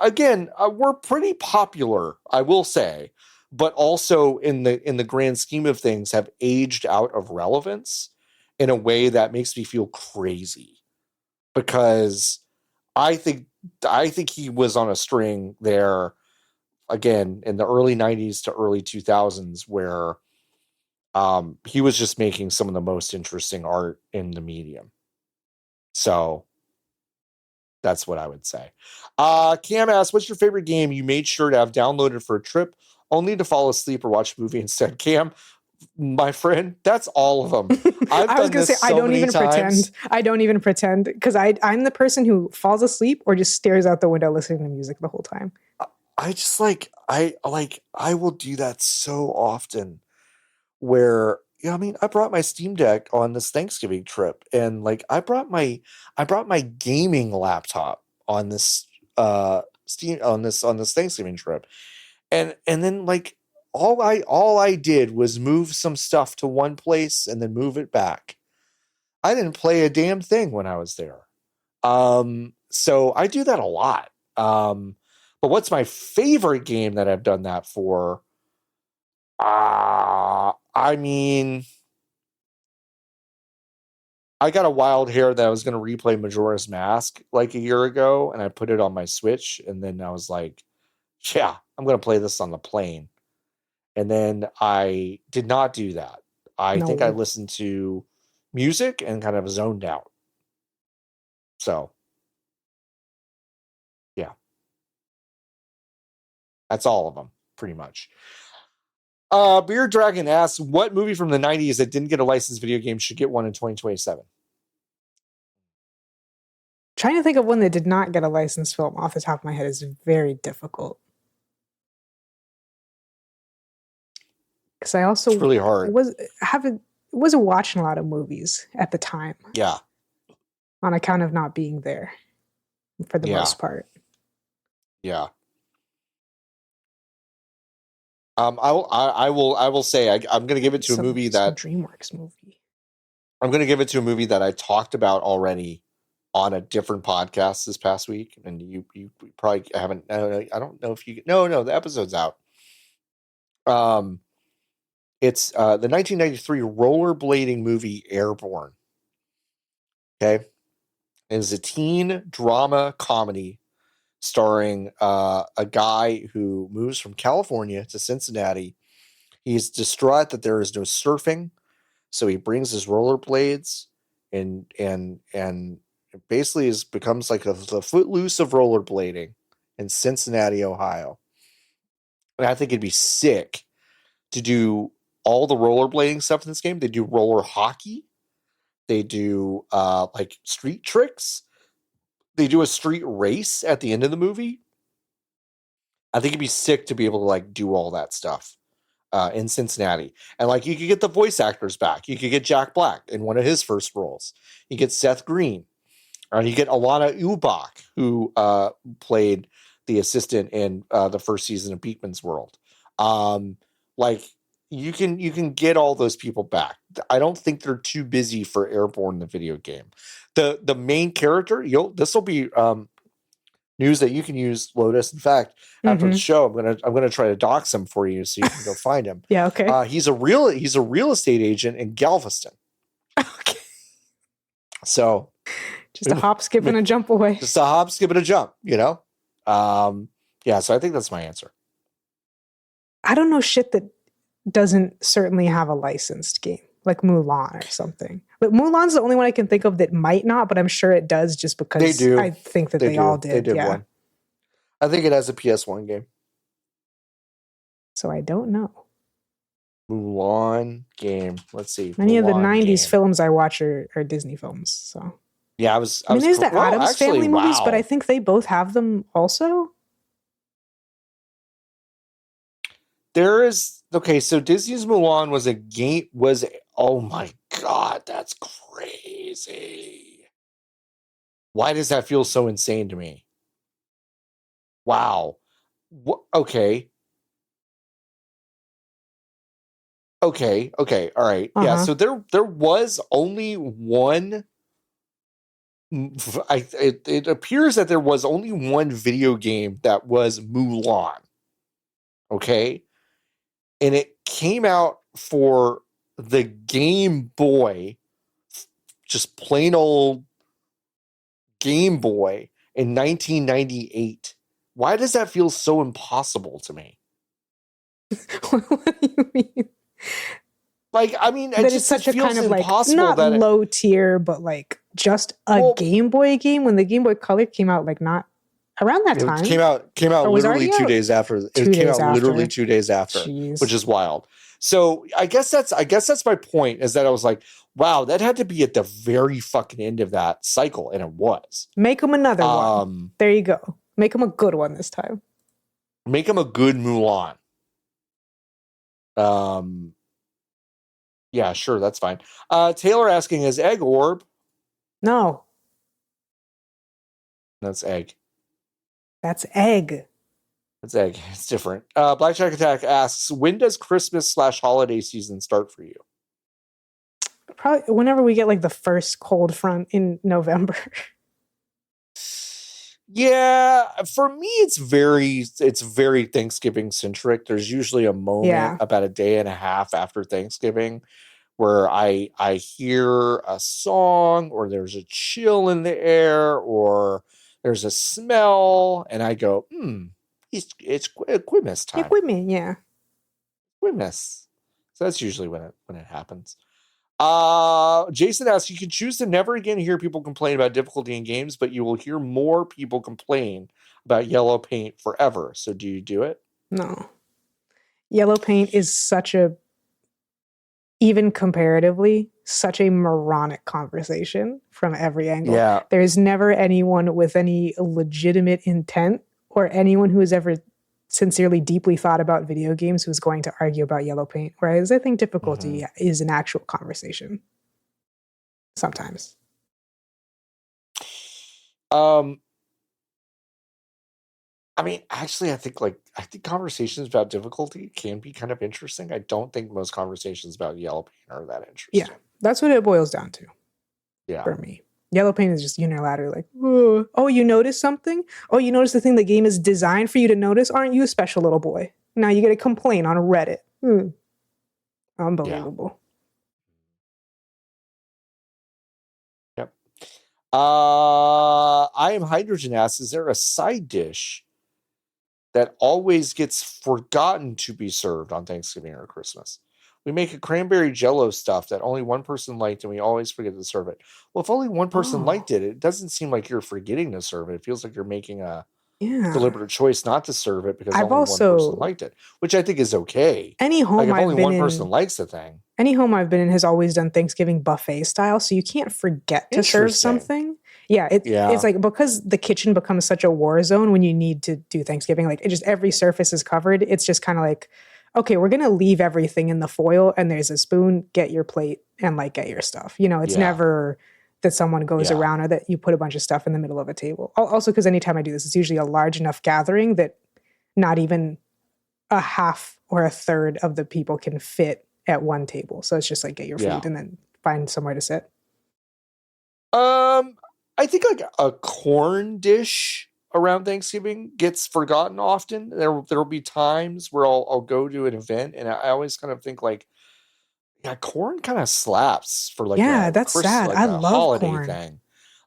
again were pretty popular, I will say, but also in the grand scheme of things have aged out of relevance in a way that makes me feel crazy, because I think he was on a string there again in the early 90s to early 2000s where he was just making some of the most interesting art in the medium. So that's what I would say. Cam asks, what's your favorite game you made sure to have downloaded for a trip only to fall asleep or watch a movie instead? Cam, my friend, that's all of them. I was going to say, I don't even pretend because I'm the person who falls asleep or just stares out the window listening to music the whole time. I just I will do that so often where, I mean, I brought my Steam Deck on this Thanksgiving trip, and like I brought my gaming laptop on this on this Thanksgiving trip. And then like all I did was move some stuff to one place and then move it back. I didn't play a damn thing when I was there. So I do that a lot. But what's my favorite game that I've done that for? I mean, I got a wild hair that I was going to replay Majora's Mask like a year ago, and I put it on my Switch, and then I was like, yeah, I'm going to play this on the plane. And then I did not do that. I think I listened to music and kind of zoned out. So, yeah. That's all of them, pretty much. Beard Dragon asks, what movie from the 90s that didn't get a licensed video game should get one in 2027? Trying to think of one that did not get a licensed film off the top of my head is very difficult. Because I also it's really hard. wasn't watching a lot of movies at the time. Yeah. On account of not being there for the most part. Yeah. I will say I'm going to give it to a movie that DreamWorks movie. I'm going to give it to a movie that I talked about already on a different podcast this past week, and you probably haven't. I don't know if you. No, the episode's out. It's the 1993 rollerblading movie Airborne. Okay, it is a teen drama comedy starring a guy who moves from California to Cincinnati. He's distraught that there is no surfing, so he brings his rollerblades and it basically becomes like the footloose of rollerblading in Cincinnati, Ohio. And I think it'd be sick to do all the rollerblading stuff in this game. They do roller hockey. They do like street tricks. They do a street race at the end of the movie. I think it'd be sick to be able to like do all that stuff in Cincinnati. And like you could get the voice actors back. You could get Jack Black in one of his first roles. You get Seth Green. You get Alana Ubach, who played the assistant in the first season of Beakman's World. Like you can get all those people back. I don't think they're too busy for Airborne, the video game. The main character, this will be news that you can use, Lotus. In fact, after the show, I'm gonna try to dox him for you so you can go find him. Yeah, okay. He's a real estate agent in Galveston. Okay. So just a hop, skip, and a jump away. Just a hop, skip, and a jump, So I think that's my answer. I don't know shit that doesn't certainly have a licensed game, like Mulan or something. But Mulan's the only one I can think of that might not, but I'm sure it does just because they do. I think that they all did. They did one. I think it has a PS1 game. So I don't know. Mulan game. Let's see. Many Mulan of the 90s game. films I watch are Disney films. So yeah, there's the Addams Family movies, but I think they both have them also. There is so Disney's Mulan was a game. Oh my god, that's crazy. Why does that feel so insane to me? Wow. Okay. All right. Yeah. So there was only one. It appears that there was only one video game that was Mulan. Okay, and it came out for the Game Boy, just plain old Game Boy in 1998. Why does that feel so impossible to me? What do you mean? Like, I mean, that it's such a kind of like not low tier, but like just a Game Boy game when the Game Boy Color came out, like not around that time. It came out literally 2 days after. It came out literally 2 days after, which is wild. So I guess that's my point, is that I was like, wow, that had to be at the very fucking end of that cycle, and it was. Make them another one. There you go. Make them a good one this time. Make them a good Mulan. Yeah, sure, that's fine. Taylor asking, is egg orb? No. That's egg. That's egg. That's egg. It's different. Blackjack Attack asks, when does Christmas/holiday season start for you? Probably whenever we get like the first cold front in November. Yeah, for me it's very Thanksgiving centric. There's usually a moment about a day and a half after Thanksgiving where I hear a song, or there's a chill in the air, or there's a smell, and I go, it's Quizmas time. Equipment, yeah. Quizmas. So that's usually when it happens. Jason asks, you can choose to never again hear people complain about difficulty in games, but you will hear more people complain about yellow paint forever. So do you do it? No. Yellow paint is even comparatively, such a moronic conversation from every angle. Yeah. There's never anyone with any legitimate intent, or anyone who has ever sincerely deeply thought about video games who's going to argue about yellow paint. Whereas I think difficulty is an actual conversation. Sometimes. I mean, actually, I think conversations about difficulty can be kind of interesting. I don't think most conversations about yellow paint are that interesting. Yeah, that's what it boils down to. Yeah. For me. Yellow paint is just unilaterally like, oh, you noticed something? Oh, you noticed the thing the game is designed for you to notice? Aren't you a special little boy? Now you get a complaint on Reddit. Unbelievable. Yeah. Yep. I Am Hydrogen asks, is there a side dish that always gets forgotten to be served on Thanksgiving or Christmas? We make a cranberry jello stuff that only one person liked, and we always forget to serve it. Well, if only one person liked it, it doesn't seem like you're forgetting to serve it. It feels like you're making a deliberate choice not to serve it because only one person liked it, which I think is okay. Any home if I've only been one in, person likes the thing. Any home I've been in has always done Thanksgiving buffet style, so you can't forget to serve something. Yeah, it's like, because the kitchen becomes such a war zone when you need to do Thanksgiving, like every surface is covered. It's just kind of like, okay, we're going to leave everything in the foil, and there's a spoon, get your plate, and get your stuff. It's never that someone goes around, or that you put a bunch of stuff in the middle of a table. Also, because anytime I do this, it's usually a large enough gathering that not even a half or a third of the people can fit at one table. So it's just like, get your food and then find somewhere to sit. I think a corn dish around Thanksgiving gets forgotten often. There will be times where I'll go to an event, and I always kind of think corn kind of slaps for that's sad. I love holiday corn thing.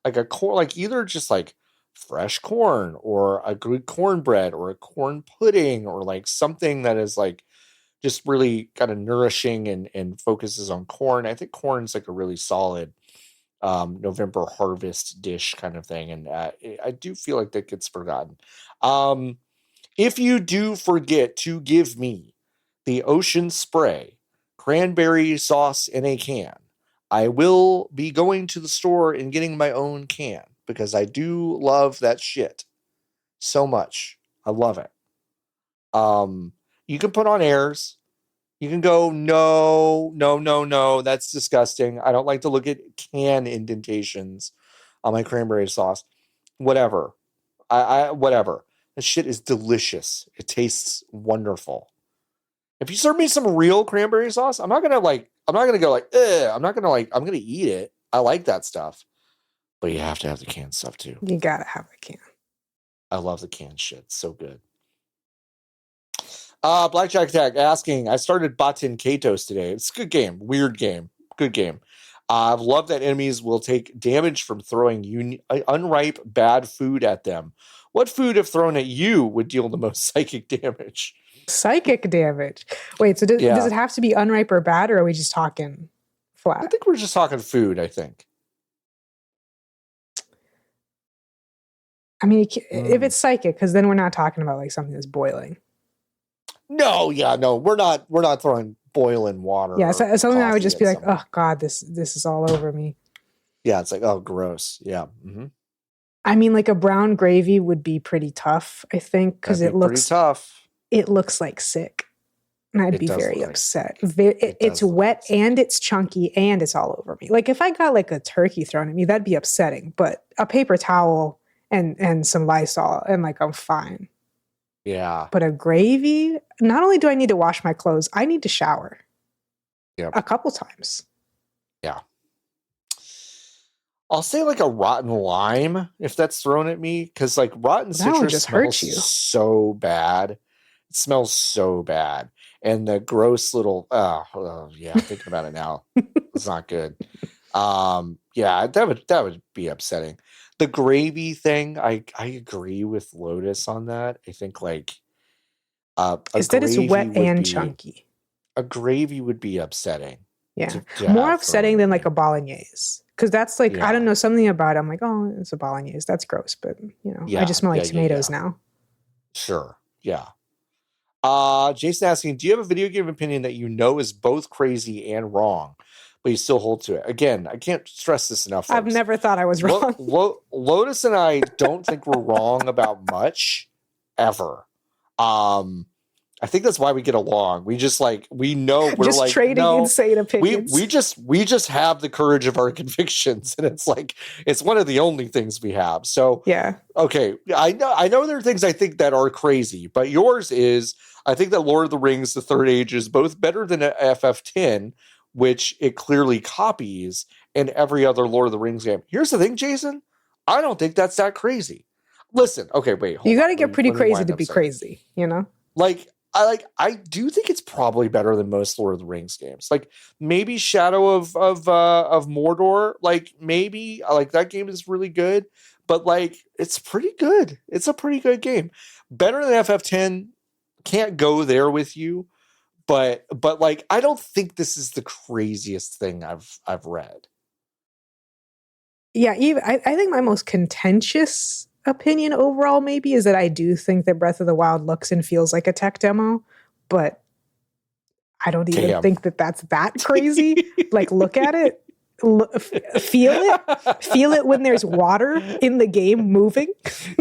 A corn, either just fresh corn, or a good cornbread, or a corn pudding, or something that is just really kind of nourishing and focuses on corn. I think corn's a really solid November harvest dish kind of thing, and I do feel like that gets forgotten. If you do forget to give me the Ocean Spray cranberry sauce in a can, I will be going to the store and getting my own can, because I do love that shit so much. I love it. You can put on airs. You can go, no, that's disgusting. I don't like to look at can indentations on my cranberry sauce. Whatever. Whatever. This shit is delicious. It tastes wonderful. If you serve me some real cranberry sauce, I'm not gonna go ugh. I'm gonna eat it. I like that stuff. But you have to have the canned stuff too. You gotta have the can. I love the canned shit. It's so good. Blackjack Attack asking, I started Baten Katos today. It's a good game. Weird game. Good game. I've loved that enemies will take damage from throwing unripe bad food at them. What food, if thrown at you, would deal the most psychic damage? Psychic damage? Wait, so does it have to be unripe or bad, or are we just talking flat? I think we're just talking food, I think. I mean, if it's psychic, because then we're not talking about something that's boiling. No, we're not throwing boiling water. Yeah, so something I would just be like, oh God, this is all over me. Yeah, it's like, oh, gross. Yeah. Mm-hmm. I mean, a brown gravy would be pretty tough, I think, because it looks pretty tough. It looks sick, and I'd be very upset. It's wet and it's chunky and it's all over me. If I got a turkey thrown at me, that'd be upsetting. But a paper towel and some Lysol, and I'm fine. Yeah. But a gravy, not only do I need to wash my clothes, I need to shower. Yeah. A couple times. Yeah. I'll say like a rotten lime if that's thrown at me, because like rotten citrus just smells hurts you so bad. It smells so bad, and the gross little yeah, thinking about it now, it's not good. Yeah, that would be upsetting. The gravy thing, I agree with Lotus on that. I think like is that it's wet and chunky. A gravy would be upsetting. Yeah, more upsetting than like a bolognese. Because that's like, I don't know, something about it. I'm like, oh, it's a bolognese. That's gross. But, you know, I just smell like tomatoes now. Sure. Yeah. Jason asking, do you have a video game opinion that you know is both crazy and wrong, but you still hold to it? Again, I can't stress this enough, folks. I've never thought I was wrong. Lotus and I don't think we're wrong about much, ever. I think that's why we get along. We just like, we know we're just like trading insane opinions. We just have the courage of our convictions, and it's like it's one of the only things we have. So yeah, okay. I know there are things I think that are crazy, but yours is, I think that Lord of the Rings: The Third Age is both better than FF10, which it clearly copies, and every other Lord of the Rings game. Here's the thing, Jason. I don't think that's that crazy. Listen, okay, wait. You got to get pretty crazy to be crazy, you know? I do think it's probably better than most Lord of the Rings games. Like maybe Shadow of Mordor. Like maybe like that game is really good, but like it's pretty good. It's a pretty good game. Better than FF10. Can't go there with you, but like I don't think this is the craziest thing I've read. Yeah, even I think my most contentious opinion overall maybe is that I do think that Breath of the Wild looks and feels like a tech demo, but I don't even think that that's that crazy. Like, look at it, feel it when there's water in the game moving.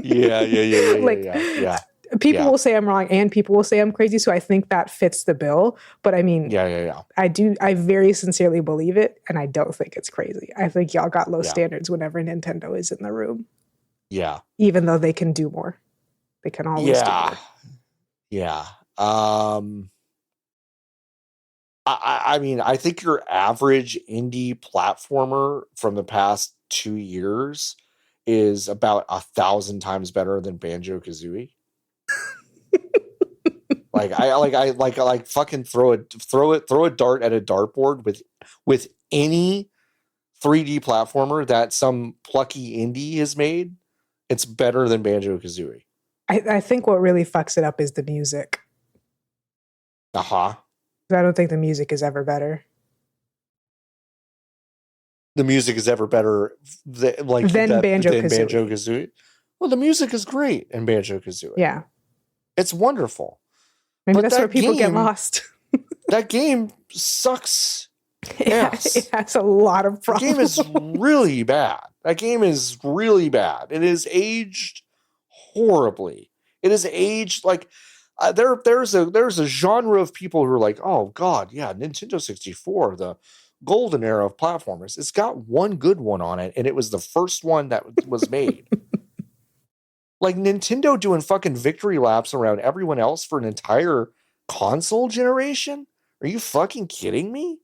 Yeah. People will say I'm wrong and people will say I'm crazy, so I think that fits the bill. But I mean, I very sincerely believe it, and I don't think it's crazy. I think y'all got low standards whenever Nintendo is in the room. Yeah. Even though they can do more. They can always do more. Yeah. I mean, I think your average indie platformer from the past 2 years is about 1,000 times better than Banjo-Kazooie. I fucking throw a dart at a dartboard with any 3D platformer that some plucky indie has made. It's better than Banjo-Kazooie. I think what really fucks it up is the music. Uh-huh. I don't think the music is ever better. The music is ever better than Banjo-Kazooie? Well, the music is great in Banjo-Kazooie. Yeah. It's wonderful. Maybe that's where people get lost. That game sucks. Yes. It has a lot of problems. The game is really bad. That game is really bad. It is aged horribly. It is aged like there's a genre of people who are like, oh God, yeah, Nintendo 64, the golden era of platformers. It's got one good one on it, and it was the first one that was made. Like Nintendo doing fucking victory laps around everyone else for an entire console generation? Are you fucking kidding me?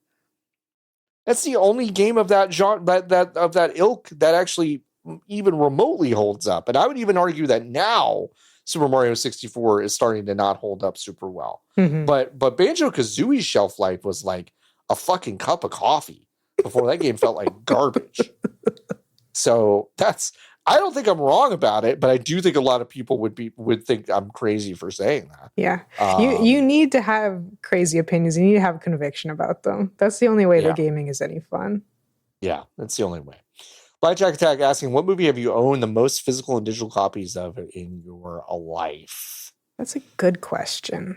That's the only game of that genre, of that ilk that actually even remotely holds up. And I would even argue that now Super Mario 64 is starting to not hold up super well. Mm-hmm. But Banjo-Kazooie's shelf life was like a fucking cup of coffee before that game felt like garbage. So I don't think I'm wrong about it, but I do think a lot of people would think I'm crazy for saying that. Yeah. You need to have crazy opinions. You need to have conviction about them. That's the only way that gaming is any fun. Yeah, that's the only way. Blackjack Attack asking, what movie have you owned the most physical and digital copies of in your life? That's a good question.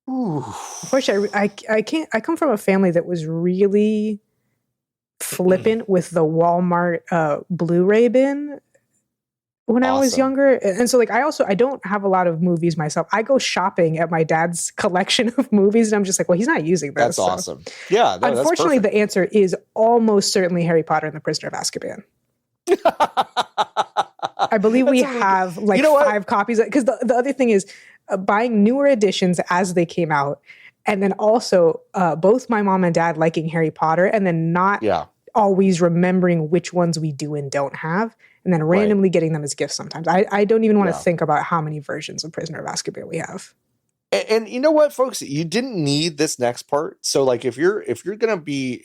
Ooh. Unfortunately, I come from a family that was really flippant with the Walmart Blu-ray bin when I was younger. And so like I don't have a lot of movies myself. I go shopping at my dad's collection of movies and I'm just like, well, he's not using this. That's awesome. Yeah. No, unfortunately, the answer is almost certainly Harry Potter and the Prisoner of Azkaban. I believe we have like 5 copies. Because the other thing is buying newer editions as they came out. And then also both my mom and dad liking Harry Potter and then not always remembering which ones we do and don't have, and then randomly getting them as gifts sometimes. I don't even want to think about how many versions of Prisoner of Azkaban we have. And you know what, folks, you didn't need this next part. So like, if you're gonna be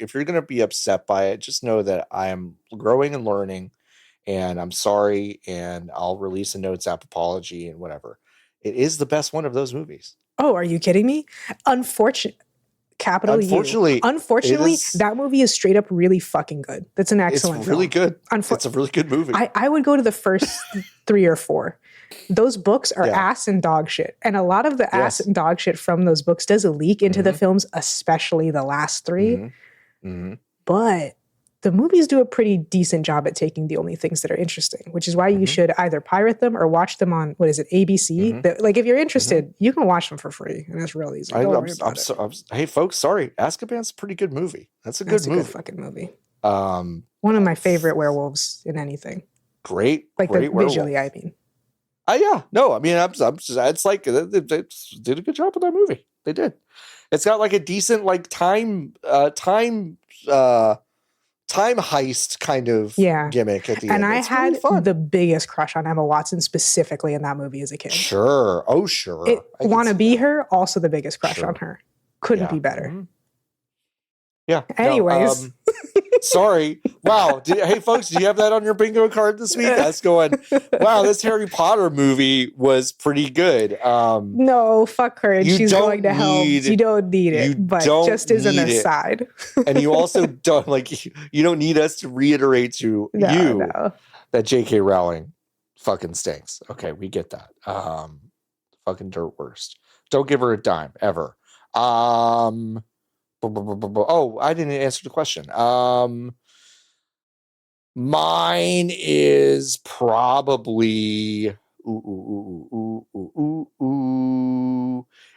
upset by it, just know that I am growing and learning, and I'm sorry, and I'll release a notes app apology and whatever. It is the best one of those movies. Oh, are you kidding me? Unfortunately, that movie is straight up really fucking good. That's an excellent It's really film. good. It's a really good movie. I would go to the first 3 or 4. Those books are ass and dog shit. And a lot of the ass and dog shit from those books does leak into the films, especially the last 3. But the movies do a pretty decent job at taking the only things that are interesting, which is why you should either pirate them or watch them on, what is it, ABC? Like, if you're interested, you can watch them for free, and it's real easy. Hey, folks, sorry. Azkaban's a pretty good movie. That's a good movie. Good fucking movie. One of my favorite werewolves in anything. Great visually, werewolf. I mean. Yeah, no, I mean, I'm just, it's like they did a good job with that movie. They did. It's got like a decent like time heist kind of gimmick at the end. And I had the biggest crush on Emma Watson specifically in that movie as a kid. Sure. Oh, sure. Wanna Be Her, also the biggest crush on her. Couldn't be better. Yeah. Anyways. No, sorry. Wow. Hey, folks, do you have that on your bingo card this week? That's going, wow, this Harry Potter movie was pretty good. No, fuck her. She's going to hell. You don't need it, but just as an aside. And you also don't, like, you don't need us to reiterate to that J.K. Rowling fucking stinks. Okay, we get that. Fucking dirt worst. Don't give her a dime, ever. Oh, I didn't answer the question. Mine is probably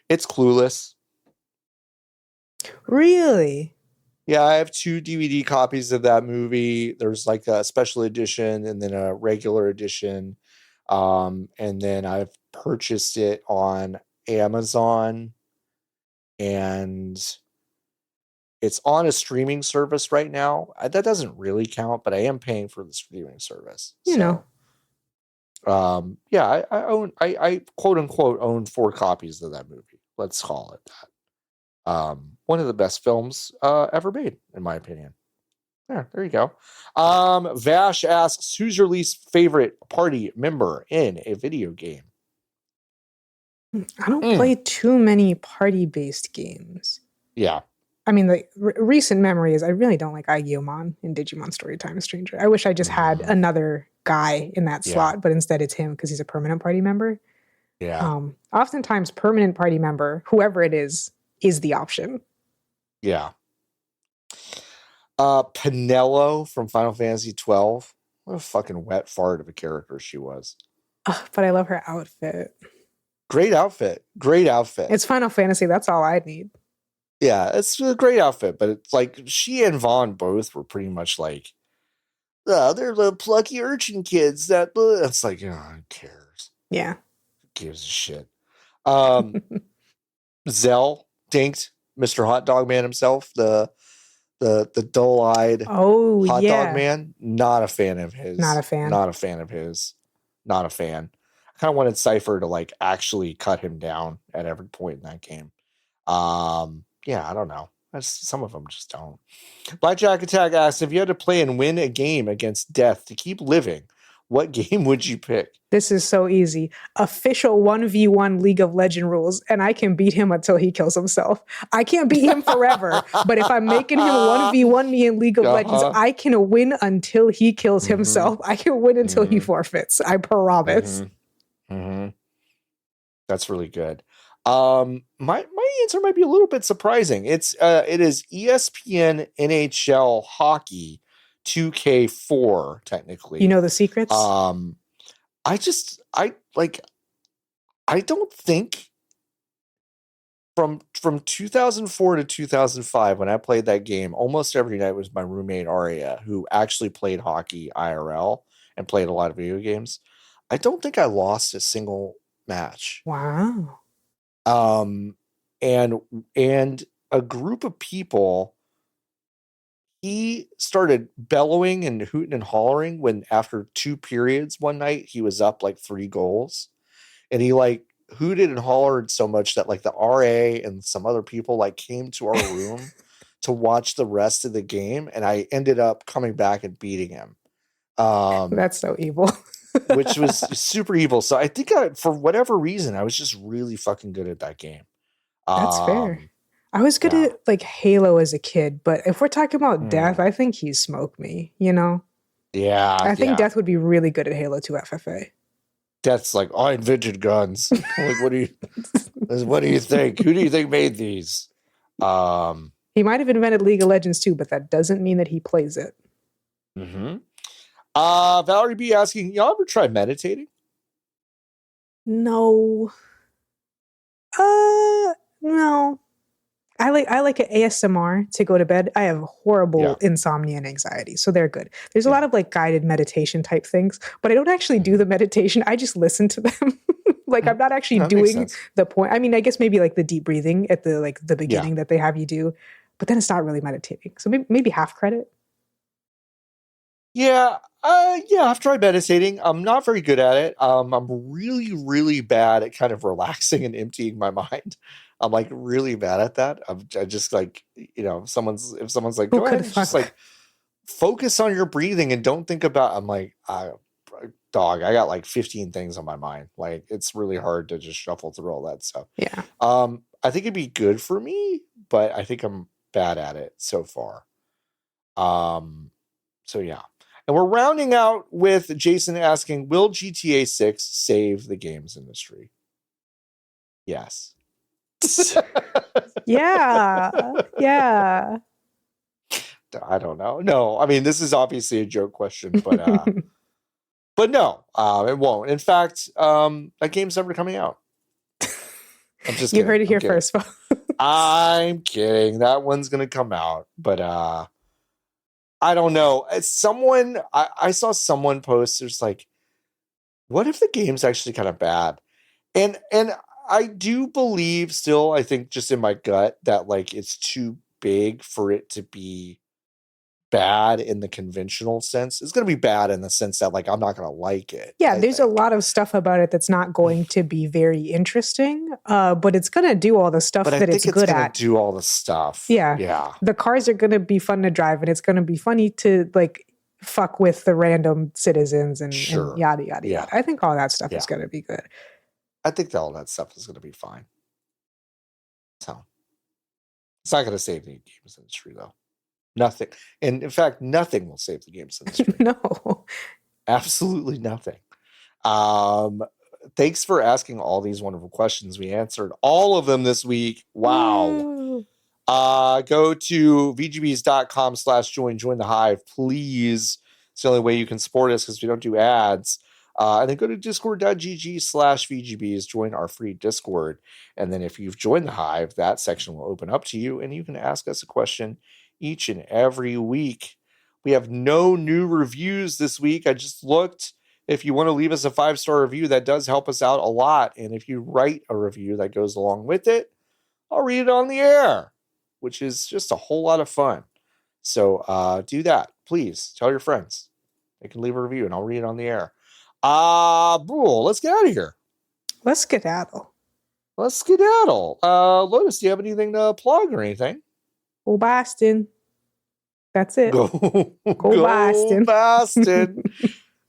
it's Clueless. Really? Yeah, I have 2 DVD copies of that movie. There's like a special edition and then a regular edition. And then I've purchased it on Amazon, and it's on a streaming service right now. That doesn't really count, but I am paying for the streaming service. I quote unquote own 4 copies of that movie. Let's call it that. One of the best films ever made, in my opinion. Yeah, there you go. Vash asks, who's your least favorite party member in a video game? I don't play too many party-based games. Yeah. I mean, the recent memory is I really don't like Agumon in Digimon Storytime Stranger. I wish I just had another guy in that slot, but instead it's him because he's a permanent party member. Yeah. Oftentimes, permanent party member, whoever it is the option. Yeah. Penelo from Final Fantasy 12. What a fucking wet fart of a character she was. But I love her outfit. Great outfit. It's Final Fantasy. That's all I need. Yeah, it's a great outfit, but it's like she and Vaughn both were pretty much like, they're the plucky urchin kids. It's like, who cares? Yeah. Who gives a shit? Zell dinked Mr. Hot Dog Man himself, the dull-eyed hot dog man. Not a fan of his. Not a fan. I kind of wanted Cypher to like actually cut him down at every point in that game. Yeah, I don't know. Some of them just don't. Blackjack Attack asks, if you had to play and win a game against death to keep living, what game would you pick? This is so easy. Official 1v1 League of Legends rules, and I can beat him until he kills himself. I can't beat him forever, but if I'm making him 1v1 me in League of Legends, I can win until he kills himself. I can win until he forfeits. I promise. That's really good. My answer might be a little bit surprising. It is ESPN NHL Hockey 2K4 technically. You know the secrets? I don't think from 2004 to 2005 when I played that game, almost every night was my roommate Aria, who actually played hockey IRL and played a lot of video games. I don't think I lost a single match. Wow. And a group of people he started bellowing and hooting and hollering when after 2 periods one night he was up like 3 goals, and he like hooted and hollered so much that like the RA and some other people like came to our room to watch the rest of the game, and I ended up coming back and beating him. That's so evil. Which was super evil. So I think for whatever reason I was just really fucking good at that game. That's fair. I was good at like Halo as a kid, but if we're talking about Death, I think he smoked me, you know? Yeah. I think Death would be really good at Halo 2 FFA. Death's like, I invented guns. Like, what do you think? Who do you think made these? He might have invented League of Legends too, but that doesn't mean that he plays it. Mm-hmm. Valerie B asking, y'all ever try meditating? No. No. I like an ASMR to go to bed. I have horrible insomnia and anxiety, so they're good. There's a lot of like guided meditation type things, but I don't actually do the meditation. I just listen to them. Like I'm not actually doing the point. I mean, I guess maybe like the deep breathing at the beginning that they have you do, but then it's not really meditating. So maybe half credit. Yeah, I've tried meditating. I'm not very good at it. I'm really, really bad at kind of relaxing and emptying my mind. I'm like really bad at that. I just like, you know, if someone's like, go ahead and just like focus on your breathing and don't think about, I'm like, dog, I got like 15 things on my mind. Like it's really hard to just shuffle through all that stuff. Yeah. I think it'd be good for me, but I think I'm bad at it so far. So yeah. And we're rounding out with Jason asking, will GTA 6 save the games industry? Yes. Yeah. I don't know. No, I mean, this is obviously a joke question, but but no, it won't. In fact, that game's never coming out. I'm just You heard it here first, folks. I'm kidding. That one's going to come out, but I don't know. I saw someone post, there's like, what if the game's actually kind of bad? And I do believe still, I think just in my gut that like it's too big for it to be bad in the conventional sense. It's going to be bad in the sense that like I'm not going to like it. Yeah, there's a lot of stuff about it that's not going to be very interesting, but it's going to do all the stuff that it's good at. Do all the stuff. Yeah. The cars are going to be fun to drive, and it's going to be funny to like fuck with the random citizens and yada, yada, yada. I think all that stuff is going to be good. I think all that stuff is going to be fine. So it's not going to save the games industry though. Nothing. And in fact, nothing will save the games industry. No. Absolutely nothing. Thanks for asking all these wonderful questions. We answered all of them this week. Wow. Go to vgbs.com/join the hive, please. It's the only way you can support us because we don't do ads. And then go to discord.gg/VGBs, join our free Discord. And then if you've joined the hive, that section will open up to you and you can ask us a question each and every week. We have no new reviews this week. I just looked. If you want to leave us a 5-star review, that does help us out a lot. And if you write a review that goes along with it, I'll read it on the air, which is just a whole lot of fun. So do that. Please tell your friends. They can leave a review and I'll read it on the air. Brule, let's get out of here. Let's skedaddle. Lotus, do you have anything to plug or anything? Go Boston. That's it. Go Boston. Boston.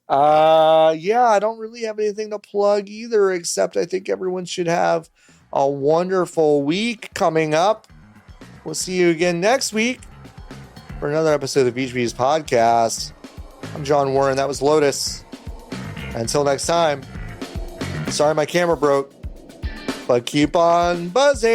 Yeah, I don't really have anything to plug either, except I think everyone should have a wonderful week coming up. We'll see you again next week for another episode of VGB's podcast. I'm John Warren. That was Lotus. Until next time, sorry my camera broke, but keep on buzzing.